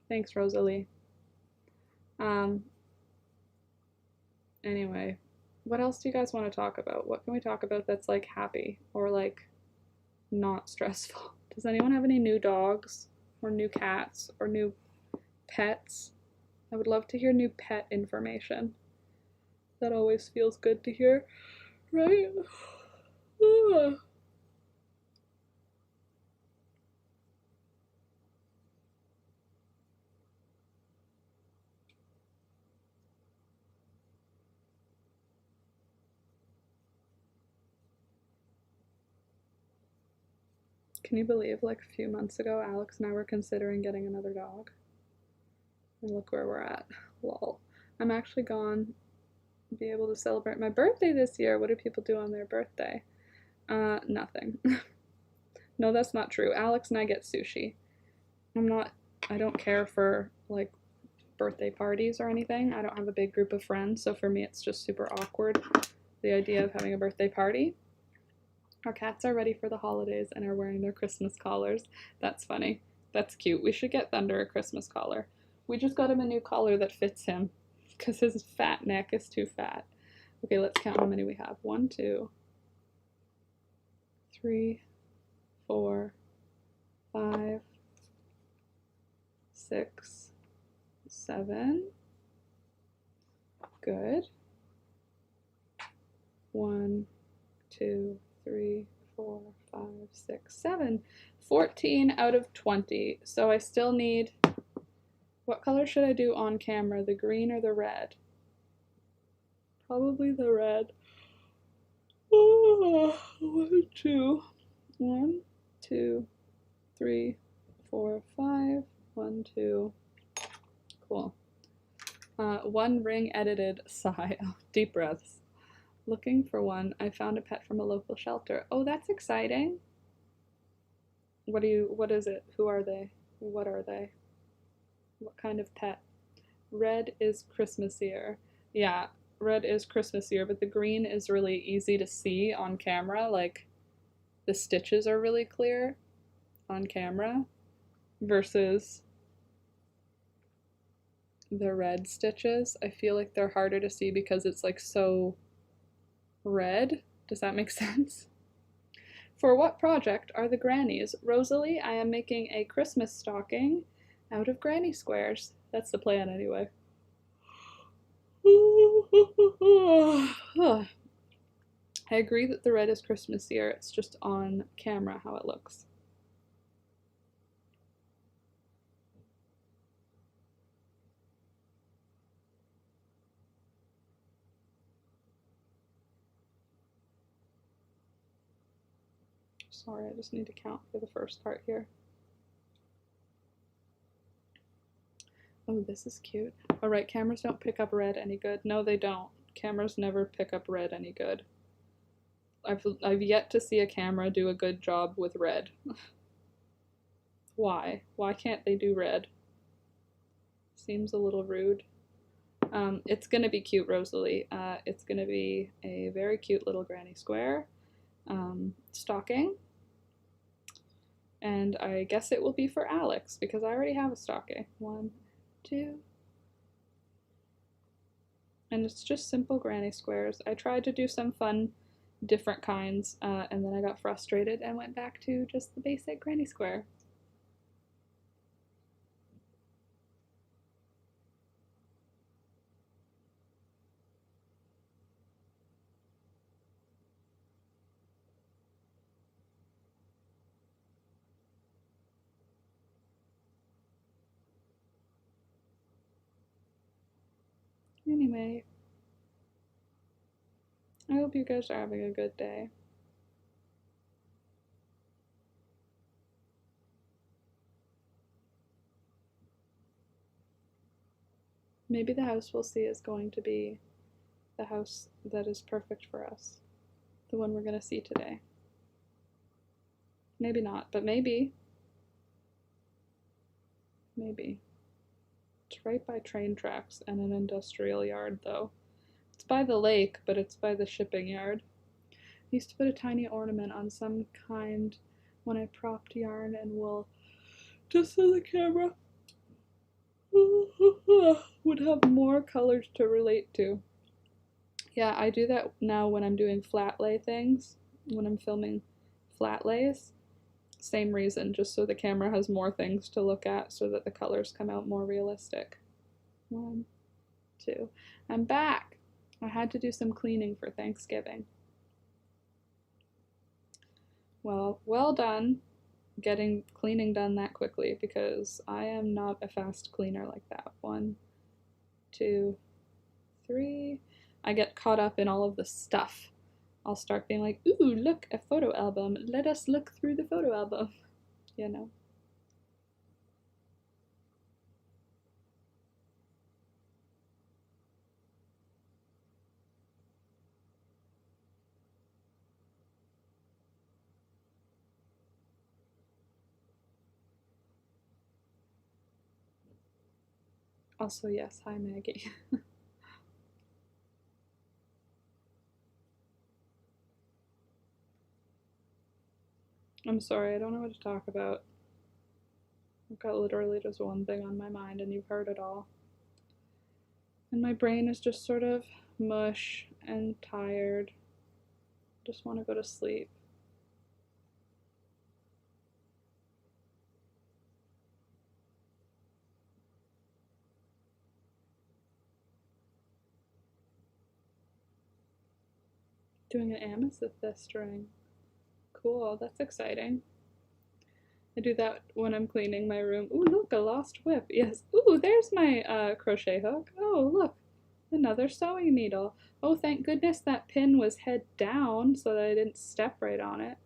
Thanks, Rosalie. Anyway, what else do you guys want to talk about? What can we talk about that's like happy or like not stressful? Does anyone have any new dogs or new cats or new pets? I would love to hear new pet information. That always feels good to hear, right? Can you believe, like, a few months ago, Alex and I were considering getting another dog? And look where we're at. Lol. I'm actually gone to be able to celebrate my birthday this year. What do people do on their birthday? Nothing. No, that's not true. Alex and I get sushi. I don't care for, like, birthday parties or anything. I don't have a big group of friends, so for me it's just super awkward, the idea of having a birthday party. Our cats are ready for the holidays and are wearing their Christmas collars. That's funny. That's cute. We should get Thunder a Christmas collar. We just got him a new collar that fits him because his fat neck is too fat. Okay, let's count how many we have. 1, 2, 3, 4, 5, 6, 7. Good. 1, 2, 3, 4, 5, 6, 7. 14 out of 20. So I still need... What color should I do on camera? The green or the red? Probably the red. Oh, 1, 2. 1, 2, 3, 4, 5. 1, 2. Cool. 1 ring edited sigh. Oh, deep breaths. Looking for one. I found a pet from a local shelter. Oh, that's exciting. What is it? Who are they? What are they? What kind of pet? Red is Christmasier. Yeah, red is Christmasier, but the green is really easy to see on camera. Like, the stitches are really clear on camera versus the red stitches. I feel like they're harder to see because it's like so red. Does that make sense? For what project are the grannies? Rosalie, I am making a Christmas stocking out of granny squares. That's the plan anyway. I agree that the red is Christmassier, it's just on camera how it looks. Sorry, I just need to count for the first part here. Oh, this is cute. All right, cameras don't pick up red any good. No, they don't. Cameras never pick up red any good. I've yet to see a camera do a good job with red. Why? Why can't they do red? Seems a little rude. It's gonna be cute, Rosalie. It's gonna be a very cute little granny square stocking. And I guess it will be for Alex because I already have a stocking. 1, 2. And it's just simple granny squares. I tried to do some fun, different kinds, and then I got frustrated and went back to just the basic granny square. Anyway, I hope you guys are having a good day. Maybe the house we'll see is going to be the house that is perfect for us. The one we're going to see today. Maybe not, but maybe. Maybe. It's right by train tracks and an industrial yard, though. It's by the lake, but it's by the shipping yard. I used to put a tiny ornament on some kind when I propped yarn and wool, just so the camera would have more colors to relate to. Yeah, I do that now when I'm doing flat lay things, when I'm filming flat lays. Same reason, just so the camera has more things to look at so that the colors come out more realistic. 1, 2. I'm back! I had to do some cleaning for Thanksgiving. Well done getting cleaning done that quickly because I am not a fast cleaner like that. 1, 2, 3. I get caught up in all of the stuff. I'll start being like, ooh, look, a photo album. Let us look through the photo album. You know? Also, yes, hi Maggie. I'm sorry, I don't know what to talk about. I've got literally just one thing on my mind and you've heard it all. And my brain is just sort of mush and tired. Just want to go to sleep. Doing an amethyst ring. Cool, that's exciting. I do that when I'm cleaning my room. Ooh, look, a lost whip. Yes. Ooh, there's my crochet hook. Oh, look, another sewing needle. Oh, thank goodness that pin was head down so that I didn't step right on it.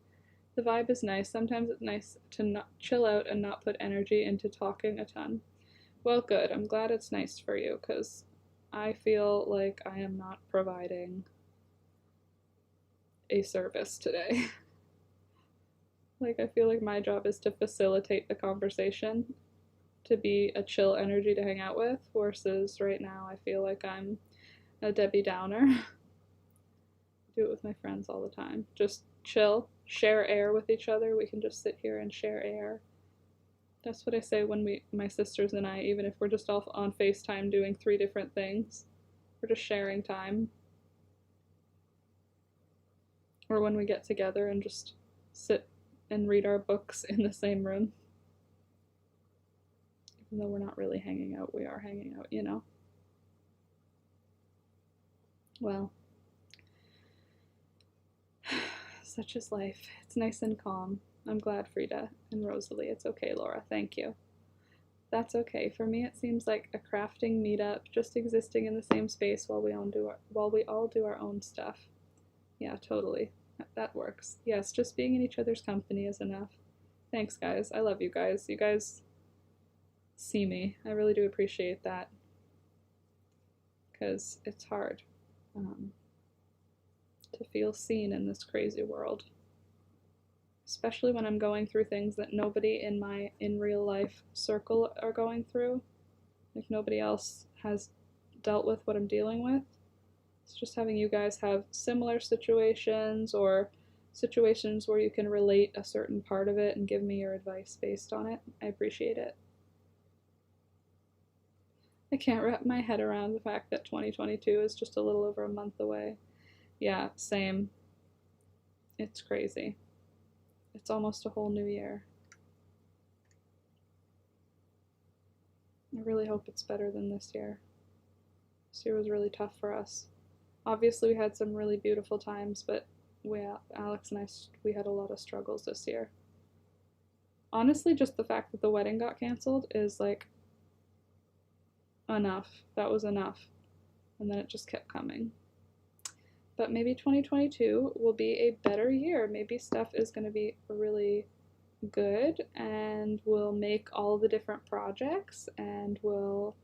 The vibe is nice. Sometimes it's nice to not chill out and not put energy into talking a ton. Well, good. I'm glad it's nice for you because I feel like I am not providing a service today. Like, I feel like my job is to facilitate the conversation, to be a chill energy to hang out with, versus right now I feel like I'm a Debbie Downer. I do it with my friends all the time. Just chill, share air with each other. We can just sit here and share air. That's what I say when my sisters and I, even if we're just all on FaceTime doing 3 different things, we're just sharing time. Or when we get together and just sit and read our books in the same room. Even though we're not really hanging out, we are hanging out, you know? Well, such is life. It's nice and calm. I'm glad, Frida and Rosalie. It's okay, Laura. Thank you. That's okay. For me, it seems like a crafting meetup, just existing in the same space while we all do our own stuff. Yeah, totally. That works. Yes, just being in each other's company is enough. Thanks, guys. I love you guys. You guys see me. I really do appreciate that. Because it's hard to feel seen in this crazy world. Especially when I'm going through things that nobody in my in real life circle are going through. Like nobody else has dealt with what I'm dealing with. It's just having you guys have similar situations or situations where you can relate a certain part of it and give me your advice based on it. I appreciate it. I can't wrap my head around the fact that 2022 is just a little over a month away. Yeah, same. It's crazy. It's almost a whole new year. I really hope it's better than this year. This year was really tough for us. Obviously, we had some really beautiful times, but Alex and I, we had a lot of struggles this year. Honestly, just the fact that the wedding got canceled is like enough. That was enough. And then it just kept coming. But maybe 2022 will be a better year. Maybe stuff is going to be really good and we'll make all the different projects and we'll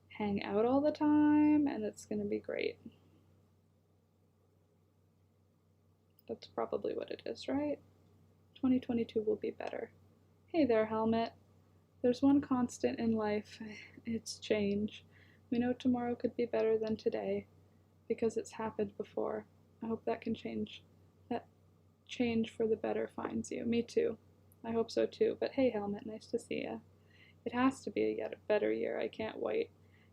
hang out all the time and it's going to be great. That's probably what it is, right? 2022 will be better. Hey there, Helmet. There's one constant in life. It's change. We know tomorrow could be better than today because it's happened before. I hope that can change. That change for the better finds you. Me too. I hope so too. But hey, Helmet, nice to see ya. It has to be a yet better year. I can't wait.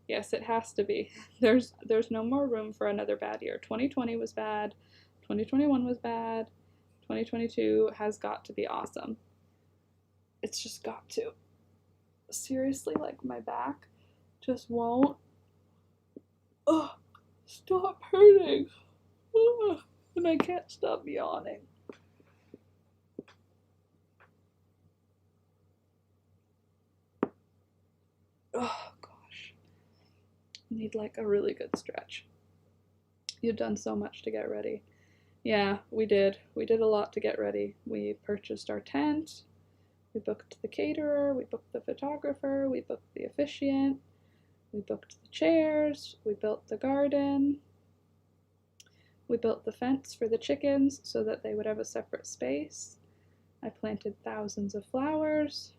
Yes, it has to be. There's no more room for another bad year. 2020 was bad. 2021 was bad. 2022 has got to be awesome. It's just got to. Seriously, like my back just won't stop hurting. And I can't stop yawning. Oh gosh. Need like a really good stretch. You've done so much to get ready. Yeah, we did. We did a lot to get ready. We purchased our tent. We booked the caterer. We booked the photographer. We booked the officiant. We booked the chairs. We built the garden. We built the fence for the chickens so that they would have a separate space. I planted thousands of flowers.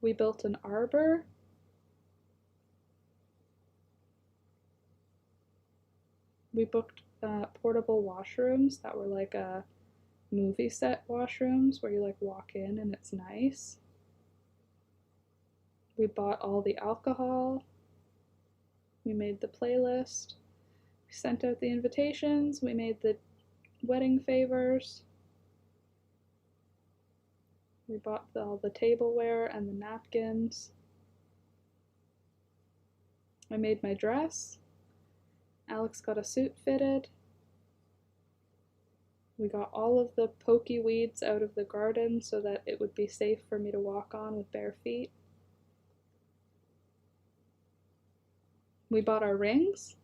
We built an arbor. We booked portable washrooms that were like movie set washrooms where you like walk in and it's nice. We bought all the alcohol. We made the playlist. We sent out the invitations. We made the wedding favors. We bought all the tableware and the napkins. I made my dress. Alex got a suit fitted. We got all of the pokey weeds out of the garden so that it would be safe for me to walk on with bare feet. We bought our rings.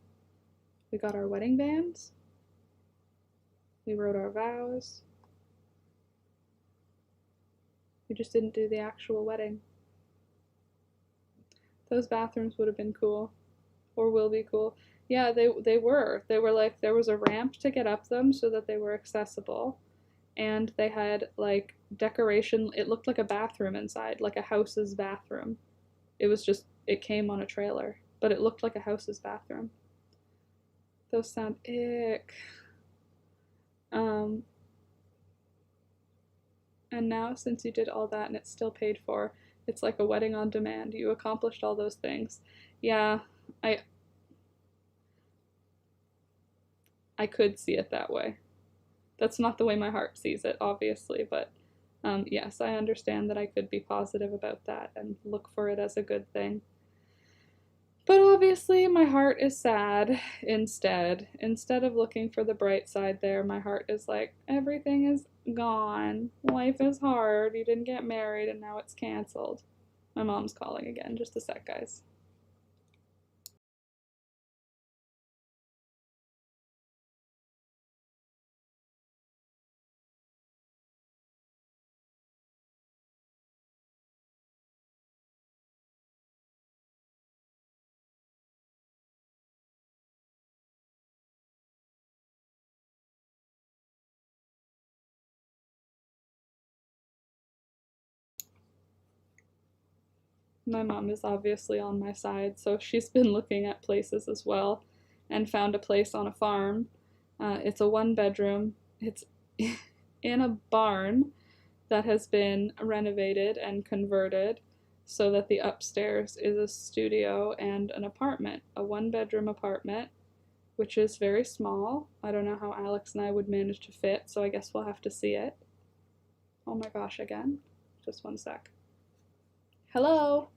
We got our wedding bands. We wrote our vows. We just didn't do the actual wedding. Those bathrooms would have been cool. Or will be cool. Yeah, they were. They were like, there was a ramp to get up them so that they were accessible. And they had like decoration. It looked like a bathroom inside, like a house's bathroom. It was just, it came on a trailer, but it looked like a house's bathroom. Those sound ick. And now since you did all that and it's still paid for, it's like a wedding on demand. You accomplished all those things. Yeah, I could see it that way. That's not the way my heart sees it, obviously, but yes, I understand that I could be positive about that and look for it as a good thing. But obviously, my heart is sad instead. Instead of looking for the bright side there, my heart is like, everything is gone. Life is hard. You didn't get married and now it's canceled. My mom's calling again. Just a sec, guys. My mom is obviously on my side, so she's been looking at places as well and found a place on a farm. It's a 1 bedroom. It's in a barn that has been renovated and converted so that the upstairs is a studio and an apartment, a 1 bedroom apartment, which is very small. I don't know how Alex and I would manage to fit, so I guess we'll have to see it. Oh my gosh, again. Just one sec. Hello?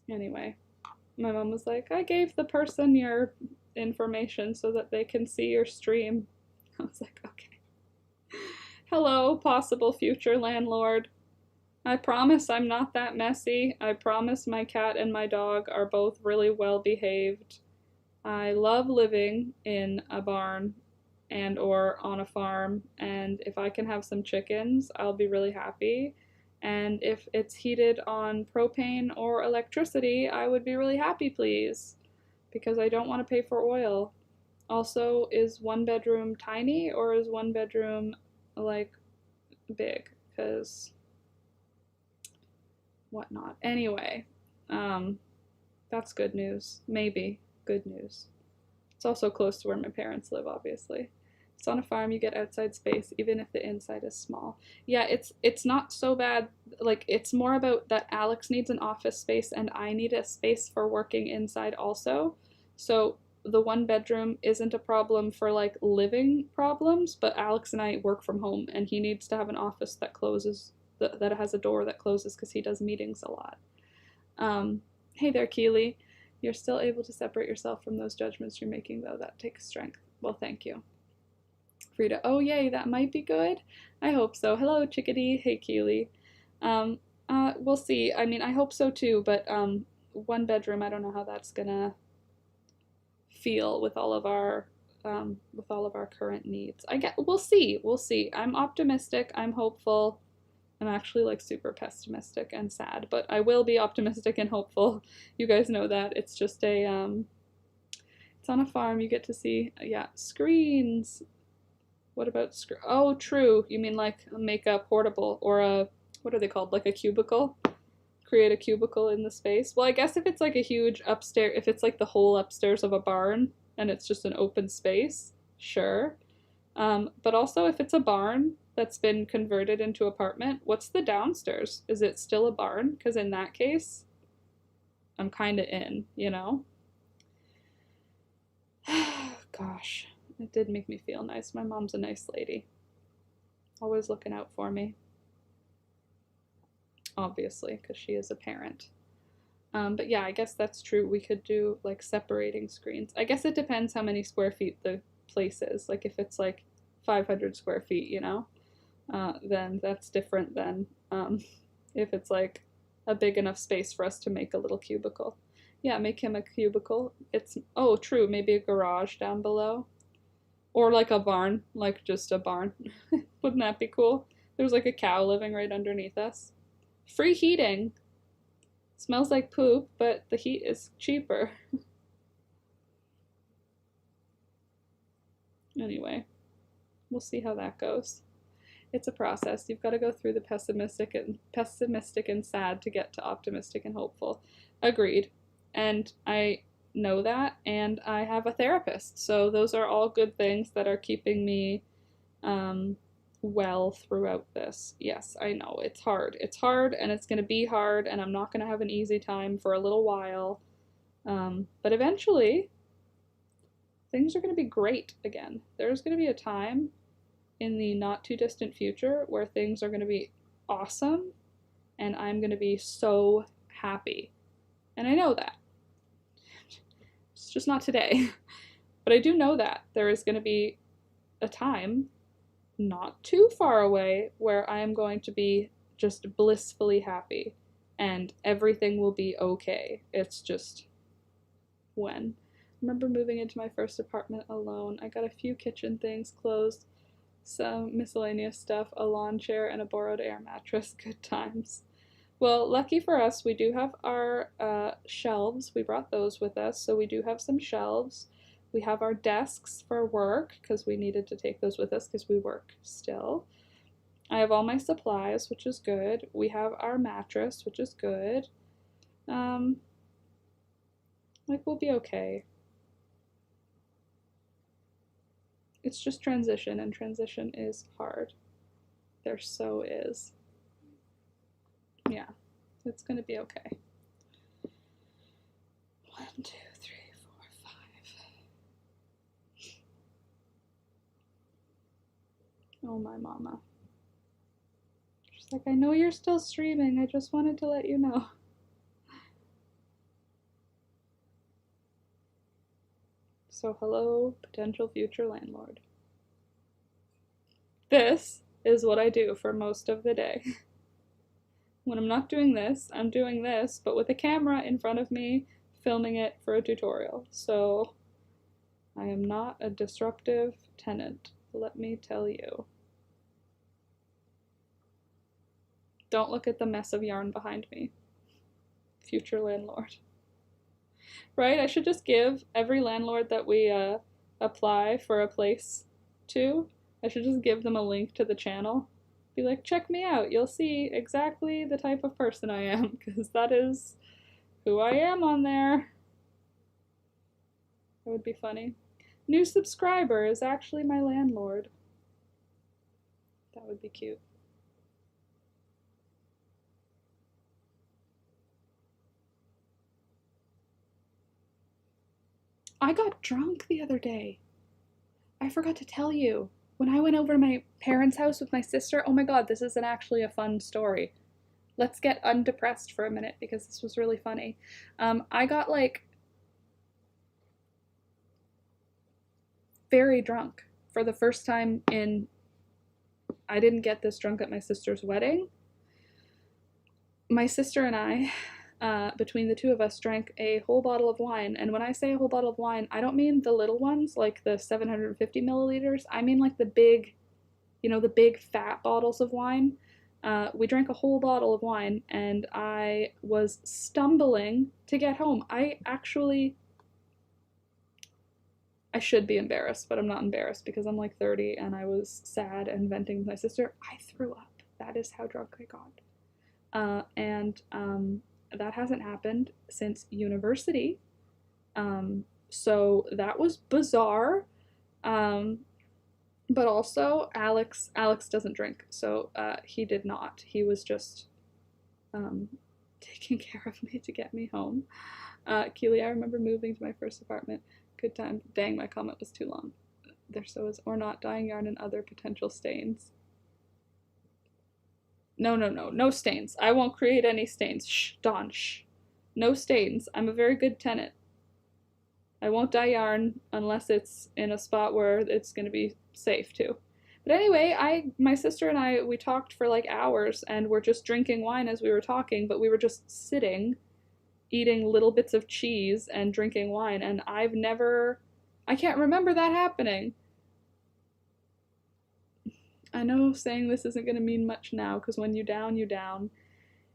Anyway, my mom was like, I gave the person your information so that they can see your stream. I was like, okay. Hello, possible future landlord. I promise I'm not that messy. I promise my cat and my dog are both really well behaved. I love living in a barn and or on a farm, and if I can have some chickens, I'll be really happy. And if it's heated on propane or electricity, I would be really happy, please, because I don't want to pay for oil. Also, is 1 bedroom tiny or is 1 bedroom like big? Because whatnot. Anyway, that's good news. Maybe good news. It's also close to where my parents live, obviously. It's on a farm, you get outside space, even if the inside is small. Yeah, it's not so bad. Like, it's more about that Alex needs an office space and I need a space for working inside also. So the 1 bedroom isn't a problem for like living problems, but Alex and I work from home and he needs to have an office that closes, that has a door that closes because he does meetings a lot. Hey there, Keely. You're still able to separate yourself from those judgments you're making, though. That takes strength. Well, thank you. Frida, oh, yay, that might be good. I hope so. Hello, Chickadee. Hey, Keely. We'll see. I mean, I hope so too, but 1 bedroom, I don't know how that's gonna feel with all of our current needs. I get, we'll see. We'll see. I'm optimistic. I'm hopeful. I'm actually like super pessimistic and sad, but I will be optimistic and hopeful. You guys know that. It's just it's on a farm. You get to see, yeah, screens. What about oh, true. You mean like make a portable or a, what are they called? Like a cubicle? Create a cubicle in the space. Well, I guess if it's like a huge upstairs, if it's like the whole upstairs of a barn and it's just an open space, sure. But also, if it's a barn that's been converted into apartment, what's the downstairs? Is it still a barn? Because in that case, I'm kind of in, you know? Gosh, it did make me feel nice. My mom's a nice lady. Always looking out for me. Obviously, because she is a parent. But yeah, I guess that's true. We could do like separating screens. I guess it depends how many square feet the place is. Like if it's like 500 square feet, you know? then that's different than if it's like a big enough space for us to make a little cubicle. Yeah, make him a cubicle. It's, oh, true, maybe a garage down below. Or like a barn, like just a barn. Wouldn't that be cool? There's like a cow living right underneath us. Free heating. Smells like poop, but the heat is cheaper. Anyway, we'll see how that goes. It's a process. You've got to go through the pessimistic and sad to get to optimistic and hopeful. Agreed. And I know that, and I have a therapist. So those are all good things that are keeping me well throughout this. Yes, I know. It's hard. It's hard, and it's going to be hard, and I'm not going to have an easy time for a little while. But eventually, things are going to be great again. There's going to be a time in the not too distant future where things are going to be awesome, and I'm going to be so happy. And I know that. It's just not today. But I do know that there is going to be a time not too far away where I am going to be just blissfully happy and everything will be okay. It's just when. I remember moving into my first apartment alone. I got a few kitchen things, clothes, some miscellaneous stuff, a lawn chair, and a borrowed air mattress. Good times. Well, lucky for us, we do have our shelves. We brought those with us, so we do have some shelves. We have our desks for work, because we needed to take those with us because we work still. I have all my supplies, which is good. We have our mattress, which is good. Like, we'll be okay. It's just transition, and transition is hard. There so is. Yeah, it's gonna be okay. 1, 2, 3, 4, 5. Oh, my mama. She's like, I know you're still streaming. I just wanted to let you know. So, hello, potential future landlord. This is what I do for most of the day. When I'm not doing this, I'm doing this, but with a camera in front of me, filming it for a tutorial. So, I am not a disruptive tenant, let me tell you. Don't look at the mess of yarn behind me. Future landlord. Right? I should just give every landlord that we apply for a place to, I should just give them a link to the channel. Be like, check me out. You'll see exactly the type of person I am, because that is who I am on there. That would be funny. New subscriber is actually my landlord. That would be cute. I got drunk the other day. I forgot to tell you. When I went over to my parents' house with my sister, oh my god, this isn't actually a fun story. Let's get undepressed for a minute because this was really funny. I got like very drunk for the first time in, I didn't get this drunk at my sister's wedding. My sister and I, between the two of us, drank a whole bottle of wine. And when I say a whole bottle of wine, I don't mean the little ones, like the 750 milliliters. I mean like the big, the big fat bottles of wine. We drank a whole bottle of wine, and I was stumbling to get home. I should be embarrassed, but I'm not embarrassed because I'm like 30 and I was sad and venting with my sister. I threw up. That is how drunk I got. And that hasn't happened since university. So that was bizarre. But also Alex doesn't drink, so he did not. He was just taking care of me to get me home. Keely, I remember moving to my first apartment. Good time. Dang, my comment was too long. There so is, or not, dyeing yarn and other potential stains. No stains. I won't create any stains. Shh, Dawn, shh. No stains. I'm a very good tenant. I won't dye yarn unless it's in a spot where it's going to be safe to. But anyway, my sister and I, we talked for like hours and we're just drinking wine as we were talking, but we were just sitting, eating little bits of cheese and drinking wine, and I can't remember that happening. I know saying this isn't going to mean much now, because when you're down, you're down.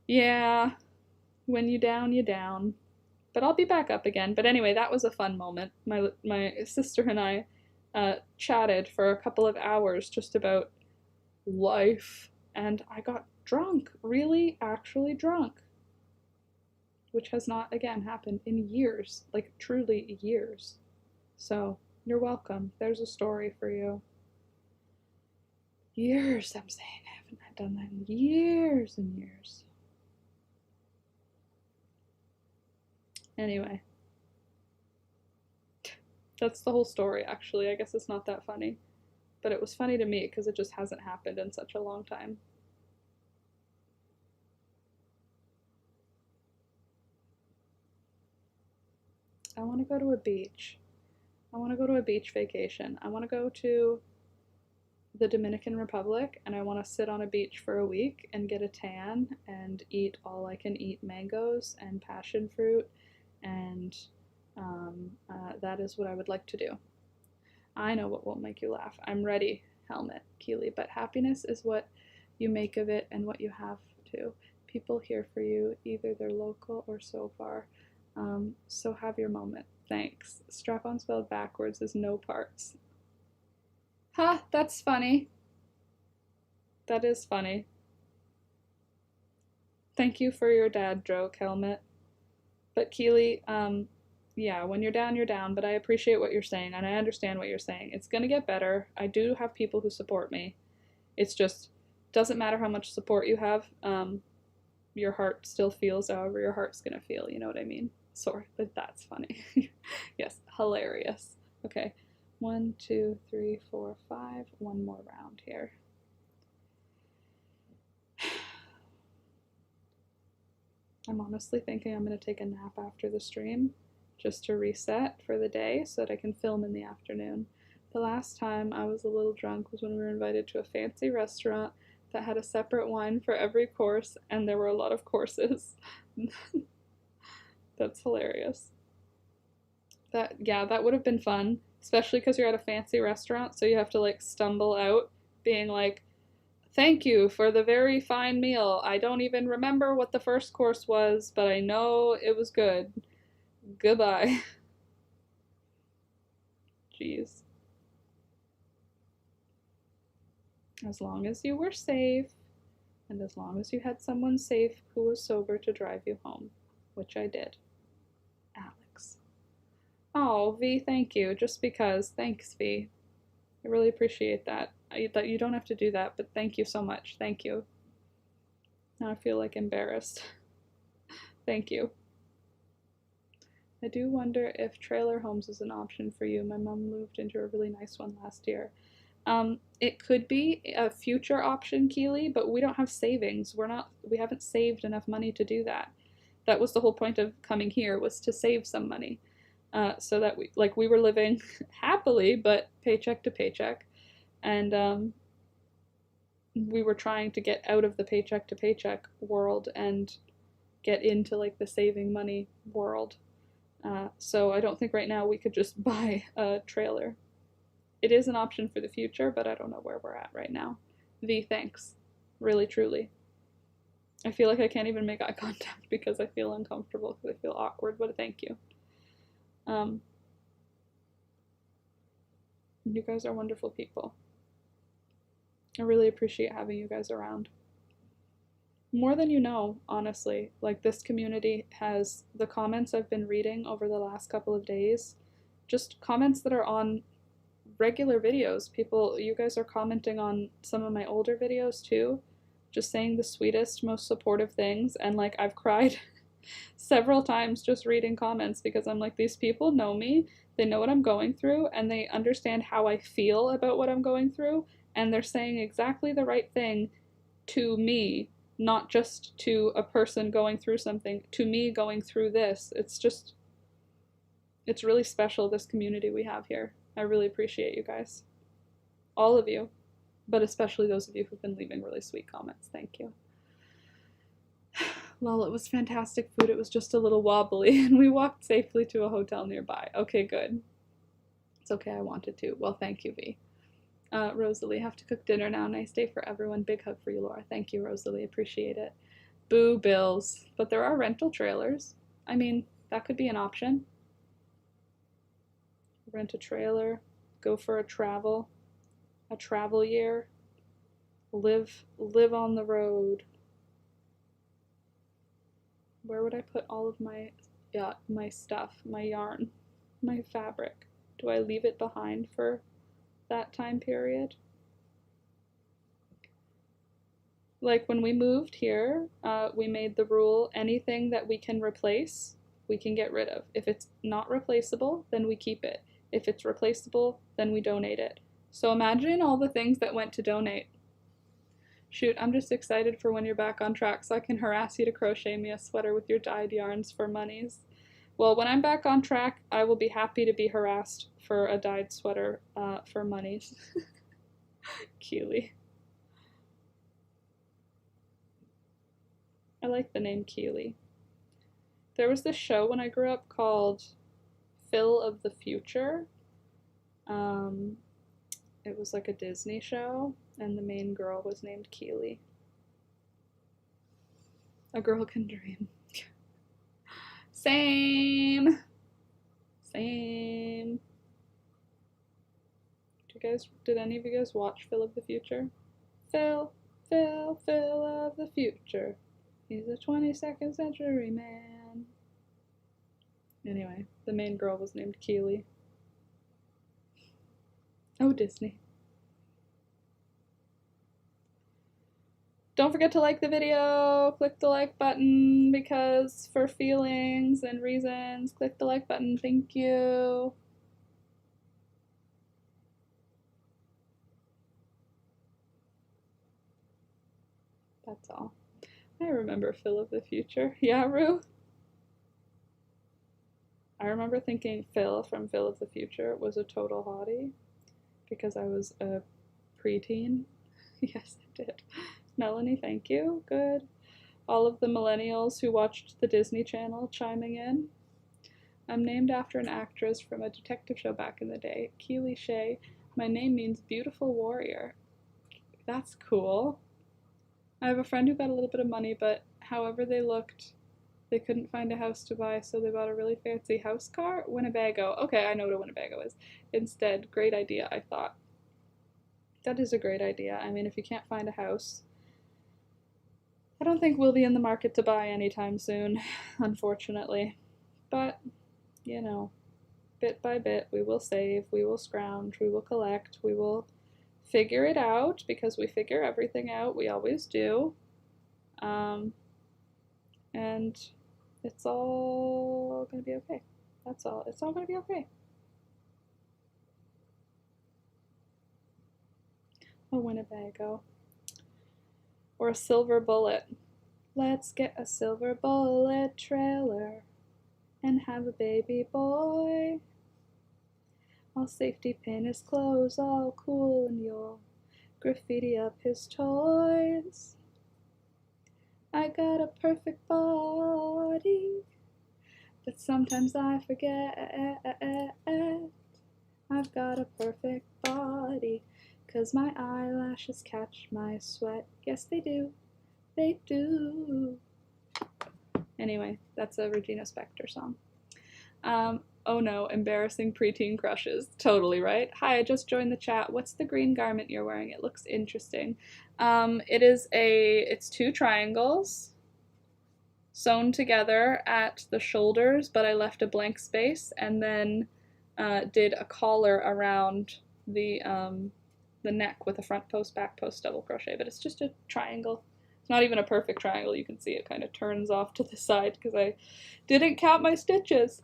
Yeah, when you're down, you're down. But I'll be back up again. But anyway, that was a fun moment. My sister and I chatted for a couple of hours just about life, and I got drunk, really, actually drunk, which has not, again, happened in years, like truly years. So, you're welcome. There's a story for you. Years, I'm saying. I haven't done that in years and years. Anyway. That's the whole story, actually. I guess it's not that funny. But it was funny to me because it just hasn't happened in such a long time. I want to go to a beach. I want to go to a beach vacation. I want to go to the Dominican Republic, and I want to sit on a beach for a week and get a tan and eat all I can eat mangoes and passion fruit, and that is what I would like to do. I know what will make you laugh. I'm ready, Helmet, Keely, but happiness is what you make of it and what you have to. People here for you, either they're local or so far. So have your moment. Thanks. Strap-on spelled backwards is no parts. Ha, that's funny. That is funny. Thank you for your dad joke, Helmet. But Keely, yeah, when you're down, but I appreciate what you're saying, and I understand what you're saying. It's gonna get better. I do have people who support me. It's just, doesn't matter how much support you have, your heart still feels however your heart's gonna feel, you know what I mean? Sorry, but that's funny. Yes, hilarious. Okay, 1, 2, 3, 4, 5, one more round here. I'm honestly thinking I'm gonna take a nap after the stream, just to reset for the day so that I can film in the afternoon. The last time I was a little drunk was when we were invited to a fancy restaurant that had a separate wine for every course, and there were a lot of courses. That's hilarious. That would have been fun, especially because you're at a fancy restaurant, so you have to like stumble out being like, thank you for the very fine meal. I don't even remember what the first course was, but I know it was good. Goodbye. Jeez. As long as you were safe, and as long as you had someone safe who was sober to drive you home, which I did. Alex. Oh, V, thank you. Just because. Thanks, V. I really appreciate that. You don't have to do that, but thank you so much. Thank you. Now I feel like embarrassed. Thank you. I do wonder if trailer homes is an option for you. My mom moved into a really nice one last year. It could be a future option, Keely, but we don't have savings. We haven't saved enough money to do that. That was the whole point of coming here, was to save some money. So that we were living happily, but paycheck to paycheck. And we were trying to get out of the paycheck to paycheck world and get into like the saving money world. So I don't think right now we could just buy a trailer. It is an option for the future, but I don't know where we're at right now. V, thanks. Really, truly. I feel like I can't even make eye contact because I feel uncomfortable, because I feel awkward, but thank you. You guys are wonderful people. I really appreciate having you guys around. More than you know, honestly. Like, this community has, the comments I've been reading over the last couple of days, just comments that are on regular videos. You guys are commenting on some of my older videos too, just saying the sweetest, most supportive things, and like I've cried several times just reading comments because I'm like, these people know me, they know what I'm going through, and they understand how I feel about what I'm going through, and they're saying exactly the right thing to me, not just to a person going through something, to me going through this. It's really special, this community we have here. I really appreciate you guys. All of you. but especially those of you who've been leaving really sweet comments. Thank you. Well, it was fantastic food. It was just a little wobbly, and we walked safely to a hotel nearby. Okay, good. It's okay, I wanted to. Well, thank you, V. Rosalie, have to cook dinner now. Nice day for everyone. Big hug for you, Laura. Thank you, Rosalie. Appreciate it. Boo bills. But there are rental trailers. I mean, that could be an option. Rent a trailer. Go for a travel year. Live on the road. Where would I put all of my stuff, my yarn, my fabric? Do I leave it behind for that time period? Like when we moved here, we made the rule, anything that we can replace, we can get rid of. If it's not replaceable, then we keep it. If it's replaceable, then we donate it. So imagine all the things that went to donate. Shoot, I'm just excited for when you're back on track so I can harass you to crochet me a sweater with your dyed yarns for monies. Well, when I'm back on track, I will be happy to be harassed for a dyed sweater for monies. Keely. I like the name Keely. There was this show when I grew up called Phil of the Future. It was like a Disney show, and the main girl was named Keely. A girl can dream. Same. Did any of you guys watch Phil of the Future? Phil of the Future. He's a 22nd century man. Anyway, the main girl was named Keely. Oh, Disney. Don't forget to like the video. Click the like button because for feelings and reasons, click the like button. Thank you. That's all. I remember Phil of the Future. Yeah, Rue? I remember thinking Phil from Phil of the Future was a total hottie because I was a preteen. Yes, I did. Melanie, thank you. Good. All of the millennials who watched the Disney Channel chiming in. I'm named after an actress from a detective show back in the day, Keely Shea. My name means beautiful warrior. That's cool. I have a friend who got a little bit of money, but however they looked, they couldn't find a house to buy, so they bought a really fancy house car. Winnebago. Okay, I know what a Winnebago is. Instead, great idea, I thought. That is a great idea. I mean, if you can't find a house, I don't think we'll be in the market to buy anytime soon, unfortunately. But, you know, bit by bit, we will save, we will scrounge, we will collect, we will figure it out, because we figure everything out, we always do. And it's all gonna be okay. That's all. It's all gonna be okay. A Winnebago. Or a silver bullet. Let's get a silver bullet trailer and have a baby boy. I'll safety pin his clothes all cool and you'll graffiti up his toys. I got a perfect body, but sometimes I forget. I've got a perfect body, 'cause my eyelashes catch my sweat. Yes, they do. They do. Anyway, that's a Regina Spektor song. Oh no, embarrassing preteen crushes. Totally, right? Hi, I just joined the chat. What's the green garment you're wearing? It looks interesting. It's two triangles sewn together at the shoulders, but I left a blank space and then did a collar around the neck with a front post, back post, double crochet, but it's just a triangle. It's not even a perfect triangle. You can see it kind of turns off to the side because I didn't count my stitches.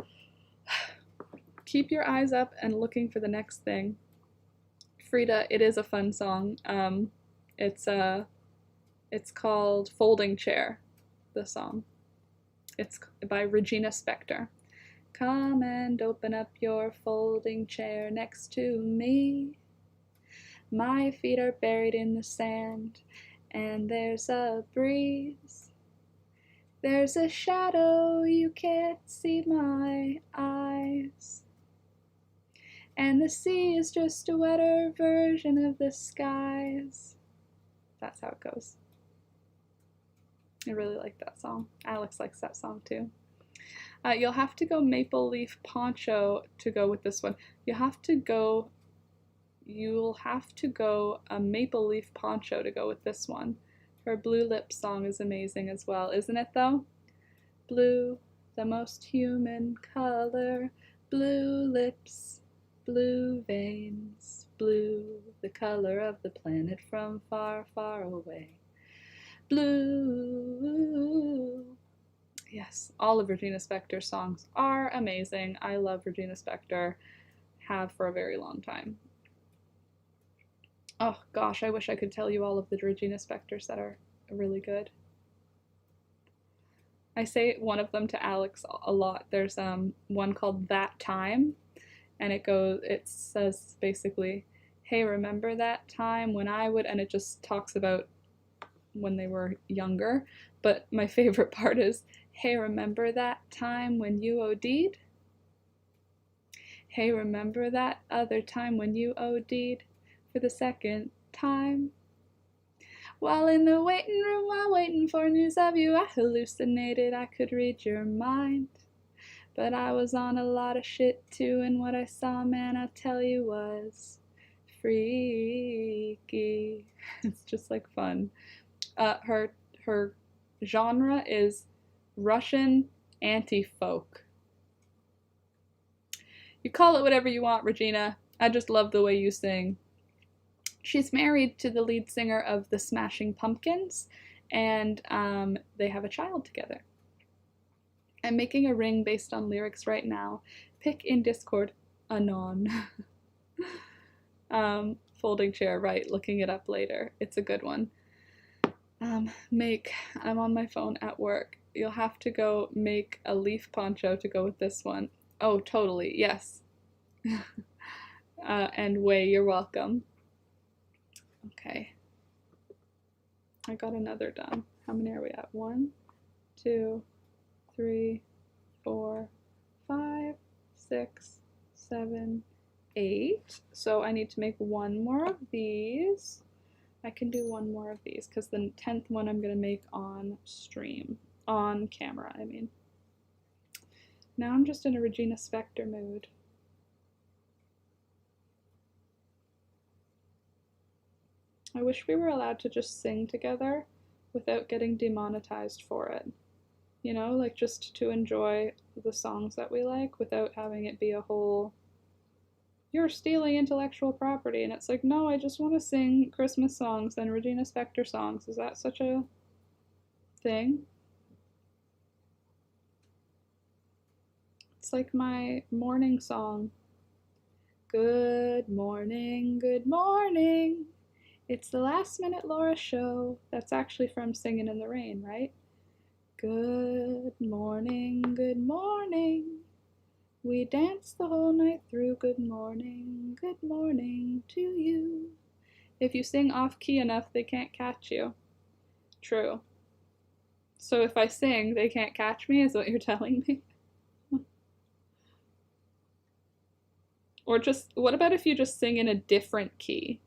Keep your eyes up and looking for the next thing. Frida, it is a fun song. It's called Folding Chair, the song. It's by Regina Spektor. Come and open up your folding chair next to me. My feet are buried in the sand, and there's a breeze. There's a shadow, you can't see my eyes. And the sea is just a wetter version of the skies. That's how it goes. I really like that song. Alex likes that song too. You'll have to go maple leaf poncho to go with this one. You'll have to go a maple leaf poncho to go with this one. Her Blue Lips song is amazing as well, isn't it though? Blue, the most human color. Blue lips, blue veins. Blue, the color of the planet from far, far away. Blue. Yes, all of Regina Spektor's songs are amazing. I love Regina Spektor. Have for a very long time. Oh gosh, I wish I could tell you all of the Regina Spektors that are really good. I say one of them to Alex a lot. There's one called That Time, and it says basically, hey, remember that time when I would, and it just talks about when they were younger. But my favorite part is, hey, remember that time when you OD'd? Hey, remember that other time when you OD'd for the second time? While in the waiting room, while waiting for news of you, I hallucinated I could read your mind. But I was on a lot of shit too, and what I saw, man, I tell you, was freaky. It's just like fun. Her genre is Russian anti-folk. You call it whatever you want, Regina. I just love the way you sing. She's married to the lead singer of the Smashing Pumpkins, and they have a child together. I'm making a ring based on lyrics right now. Pick in Discord, anon. Folding chair, right, looking it up later. It's a good one. I'm on my phone at work. You'll have to go make a leaf poncho to go with this one. Oh, totally, yes. And Way, you're welcome. Okay. I got another done. How many are we at? 1, 2, 3, 4, 5, 6, 7, 8. So I need to make one more of these. I can do one more of these because the 10th one I'm going to make on stream. On camera, I mean. Now I'm just in a Regina Spektor mood. I wish we were allowed to just sing together without getting demonetized for it. You know, like just to enjoy the songs that we like without having it be a whole, you're stealing intellectual property. And it's like, no, I just want to sing Christmas songs and Regina Spektor songs. Is that such a thing? It's like my morning song. Good morning, good morning. It's the Last Minute Laura show. That's actually from Singin' in the Rain, right? Good morning, good morning. We danced the whole night through. Good morning to you. If you sing off key enough, they can't catch you. True. So if I sing, they can't catch me, is what you're telling me? Or just, what about if you just sing in a different key?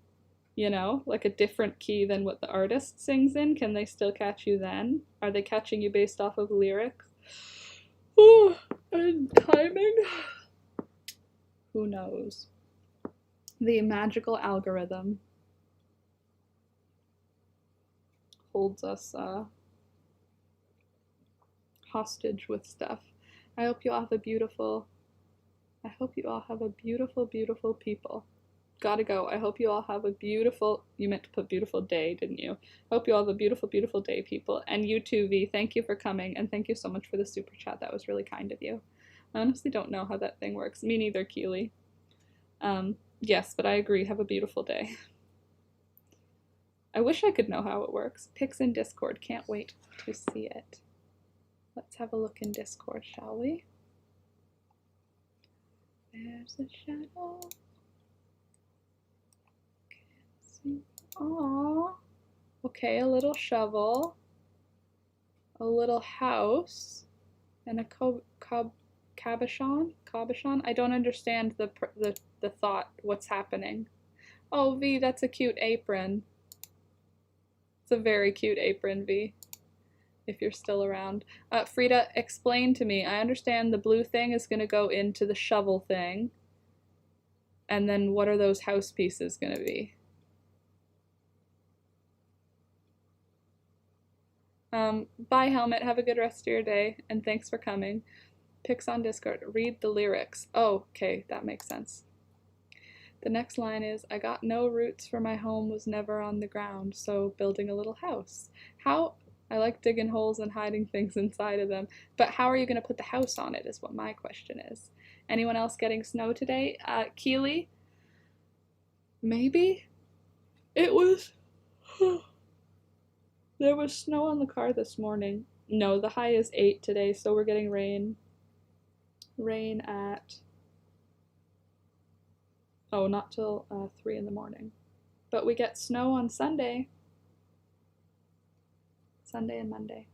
You know, like a different key than what the artist sings in? Can they still catch you then? Are they catching you based off of lyrics? Ooh, and timing? Who knows? The magical algorithm holds us hostage with stuff. I hope you all have a beautiful people. Gotta go. I hope you all have a beautiful, you meant to put beautiful day, didn't you? I hope you all have a beautiful, beautiful day, people. And you too, V, thank you for coming, and thank you so much for the super chat. That was really kind of you. I honestly don't know how that thing works. Me neither, Keely. Yes, but I agree. Have a beautiful day. I wish I could know how it works. Pics in Discord. Can't wait to see it. Let's have a look in Discord, shall we? There's a shadow. Aww. Okay, a little shovel, a little house, and a cabochon? Cabochon? I don't understand the thought. What's happening? Oh, V, that's a cute apron. It's a very cute apron, V, if you're still around. Frida, explain to me. I understand the blue thing is going to go into the shovel thing. And then what are those house pieces going to be? Bye, Helmet. Have a good rest of your day. And thanks for coming. Pics on Discord. Read the lyrics. Oh, okay. That makes sense. The next line is, I got no roots for my home was never on the ground, so building a little house. How? I like digging holes and hiding things inside of them, but how are you going to put the house on it is what my question is. Anyone else getting snow today? Keely? Maybe? It was... There was snow on the car this morning. No, the high is 8 today, so we're getting rain. Rain at... Oh, not till 3 in the morning. But we get snow on Sunday. Sunday and Monday.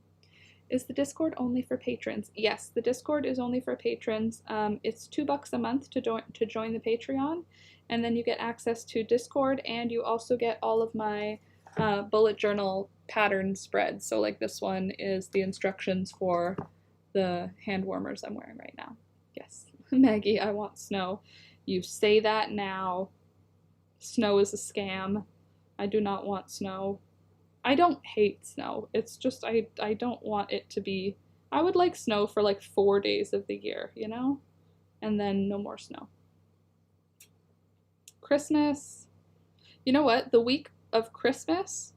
Is the Discord only for patrons? Yes, the Discord is only for patrons. It's $2 a month to join the Patreon, and then you get access to Discord, and you also get all of my bullet journal pattern spreads. So like this one is the instructions for the hand warmers I'm wearing right now. Yes, Maggie, I want snow. You say that now. Snow is a scam. I do not want snow. I don't hate snow. It's just I don't want it to be... I would like snow for like 4 days of the year, you know? And then no more snow. Christmas. You know what? The week of Christmas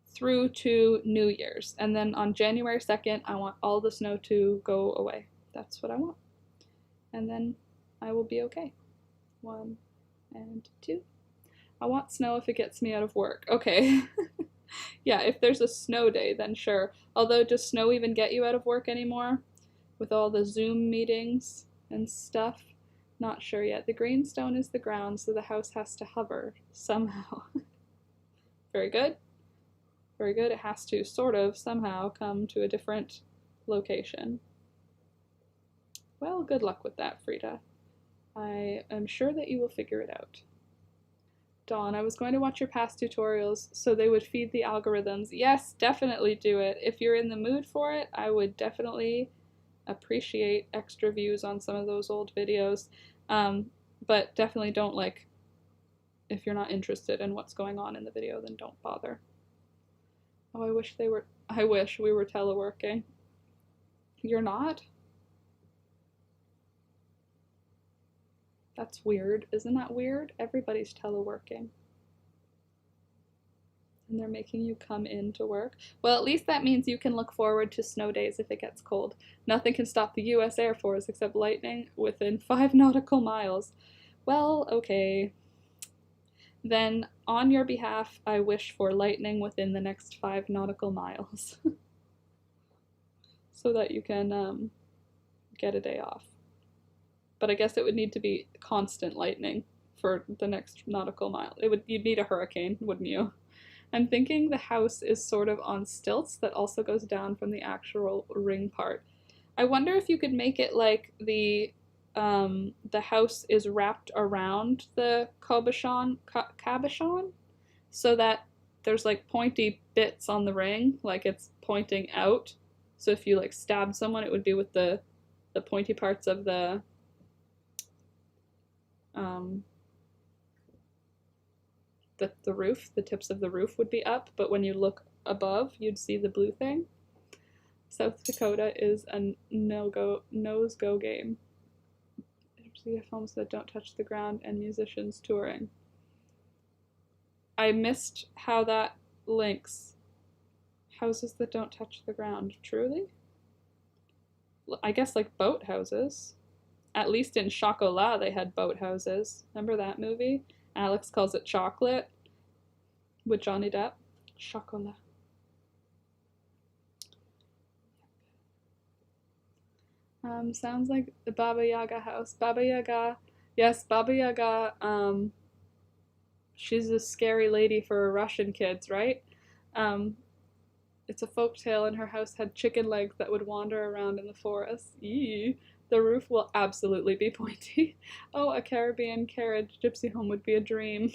through to New Year's. And then on January 2nd, I want all the snow to go away. That's what I want. And then I will be okay. 1 and 2. I want snow if it gets me out of work. Okay. Yeah, if there's a snow day, then sure. Although, does snow even get you out of work anymore? With all the Zoom meetings and stuff? Not sure yet. The greenstone is the ground, so the house has to hover somehow. Very good. Very good. It has to sort of somehow come to a different location. Well, good luck with that, Frida. I am sure that you will figure it out. Dawn, I was going to watch your past tutorials so they would feed the algorithms. Yes, definitely do it. If you're in the mood for it, I would definitely appreciate extra views on some of those old videos. But definitely don't, like, if you're not interested in what's going on in the video, then don't bother. Oh, I wish we were teleworking. You're not? That's weird. Isn't that weird? Everybody's teleworking. And they're making you come in to work. Well, at least that means you can look forward to snow days if it gets cold. Nothing can stop the US Air Force except lightning within 5 nautical miles. Well, okay. Then, on your behalf, I wish for lightning within the next 5 nautical miles. So that you can get a day off. But I guess it would need to be constant lightning for the next nautical mile. You'd need a hurricane, wouldn't you? I'm thinking the house is sort of on stilts that also goes down from the actual ring part. I wonder if you could make it like the house is wrapped around the cabochon, so that there's like pointy bits on the ring, like it's pointing out. So if you like stabbed someone, it would be with the pointy parts of the roof, the tips of the roof would be up, but when you look above, you'd see the blue thing. South Dakota is a nose-go game. Homes that don't touch the ground and musicians touring. I missed how that links. Houses that don't touch the ground. Truly? I guess like boat houses. At least in Chocolat they had boat houses. Remember that movie? Alex calls it chocolate with Johnny Depp. Chocolat. Sounds like the Baba Yaga house. Baba Yaga, yes, Baba Yaga, She's a scary lady for Russian kids, right? Um, it's a folk tale, and her house had chicken legs that would wander around in the forest. Eee. The roof will absolutely be pointy. Oh, a Caribbean carriage gypsy home would be a dream.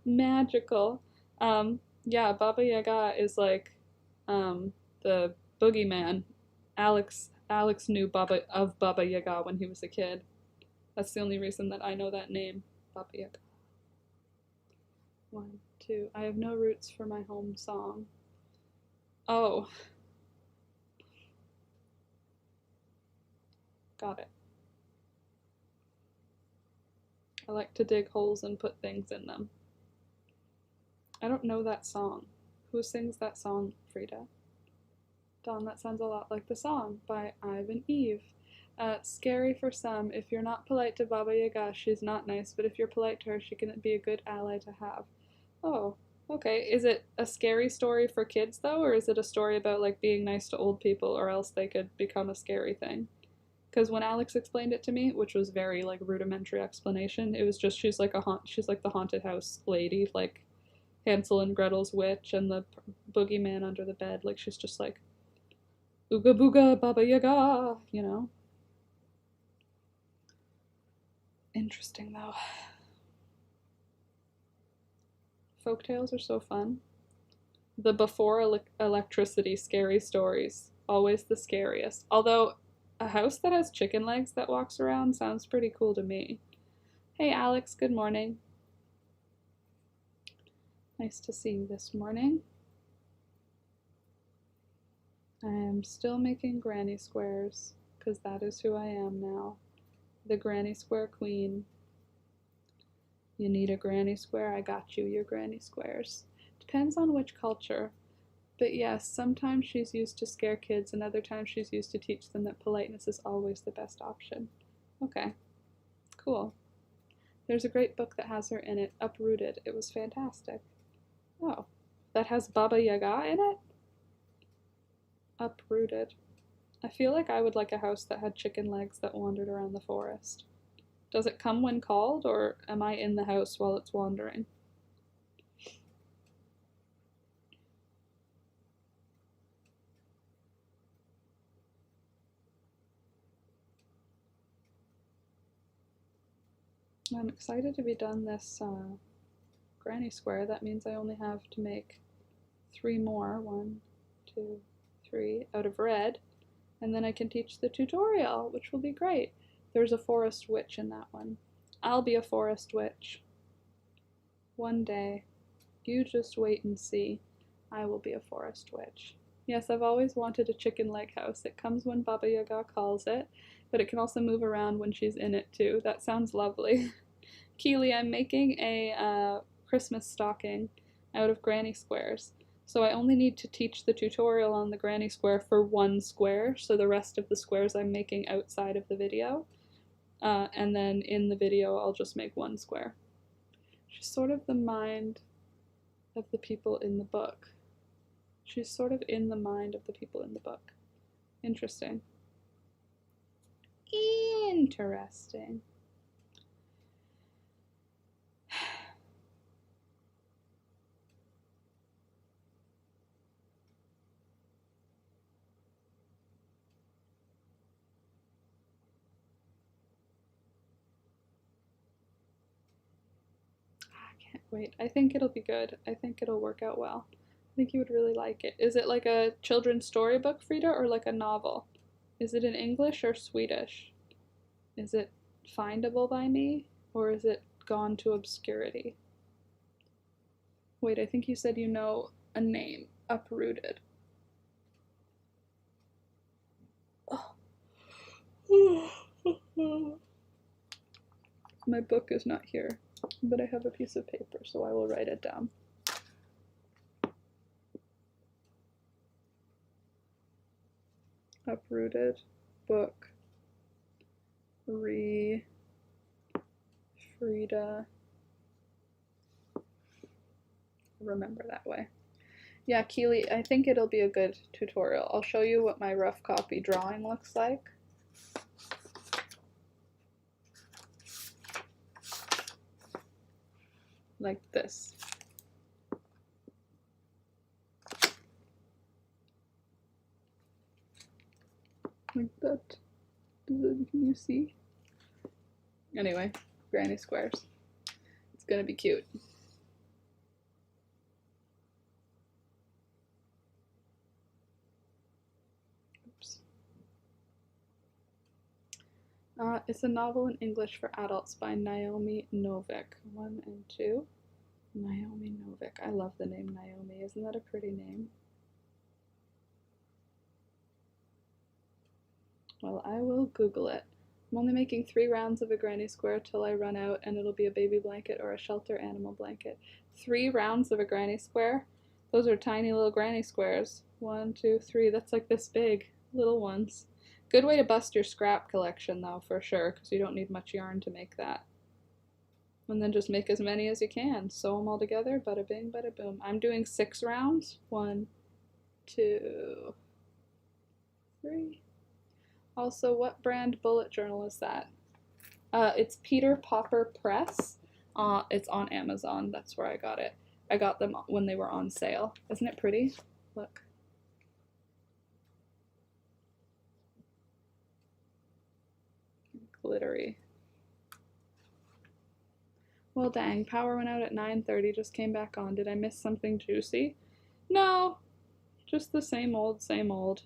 Magical. Yeah, Baba Yaga is like the boogeyman. Alex knew Baba Yaga when he was a kid. That's the only reason that I know that name, Baba Yaga. 1, 2. I have no roots for my home song. Oh, got it. I like to dig holes and put things in them. I don't know that song. Who sings that song, Frida? Dawn, that sounds a lot like the song by Ivan Eve. Scary for some. If you're not polite to Baba Yaga, she's not nice, but if you're polite to her, she can be a good ally to have. Oh, okay. Is it a scary story for kids, though, or is it a story about, like, being nice to old people, or else they could become a scary thing? Because when Alex explained it to me, which was very, like, rudimentary explanation, it was just she's like the haunted house lady, like Hansel and Gretel's witch and the boogeyman under the bed. Like, she's just like, ooga booga Baba Yaga, you know? Interesting, though. Folktales are so fun. The before electricity scary stories. Always the scariest. Although, a house that has chicken legs that walks around sounds pretty cool to me. Hey Alex, good morning. Nice to see you this morning. I am still making granny squares, because that is who I am now. The granny square queen. You need a granny square? I got you your granny squares. Depends on which culture. But yes, sometimes she's used to scare kids, and other times she's used to teach them that politeness is always the best option. Okay, cool. There's a great book that has her in it, Uprooted. It was fantastic. Oh, that has Baba Yaga in it? Uprooted. I feel like I would like a house that had chicken legs that wandered around the forest. Does it come when called, or am I in the house while it's wandering? I'm excited to be done this granny square. That means I only have to make 3 more. 1, 2, 3 out of red. And then I can teach the tutorial, which will be great. There's a forest witch in that one. I'll be a forest witch. One day. You just wait and see. I will be a forest witch. Yes, I've always wanted a chicken leg house. It comes when Baba Yaga calls it, but it can also move around when she's in it too. That sounds lovely. Keely, I'm making a Christmas stocking out of granny squares. So I only need to teach the tutorial on the granny square for 1 square, so the rest of the squares I'm making outside of the video. And then in the video I'll just make 1 square. She's sort of the mind of the people in the book. She's sort of in the mind of the people in the book. Interesting. Interesting. Wait, I think it'll be good. I think it'll work out well. I think you would really like it. Is it like a children's storybook, Frida, or like a novel? Is it in English or Swedish? Is it findable by me, or is it gone to obscurity? Wait, I think you said you know a name. Uprooted. My book is not here, but I have a piece of paper, so I will write it down. Uprooted book. Frida. Remember that way. Yeah, Keely, I think it'll be a good tutorial. I'll show you what my rough copy drawing looks like. like this. Like that. Can you see? Anyway, granny squares. It's gonna be cute. Oops. It's a novel in English for adults by Naomi Novik. 1 and 2. Naomi Novik. I love the name Naomi. Isn't that a pretty name? Well, I will Google it. I'm only making 3 rounds of a granny square till I run out, and it'll be a baby blanket or a shelter animal blanket. 3 rounds of a granny square? Those are tiny little granny squares. 1, 2, 3. That's like this big. Little ones. Good way to bust your scrap collection, though, for sure, because you don't need much yarn to make that. And then just make as many as you can. Sew them all together. Bada bing, bada boom. I'm doing 6 rounds. 1, 2, 3. Also, what brand bullet journal is that? It's Peter Popper Press. It's on Amazon. That's where I got it. I got them when they were on sale. Isn't it pretty? Look. Glittery. Well, dang. Power went out at 9:30. Just came back on. Did I miss something juicy? No. Just the same old, same old.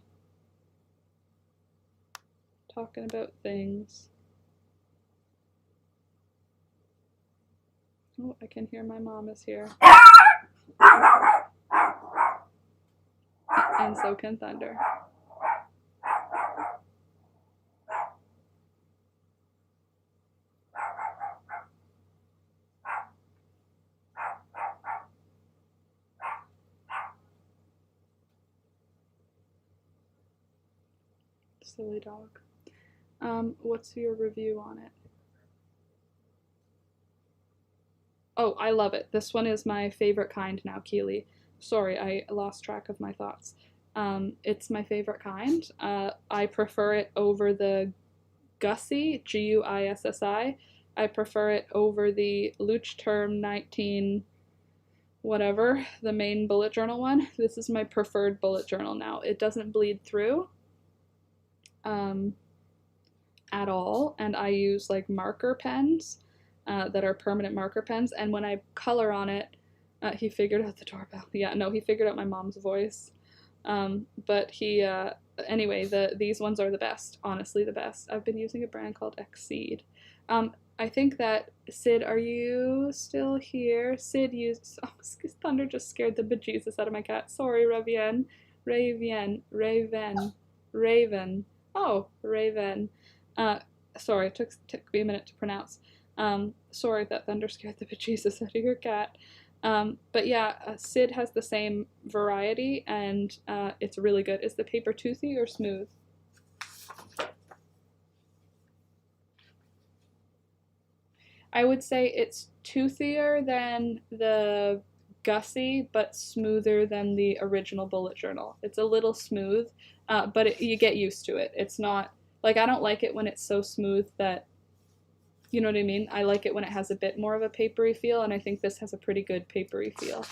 Talking about things. Oh, I can hear my mom is here. And so can Thunder. Silly dog. What's your review on it? Oh, I love it. This one is my favorite kind now, Keely. Sorry, I lost track of my thoughts. It's my favorite kind. I prefer it over the Gussie, Guissi. I prefer it over the Leuchtturm 19 whatever, the main bullet journal one. This is my preferred bullet journal now. It doesn't bleed through at all, and I use like marker pens that are permanent marker pens, and when I color on it, he figured out the doorbell. Yeah, no, he figured out my mom's voice. But he, anyway, these ones are the best, honestly the best. I've been using a brand called Exceed. I think that, Sid, are you still here? Sid used, oh, Thunder just scared the bejesus out of my cat. Sorry, Raven. Oh, Raven. Sorry, it took me a minute to pronounce. Sorry that Thunder scared the bejesus out of your cat. But yeah, Sid has the same variety, and it's really good. Is the paper toothy or smooth? I would say it's toothier than the Gussie, but smoother than the original bullet journal. It's a little smooth, but you get used to it. It's not, like, I don't like it when it's so smooth that, you know what I mean? I like it when it has a bit more of a papery feel, and I think this has a pretty good papery feel.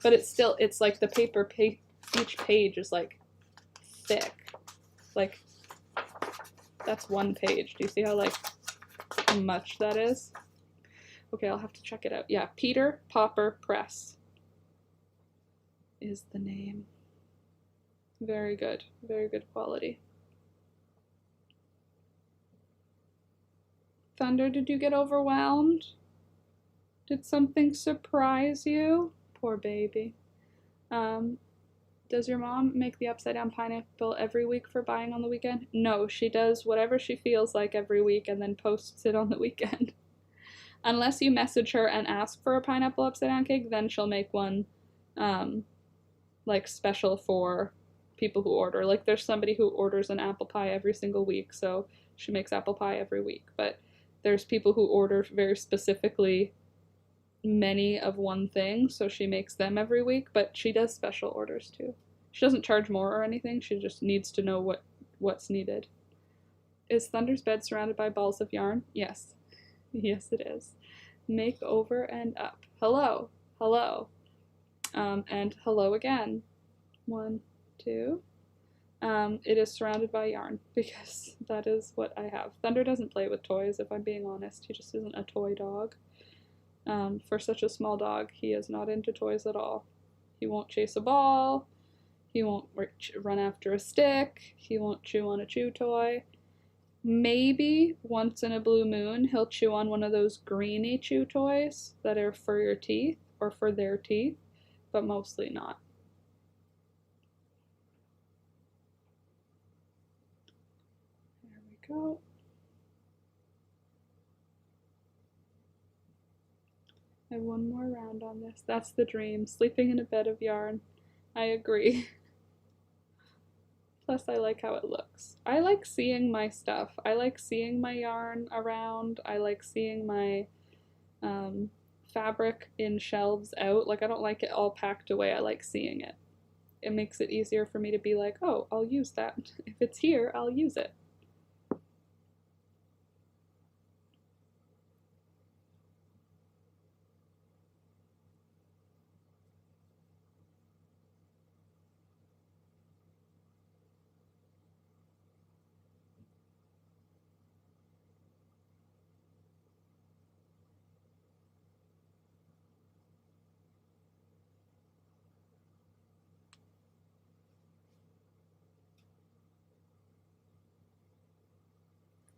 But it's still, it's like the paper, each page is like thick. Like, that's one page. Do you see how like much that is? Okay, I'll have to check it out. Yeah, Peter Popper Press is the name. Very good quality. Thunder, did you get overwhelmed? Did something surprise you? Poor baby. Does your mom make the upside down pineapple every week for buying on the weekend? No, she does whatever she feels like every week and then posts it on the weekend. Unless you message her and ask for a pineapple upside down cake, then she'll make one like special for people who order. Like there's somebody who orders an apple pie every single week, so she makes apple pie every week. But there's people who order very specifically many of one thing, so she makes them every week, but she does special orders too. She doesn't charge more or anything, she just needs to know what's needed. Is Thunder's bed surrounded by balls of yarn? Yes. Yes, it is. make over and up. Hello, hello, and hello again. 1, 2. It is surrounded by yarn because that is what I have. Thunder doesn't play with toys, if I'm being honest. He just isn't a toy dog. For such a small dog, he is not into toys at all. He won't chase a ball. He won't run after a stick. He won't chew on a chew toy. Maybe once in a blue moon, he'll chew on one of those greeny chew toys that are for your teeth or for their teeth, but mostly not. There we go. I have one more round on this. That's the dream. Sleeping in a bed of yarn. I agree. Plus, I like how it looks. I like seeing my stuff. I like seeing my yarn around. I like seeing my fabric in shelves out. Like, I don't like it all packed away. I like seeing it. It makes it easier for me to be like, oh, I'll use that. If it's here, I'll use it.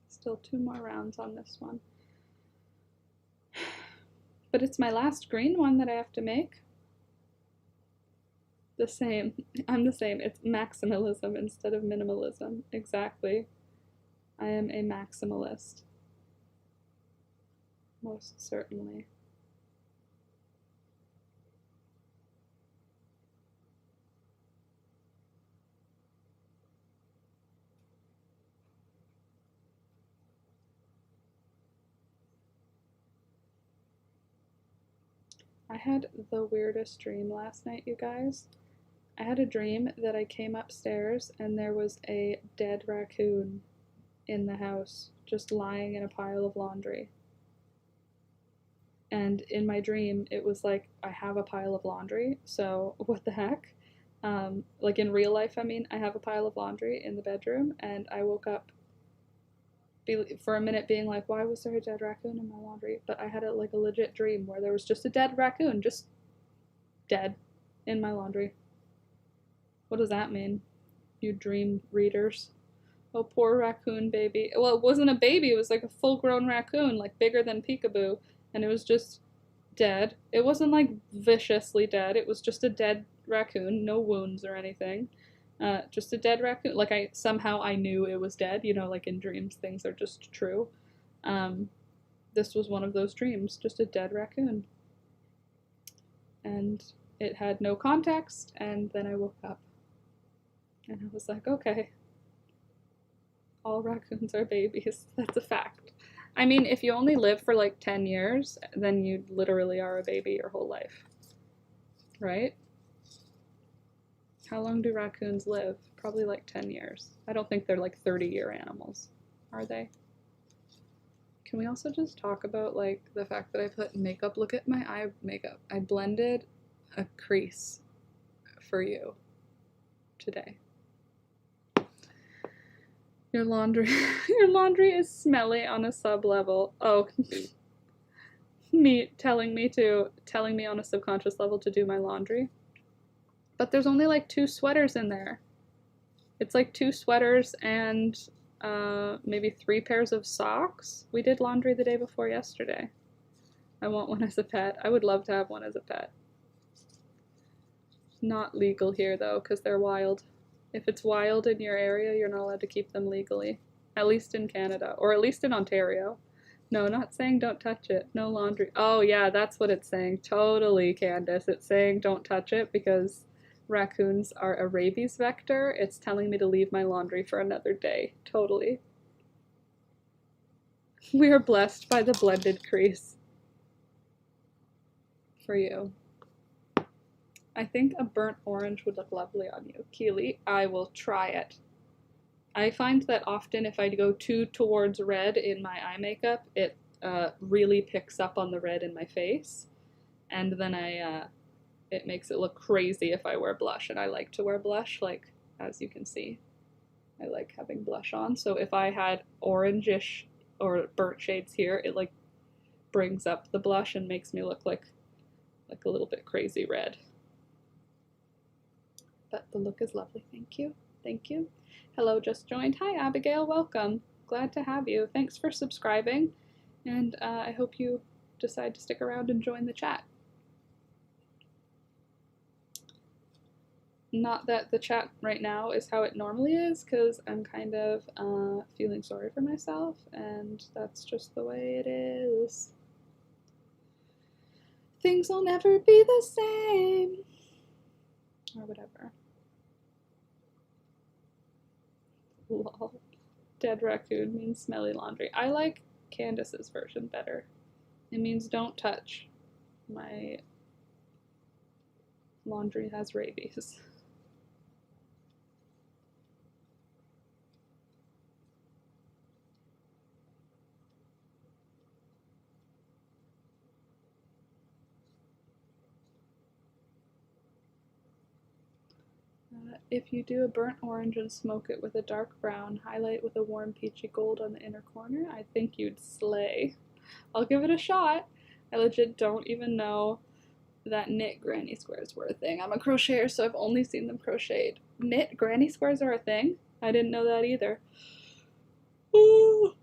Still 2 more rounds on this one. But it's my last green one that I have to make. The same. I'm the same. It's maximalism instead of minimalism. Exactly. I am a maximalist. Most certainly. I had the weirdest dream last night, you guys. I had a dream that I came upstairs and there was a dead raccoon in the house, just lying in a pile of laundry. And in my dream, it was like, I have a pile of laundry, so what the heck? Like in real life, I mean, I have a pile of laundry in the bedroom, and I woke up for a minute being like, why was there a dead raccoon in my laundry? But I had a legit dream where there was just a dead raccoon, just dead, in my laundry. What does that mean, you dream readers? Oh, poor raccoon baby. Well, it wasn't a baby, it was like a full-grown raccoon, like bigger than Peekaboo, and it was just dead. It wasn't like viciously dead, it was just a dead raccoon, no wounds or anything. Just a dead raccoon. Like, I knew it was dead, you know, like in dreams, things are just true. This was one of those dreams, just a dead raccoon. And it had no context, and then I woke up. And I was like, okay. All raccoons are babies. That's a fact. I mean, if you only live for like 10 years, then you literally are a baby your whole life. Right? How long do raccoons live? Probably like 10 years. I don't think they're like 30-year animals, are they? Can we also just talk about like the fact that I put makeup? Look at my eye makeup. I blended a crease for you today. Your laundry is smelly on a sub level. Oh, telling me on a subconscious level to do my laundry. But there's only like 2 sweaters in there. It's like 2 sweaters and maybe 3 pairs of socks. We did laundry the day before yesterday. I want one as a pet. I would love to have one as a pet. Not legal here though, because they're wild. If it's wild in your area, you're not allowed to keep them legally. At least in Canada, or at least in Ontario. No, not saying don't touch it. No laundry. Oh yeah, that's what it's saying. Totally, Candace. It's saying don't touch it because raccoons are a rabies vector. It's telling me to leave my laundry for another day. Totally. We are blessed by the blended crease. For you. I think a burnt orange would look lovely on you. Keely, I will try it. I find that often if I go too towards red in my eye makeup, it really picks up on the red in my face, and then it makes it look crazy if I wear blush, and I like to wear blush, like, as you can see. I like having blush on, so if I had orangish or burnt shades here, it like brings up the blush and makes me look like a little bit crazy red. But the look is lovely. Thank you. Thank you. Hello, just joined. Hi, Abigail. Welcome. Glad to have you. Thanks for subscribing, and I hope you decide to stick around and join the chat. Not that the chat right now is how it normally is, because I'm kind of feeling sorry for myself, and that's just the way it is. Things will never be the same. Or whatever. Lol. Dead raccoon means smelly laundry. I like Candace's version better. It means don't touch. My laundry has rabies. If you do a burnt orange and smoke it with a dark brown, highlight with a warm peachy gold on the inner corner, I think you'd slay. I'll give it a shot. I legit don't even know that knit granny squares were a thing. I'm a crocheter, so I've only seen them crocheted. Knit granny squares are a thing? I didn't know that either. Ooh.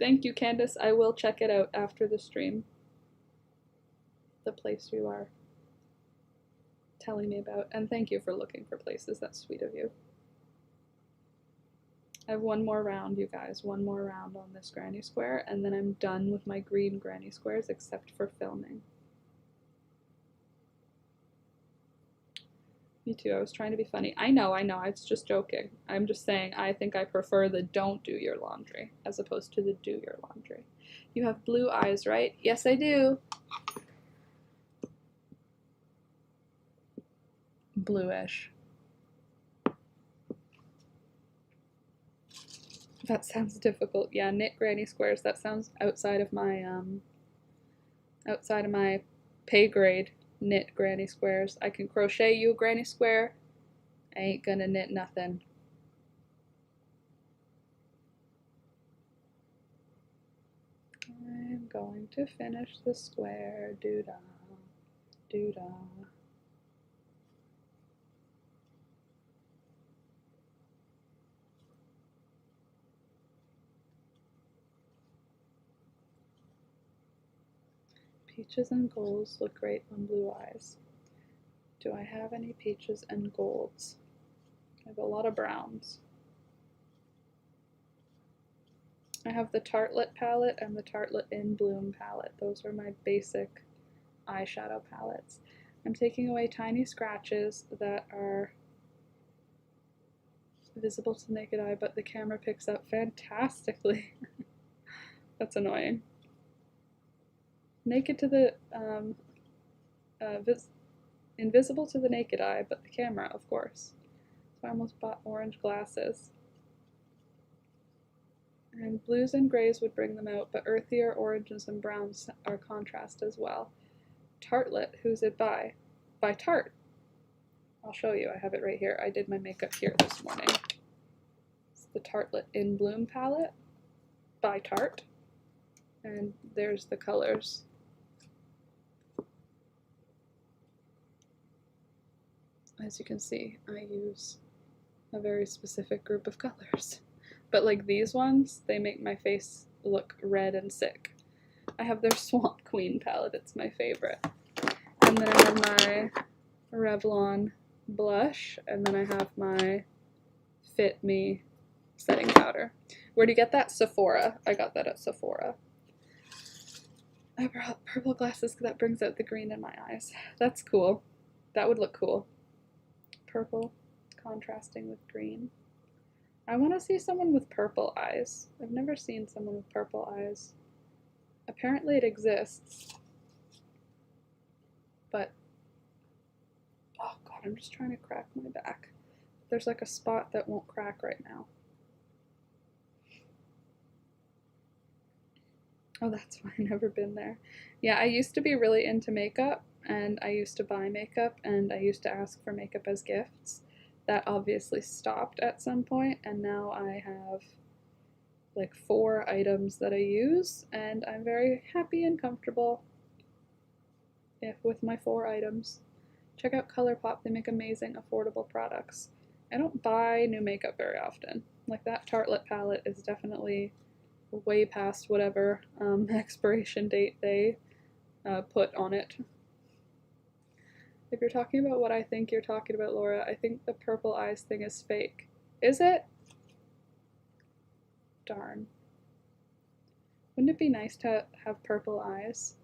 Thank you, Candace. I will check it out after the stream. The place you are telling me about, and thank you for looking for places. That's sweet of you. I have one more round, you guys, one more round on this granny square, and then I'm done with my green granny squares except for filming. Me too, I was trying to be funny. I know, I was just joking. I'm just saying I think I prefer the don't do your laundry as opposed to the do your laundry. You have blue eyes, right? Yes, I do. Bluish. That sounds difficult. Yeah, knit granny squares. That sounds outside of my pay grade. Knit granny squares. I can crochet you a granny square. I ain't gonna knit nothing. I'm going to finish the square. Doo-dah, doo-dah. Peaches and golds look great on blue eyes. Do I have any peaches and golds? I have a lot of browns. I have the Tartelette palette and the Tartelette in Bloom palette. Those are my basic eyeshadow palettes. I'm taking away tiny scratches that are visible to the naked eye, but the camera picks up fantastically. That's annoying. Naked to the invisible to the naked eye, but the camera, of course. So I almost bought orange glasses. And blues and grays would bring them out, but earthier oranges and browns are contrast as well. Tartelette, who's it by? By Tarte. I'll show you, I have it right here. I did my makeup here this morning. It's the Tartelette in Bloom palette by Tarte. And there's the colors. As you can see, I use a very specific group of colors. But like these ones, they make my face look red and sick. I have their Swamp Queen palette, it's my favorite. And then I have my Revlon blush, and then I have my Fit Me setting powder. Where do you get that? Sephora. I got that at Sephora. I brought purple glasses because that brings out the green in my eyes. That's cool. That would look cool. Purple contrasting with green. I want to see someone with purple eyes. I've never seen someone with purple eyes. Apparently it exists. But, oh god, I'm just trying to crack my back. There's like a spot that won't crack right now. Oh, that's why I've never been there. Yeah, I used to be really into makeup, and I used to buy makeup, and I used to ask for makeup as gifts. That obviously stopped at some point, and now I have like 4 items that I use, and I'm very happy and comfortable with my 4 items. Check out ColourPop, they make amazing, affordable products. I don't buy new makeup very often. Like that Tartelette palette is definitely way past whatever expiration date they put on it. If you're talking about what I think you're talking about, Laura, I think the purple eyes thing is fake. Is it? Darn. Wouldn't it be nice to have purple eyes?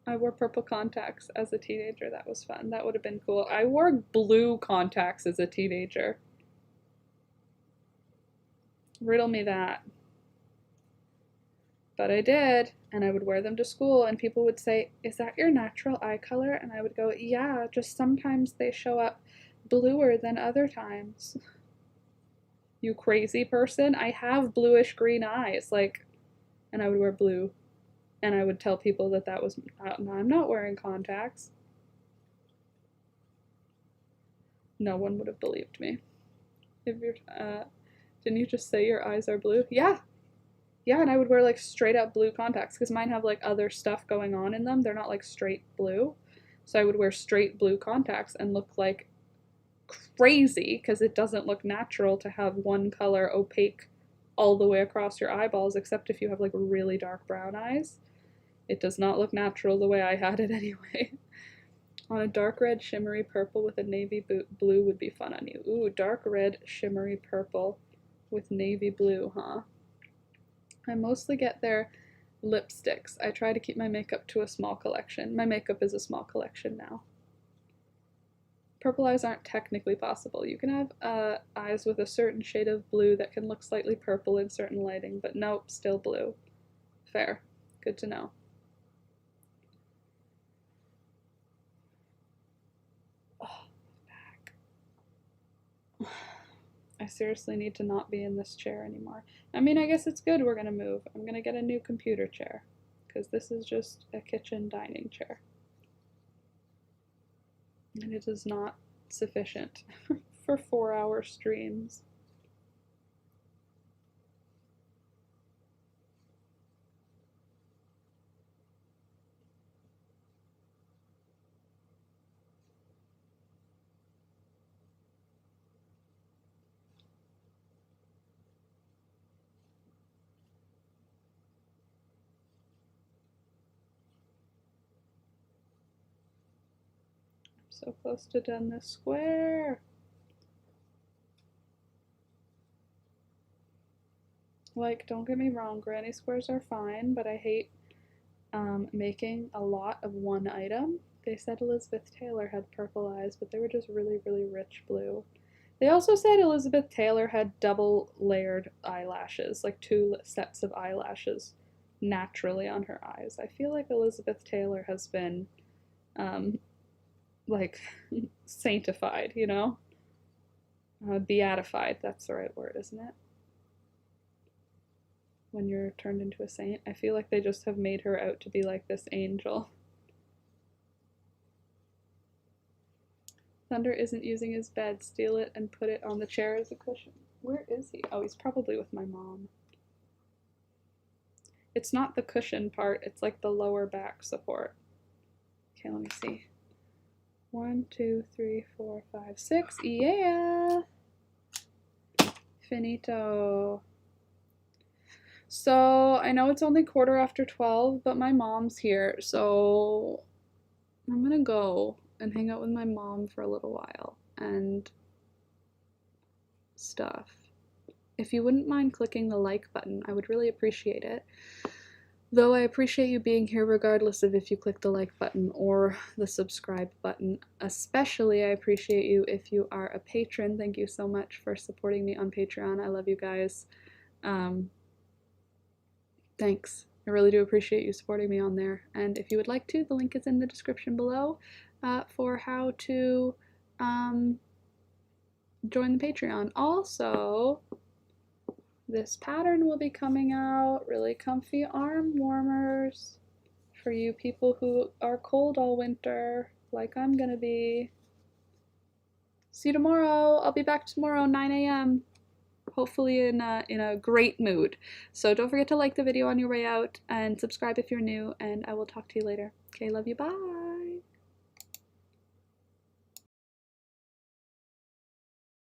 I wore purple contacts as a teenager. That was fun. That would have been cool. I wore blue contacts as a teenager. Riddle me that. But I did, and I would wear them to school, and people would say, "Is that your natural eye color?" And I would go, "Yeah, just sometimes they show up bluer than other times." You crazy person. I have bluish green eyes, like, and I would wear blue. And I would tell people that that was, no, I'm not wearing contacts. No one would have believed me. If you're, didn't you just say your eyes are blue? Yeah. Yeah, and I would wear like straight up blue contacts because mine have like other stuff going on in them. They're not like straight blue. So I would wear straight blue contacts and look like crazy because it doesn't look natural to have one color opaque all the way across your eyeballs, except if you have like really dark brown eyes. It does not look natural the way I had it anyway. On a dark red shimmery purple with a navy blue would be fun on you. Ooh, dark red shimmery purple with navy blue, huh? I mostly get their lipsticks. I try to keep my makeup to a small collection. My makeup is a small collection now. Purple eyes aren't technically possible. You can have eyes with a certain shade of blue that can look slightly purple in certain lighting, but nope, still blue. Fair. Good to know. I seriously need to not be in this chair anymore. I mean, I guess it's good we're gonna move. I'm gonna get a new computer chair, because this is just a kitchen dining chair. And it is not sufficient for 4-hour streams. So close to done this square. Like, don't get me wrong, granny squares are fine, but I hate making a lot of one item. They said Elizabeth Taylor had purple eyes, but they were just really, really rich blue. They also said Elizabeth Taylor had double layered eyelashes, like 2 sets of eyelashes naturally on her eyes. I feel like Elizabeth Taylor has been like sanctified, you know? Beatified, that's the right word, isn't it? When you're turned into a saint. I feel like they just have made her out to be like this angel. Thunder isn't using his bed. Steal it and put it on the chair as a cushion. Where is he? Oh, he's probably with my mom. It's not the cushion part, it's like the lower back support. Okay, let me see. 1, 2, 3, 4, 5, 6. Yeah! Finito. So, I know it's only 12:15, but my mom's here, so I'm gonna go and hang out with my mom for a little while and stuff. If you wouldn't mind clicking the like button, I would really appreciate it. Though I appreciate you being here regardless of if you click the like button or the subscribe button. Especially I appreciate you if you are a patron. Thank you so much for supporting me on Patreon. I love you guys. Thanks. I really do appreciate you supporting me on there. And if you would like to, the link is in the description below for how to join the Patreon. Also, this pattern will be coming out. Really comfy arm warmers for you people who are cold all winter, like I'm gonna be. See you tomorrow. I'll be back tomorrow, 9 a.m. Hopefully in a great mood. So don't forget to like the video on your way out and subscribe if you're new, and I will talk to you later. Okay, love you, bye.